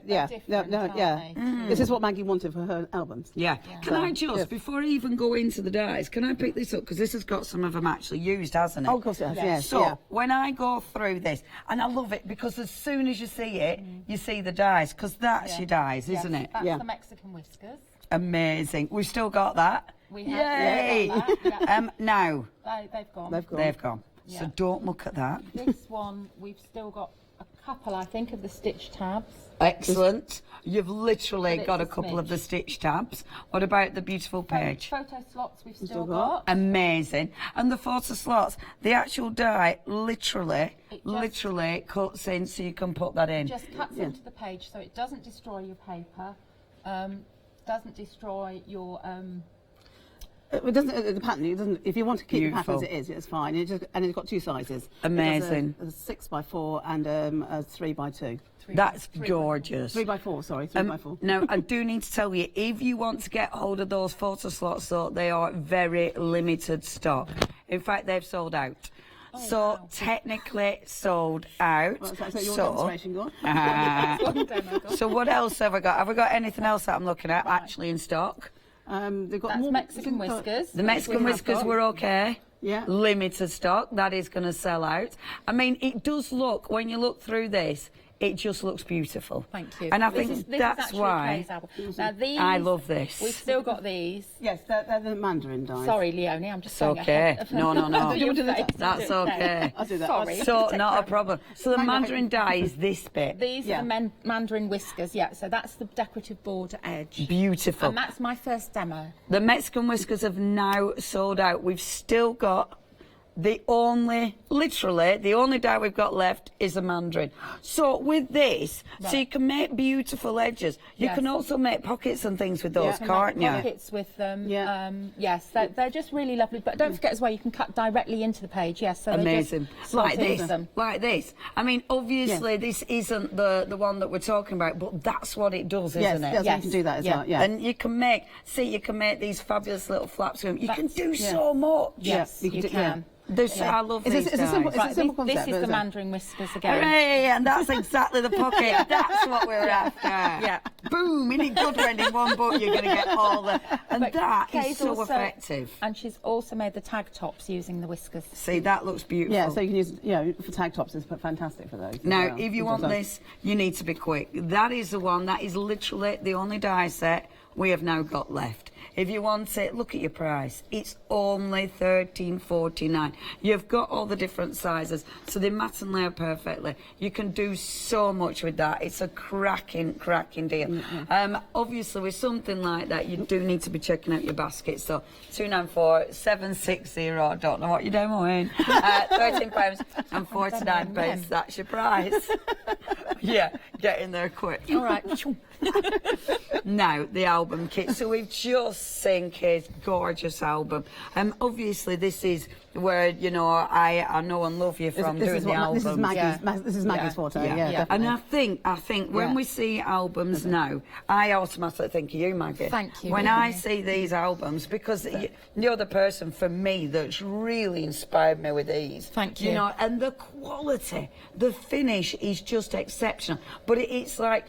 This is what Maggie wanted for her albums. Yeah. Can I just, before I even go into the dyes, can I pick this up? Because this has got some of them actually used, hasn't it? Oh, of course it has, yes. So, when I go through this, and I love it because as soon as you see it, you see the dyes, because that's your dyes, isn't it? That's the Mexican whiskers. Amazing. We've still got that. We have. Yay! Now. They've gone. They've gone. Yeah. So don't look at that. This one, we've still got a couple, I think, of the stitch tabs. Excellent. You've literally got a couple of the stitch tabs. What about the beautiful page? Photo slots we've still got. Amazing. And the photo slots, the actual die literally cuts in so you can put that in. It just cuts into the page so it doesn't destroy your paper, doesn't destroy your... It doesn't. The pattern. It doesn't. If you want to keep Beautiful. the pattern as it is, it's fine. And it's got two sizes. Amazing. A 6x4 and a 3x2. That's gorgeous. 3x4. Sorry, 3x4. Now I do need to tell you, if you want to get hold of those photo slots, though, they are very limited stock. In fact, they've sold out. Technically sold out. Well, so your demonstration, go on. So what else have I got? Have I got anything else that I'm looking at actually in stock? They've got That's Mexican whiskers. The Mexican whiskers were okay. Yeah. Limited stock. That is going to sell out. I mean, it does look, when you look through this, it just looks beautiful. Thank you. And I this think is that's why now these, I love this. We've still got these. Yes, they're the Mandarin dyes. Sorry, Leonie, I'm just It's okay. No. Your That's okay. I'll do that. Sorry. So, not a problem. So the Mandarin dye is this bit. These are the Mandarin whiskers, so that's the decorative border edge. Beautiful. And that's my first demo. The Mexican whiskers have now sold out. We've still got literally the only dye we've got left is a Mandarin. So with this, so you can make beautiful edges. You can also make pockets and things with those, can't you? Pockets with them. Yes, they're just really lovely. But don't forget as well, you can cut directly into the page. Yes, so amazing. Like this. I mean, obviously this isn't the one that we're talking about, but that's what it does, isn't it? Yes, you can do that as well. Yeah. And you can make these fabulous little flaps with them. You can do so much. Yes, you can. I love these it's a simple concept. This is the Mandarin whiskers again. Hooray, and that's exactly the pocket. That's what we're after. Yeah. Boom, isn't it good when in one book you're going to get all the... And that is so effective. And she's also made the tag tops using the whiskers. See, that looks beautiful. Yeah, so you can use, for tag tops, it's fantastic for those. Now, if you want this, you need to be quick. That is the one. That is literally the only die set we have now got left. If you want it, look at your price. It's only $13.49. You've got all the different sizes, so they mat and layer perfectly. You can do so much with that. It's a cracking deal. Obviously, with something like that, you do need to be checking out your basket. So 294-760. I don't know what you're doing. £13.49. That's your price. Yeah, get in there quick. All right. Now, the album. album kit. So we've just seen Kate's gorgeous album. Obviously, this is where, you know, I know and love you from doing the album. This is Maggie's forte. Yeah. And I think when we see albums now, I automatically think of you, Maggie. Thank you. When I see these albums, because you're the person for me that's really inspired me with these. Thank you. You know, and the quality, the finish is just exceptional. But it's like,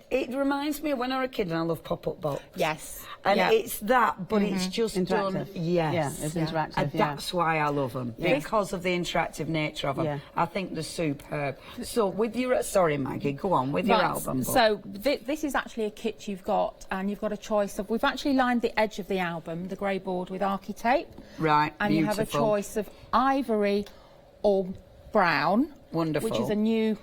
it reminds me of when I was a kid and I loved pop-up box. Yes. And it's that, but it's just interactive. done. Yes. Yeah, it's interactive. And that's why I love them, because of the interactive nature of them. Yeah. I think they're superb. So with your, sorry Maggie, go on with your album book. So this is actually a kit you've got, and you've got a choice of, we've actually lined the edge of the album, the grey board, with Archi tape. Right, and beautiful. you have a choice of ivory or brown. Wonderful. Which is a new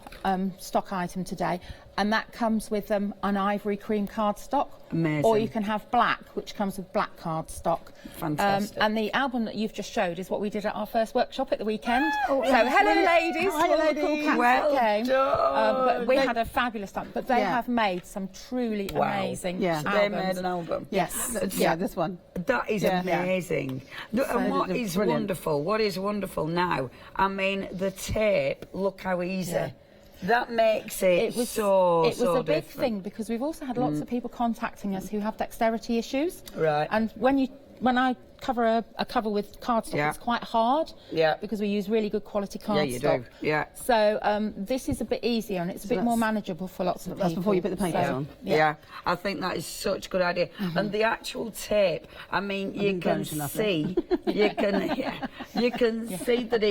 stock item today, and that comes with an ivory cream cardstock. Amazing. Or you can have black, which comes with black cardstock. Fantastic. And the album that you've just showed is what we did at our first workshop at the weekend. So hello ladies. Hello, all the cool ladies. cats Well that came. done. But we had a fabulous time. But they have made some truly amazing albums. They made an album. Yes. Yeah, this one. That is amazing. No, and what it's is brilliant. wonderful, what is wonderful now, I mean, the tape, look how easy. Yeah. That makes it, so It was a big different. thing because we've also had lots of people contacting us who have dexterity issues. Right. And when I cover a cover with cardstock, it's quite hard. Yeah. Because we use really good quality cardstock. Yeah, you do. Yeah. So this is a bit easier and it's a bit more manageable for lots of people. That's before you put the papers on. Yeah, I think that is such a good idea. And the actual tape, I mean, you can see, you can see that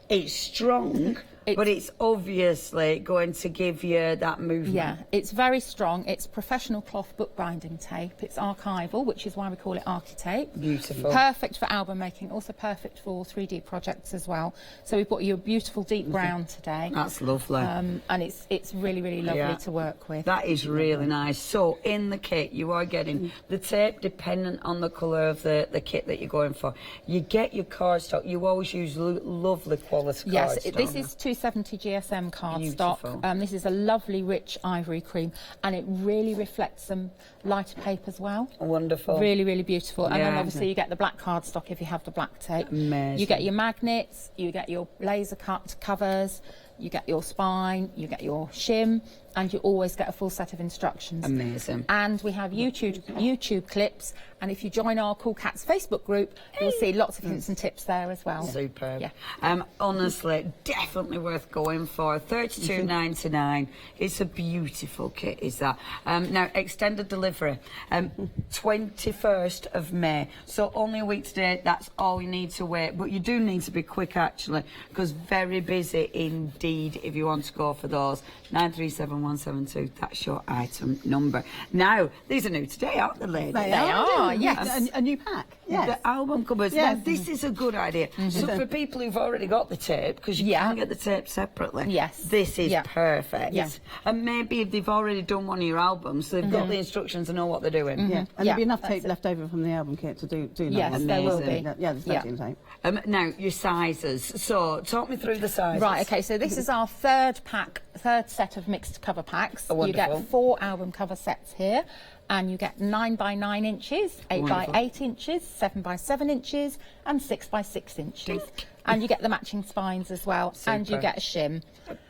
it's strong. But it's obviously going to give you that movement. Yeah, it's very strong. It's professional cloth bookbinding tape. It's archival, which is why we call it Archi tape. Beautiful. Perfect for album making, also perfect for 3D projects as well. So we've got you a beautiful deep brown today. That's lovely. And it's really, really lovely to work with. That is really nice. So in the kit, you are getting the tape dependent on the colour of the kit that you're going for. You get your cardstock. You always use lovely quality cardstock. Yes, this is 270 GSM cardstock. This is a lovely rich ivory cream and it really reflects some lighter paper as well. Wonderful. Really, really beautiful. And then obviously you get the black cardstock if you have the black tape. Amazing. You get your magnets, you get your laser cut covers, you get your spine, you get your shim, and you always get a full set of instructions. Amazing. And we have YouTube clips, and if you join our Cool Cats Facebook group, you'll see lots of hints and tips there as well. Superb. Yeah. Honestly, definitely worth going for. $32.99. It's a beautiful kit, is that? Now, extended delivery, 21st of May. So only a week today, that's all you need to wait. But you do need to be quick, actually, because very busy indeed if you want to go for those. 937172, that's your item number. Now, these are new today, aren't they, ladies? They are, yes. A new pack. Yes. The album covers. Yes. Now, this is a good idea. So for people who've already got the tape, because you can get the tape separately, this is perfect. Yeah. And maybe if they've already done one of your albums, they've got the instructions and know what they're doing. Yeah. And there'll be enough tape left over from the album kit to do that. Yes, there will be. Yeah, there's plenty of tape. Now, your sizes. So, talk me through the sizes. Right, okay, so this is our third set of mixed cover packs. Oh, you get 4 album cover sets here, and you get 9 by 9 inches, 8 by 8 inches, 7 by 7 inches, and 6 by 6 inches. And you get the matching spines as well, and you get a shim.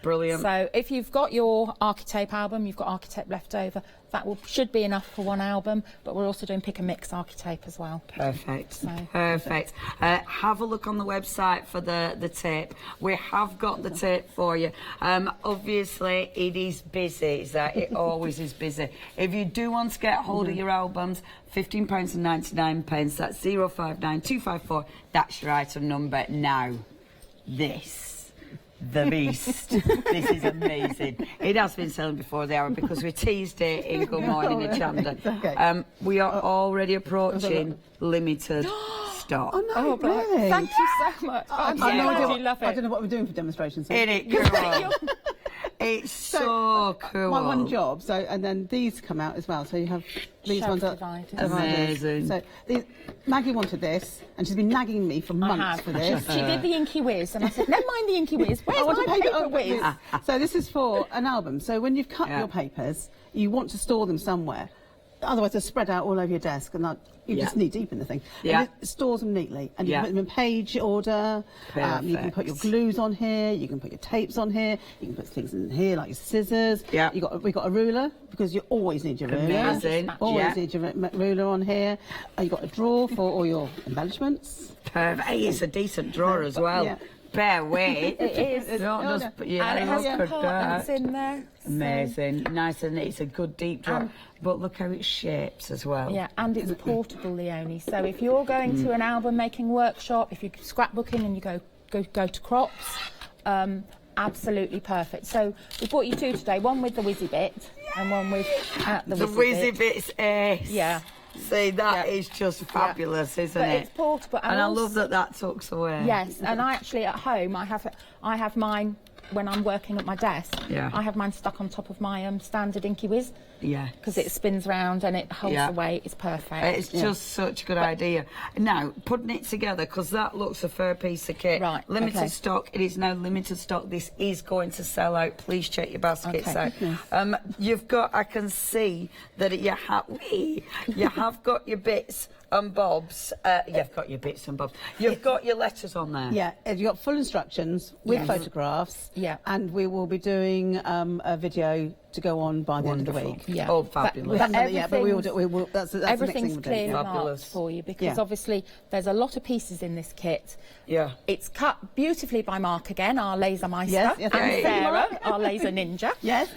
Brilliant. So if you've got your Architape album, you've got Architape left over, that should be enough for one album, but we're also doing pick and mix Architape as well. Perfect. Perfect. Have a look on the website for the tape. We have got the tape for you. Obviously, it is busy. It always is busy. If you do want to get hold of your albums, £15.99. That's 059254. That's your item number. Now, the beast. This is amazing. It has been selling before the hour because we teased it in Good Morning Hochanda. Okay. We are already approaching limited stock. Oh, no, really? Thank you so much. I love it. I don't know what we're doing for demonstrations. Isn't it cool? It's so cool. My one job. So, and then these come out as well. So you have these Shelf ones are dividers. Amazing. So Maggie wanted this, and she's been nagging me for months for this. She did the Inky Whiz, and I said, never mind the Inky Whiz. Where's my paper whiz? So this is for an album. So when you've cut your papers, you want to store them somewhere. otherwise they're spread out all over your desk, and you just knee deep in the thing. Yeah. And it stores them neatly, and you can put them in page order. You can put your glues on here. You can put your tapes on here. You can put things in here like your scissors. Yeah. We got a ruler because you always need your ruler. Amazing. Always need your ruler on here. You got a drawer for all your embellishments. Perfect. Hey, it's a decent drawer as well. Yeah. Bear weight. It is. Don't just, And it has compartments in there. Amazing. Nice, and it's a good deep drawer. But look how it shapes as well. Yeah, and it's portable, Leonie. So if you're going to an album making workshop, if you're scrapbooking and you go to crops, absolutely perfect. So we brought you two today, one with the whizzy bit and one with the whizzy bit's ace. Yeah. See, that is just fabulous, isn't but it? It's portable, and I love that tucks away. Yes, and I actually at home I have mine when I'm working at my desk. Yeah. I have mine stuck on top of my standard Inky Whiz. Yeah. Because it spins round and it holds the weight. It's perfect. It's just such a good idea. Now, putting it together, because that looks a fair piece of kit. Right. Limited stock. It is now limited stock. This is going to sell out. Please check your baskets out. You've got, I can see that you have got your bits and bobs. You've got your bits and bobs. You've got your letters on there. Yeah, you've got full instructions with photographs. Yeah. And we will be doing a video to go on by the end of the week. Yeah. Oh, fabulous. But we will. That's the next thing everything's we'll do. clearly Yeah. marked Fabulous. for you because obviously there's a lot of pieces in this kit. Yeah. It's cut beautifully by Mark again, our laser meister, Yes, and okay. Sarah, our laser ninja. Yes.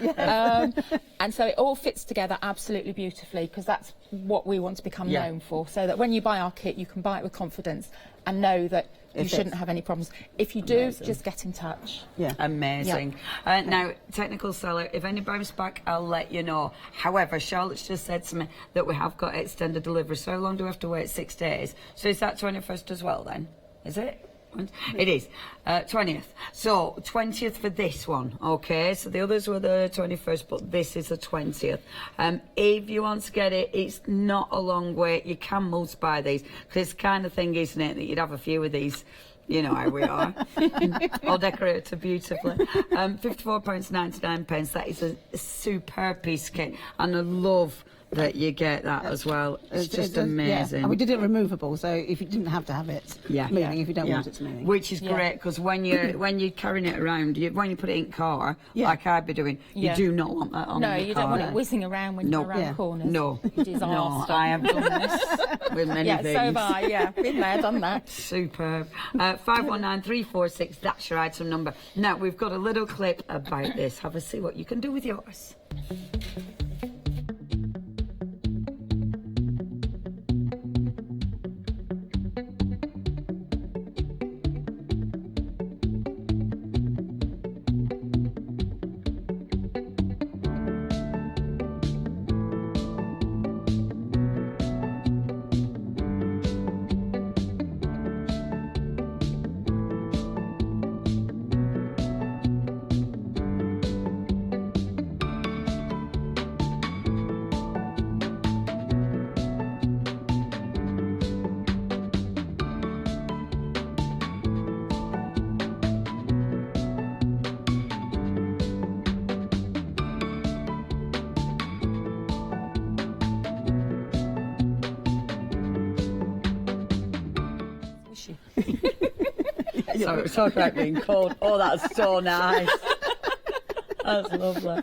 And so it all fits together absolutely beautifully because that's what we want to become known for. So that when you buy our kit, you can buy it with confidence and know that you shouldn't have any problems. If you do, just get in touch. Yeah. Amazing. Now, technical seller, if any bounce back, I'll let you know. However, Charlotte's just said to me that we have got extended delivery. So how long do we have to wait? 6 days. So is that 21st as well then? Is it? It is 20th. So 20th for this one, okay? So the others were the 21st, but this is the 20th. If you want to get it, it's not a long wait. You can multiply these because it's the kind of thing, isn't it, that you'd have a few of these. You know how we are. All decorated beautifully. £54.99. That is a superb piece of kit, and I love that you get that as well. It's just amazing. Yeah. And we did it removable, so if you didn't have to have it moving, if you don't want it to move. Which is great, because when you're carrying it around, when you put it in car, like I'd be doing, you do not want that on the car. No, you don't want it whizzing around when you're around corners. No. Disaster. No, I have done this with many things. Yeah, so have I, been there, done that. Superb. 519346, that's your item number. Now, we've got a little clip about this. Have a see what you can do with yours. Sorry, talk about being cold. Oh, that's so nice. That's lovely.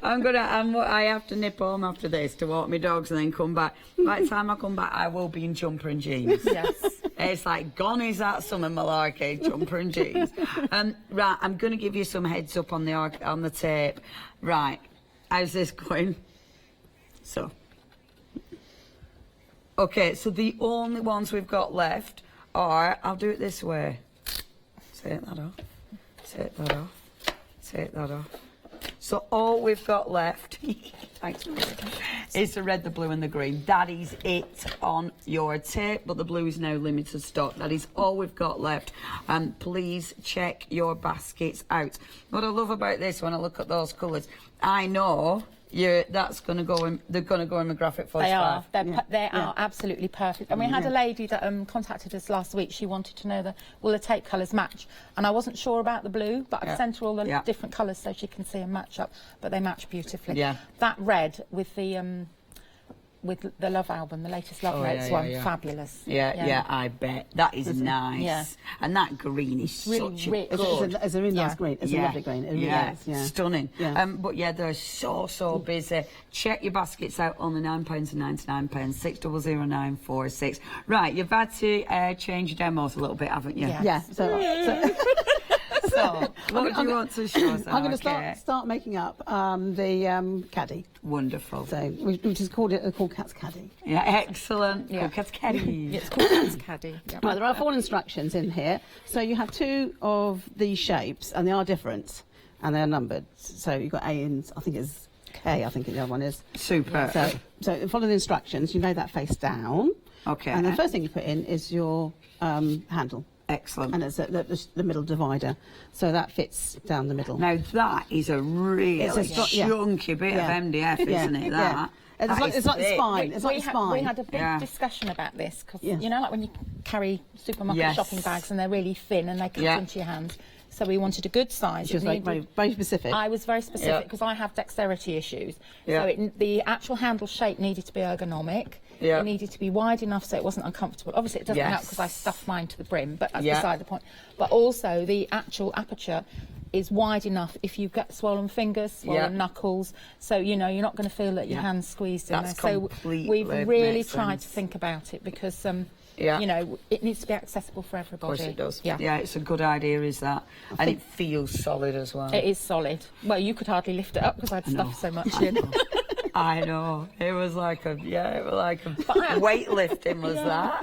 I have to nip home after this to walk my dogs and then come back. By the time I come back, I will be in jumper and jeans. Yes. It's like, gone is that summer malarkey, jumper and jeans. Right, I'm going to give you some heads up on the tape. Right, how's this going? So. Okay, so the only ones we've got left are, I'll do it this way. Take that off, take that off, take that off. So all we've got left, thanks, is the red, the blue and the green. That is it on your tape, but the blue is now limited stock. That is all we've got left. Please check your baskets out. What I love about this, when I look at those colours, I know that's going to go in. They're going to go in the graphic 45. They are absolutely perfect. And we had a lady that contacted us last week. She wanted to know will the tape colours match? And I wasn't sure about the blue, but I've sent her all the different colours so she can see them match up. But they match beautifully. Yeah. That red with the with the Love album, the latest Love Notes one, fabulous. Yeah, I bet. That is nice. Yeah. And that green is really such a rich. good. It's a really nice green. It's a lovely green. It really is. Yeah. Stunning. Yeah. But yeah, they're so busy. Check your baskets out on the £9.99, 600946. Right, you've had to change your demos a little bit, haven't you? Yeah. So, what do you want to show us? I'm going to start making up the caddy. Wonderful. So which is called Cat's Caddy. Yeah, excellent. Called Cat's Caddy. It's called Cat's Caddy. Yep. Right, there are 4 instructions in here. So you have 2 of these shapes, and they are different, and they are numbered. So you've got A and I think it's K. I think the other one is. Super. So follow the instructions. You lay that face down. Okay. And the first thing you put in is your handle. Excellent. And it's the middle divider, so that fits down the middle. Now that is a really chunky bit of MDF, isn't it? That. It's like the spine. It's like the spine. We had a big discussion about this because you know, like when you carry supermarket shopping bags and they're really thin and they cut into your hands. So we wanted a good size. She was very specific. I was very specific because I have dexterity issues. So the actual handle shape needed to be ergonomic. It needed to be wide enough so it wasn't uncomfortable. Obviously, it doesn't help because I stuffed mine to the brim, but that's beside the point. But also, the actual aperture is wide enough if you've got swollen fingers, swollen knuckles, so you know you're not going to feel that your hands squeezed in there. So we've really tried to think about it because you know, it needs to be accessible for everybody. Of course it does. Yeah, it's a good idea, is that, and it feels solid as well. It is solid. Well, you could hardly lift it up because I'd stuffed so much in. I know. It was like a weightlifting was that.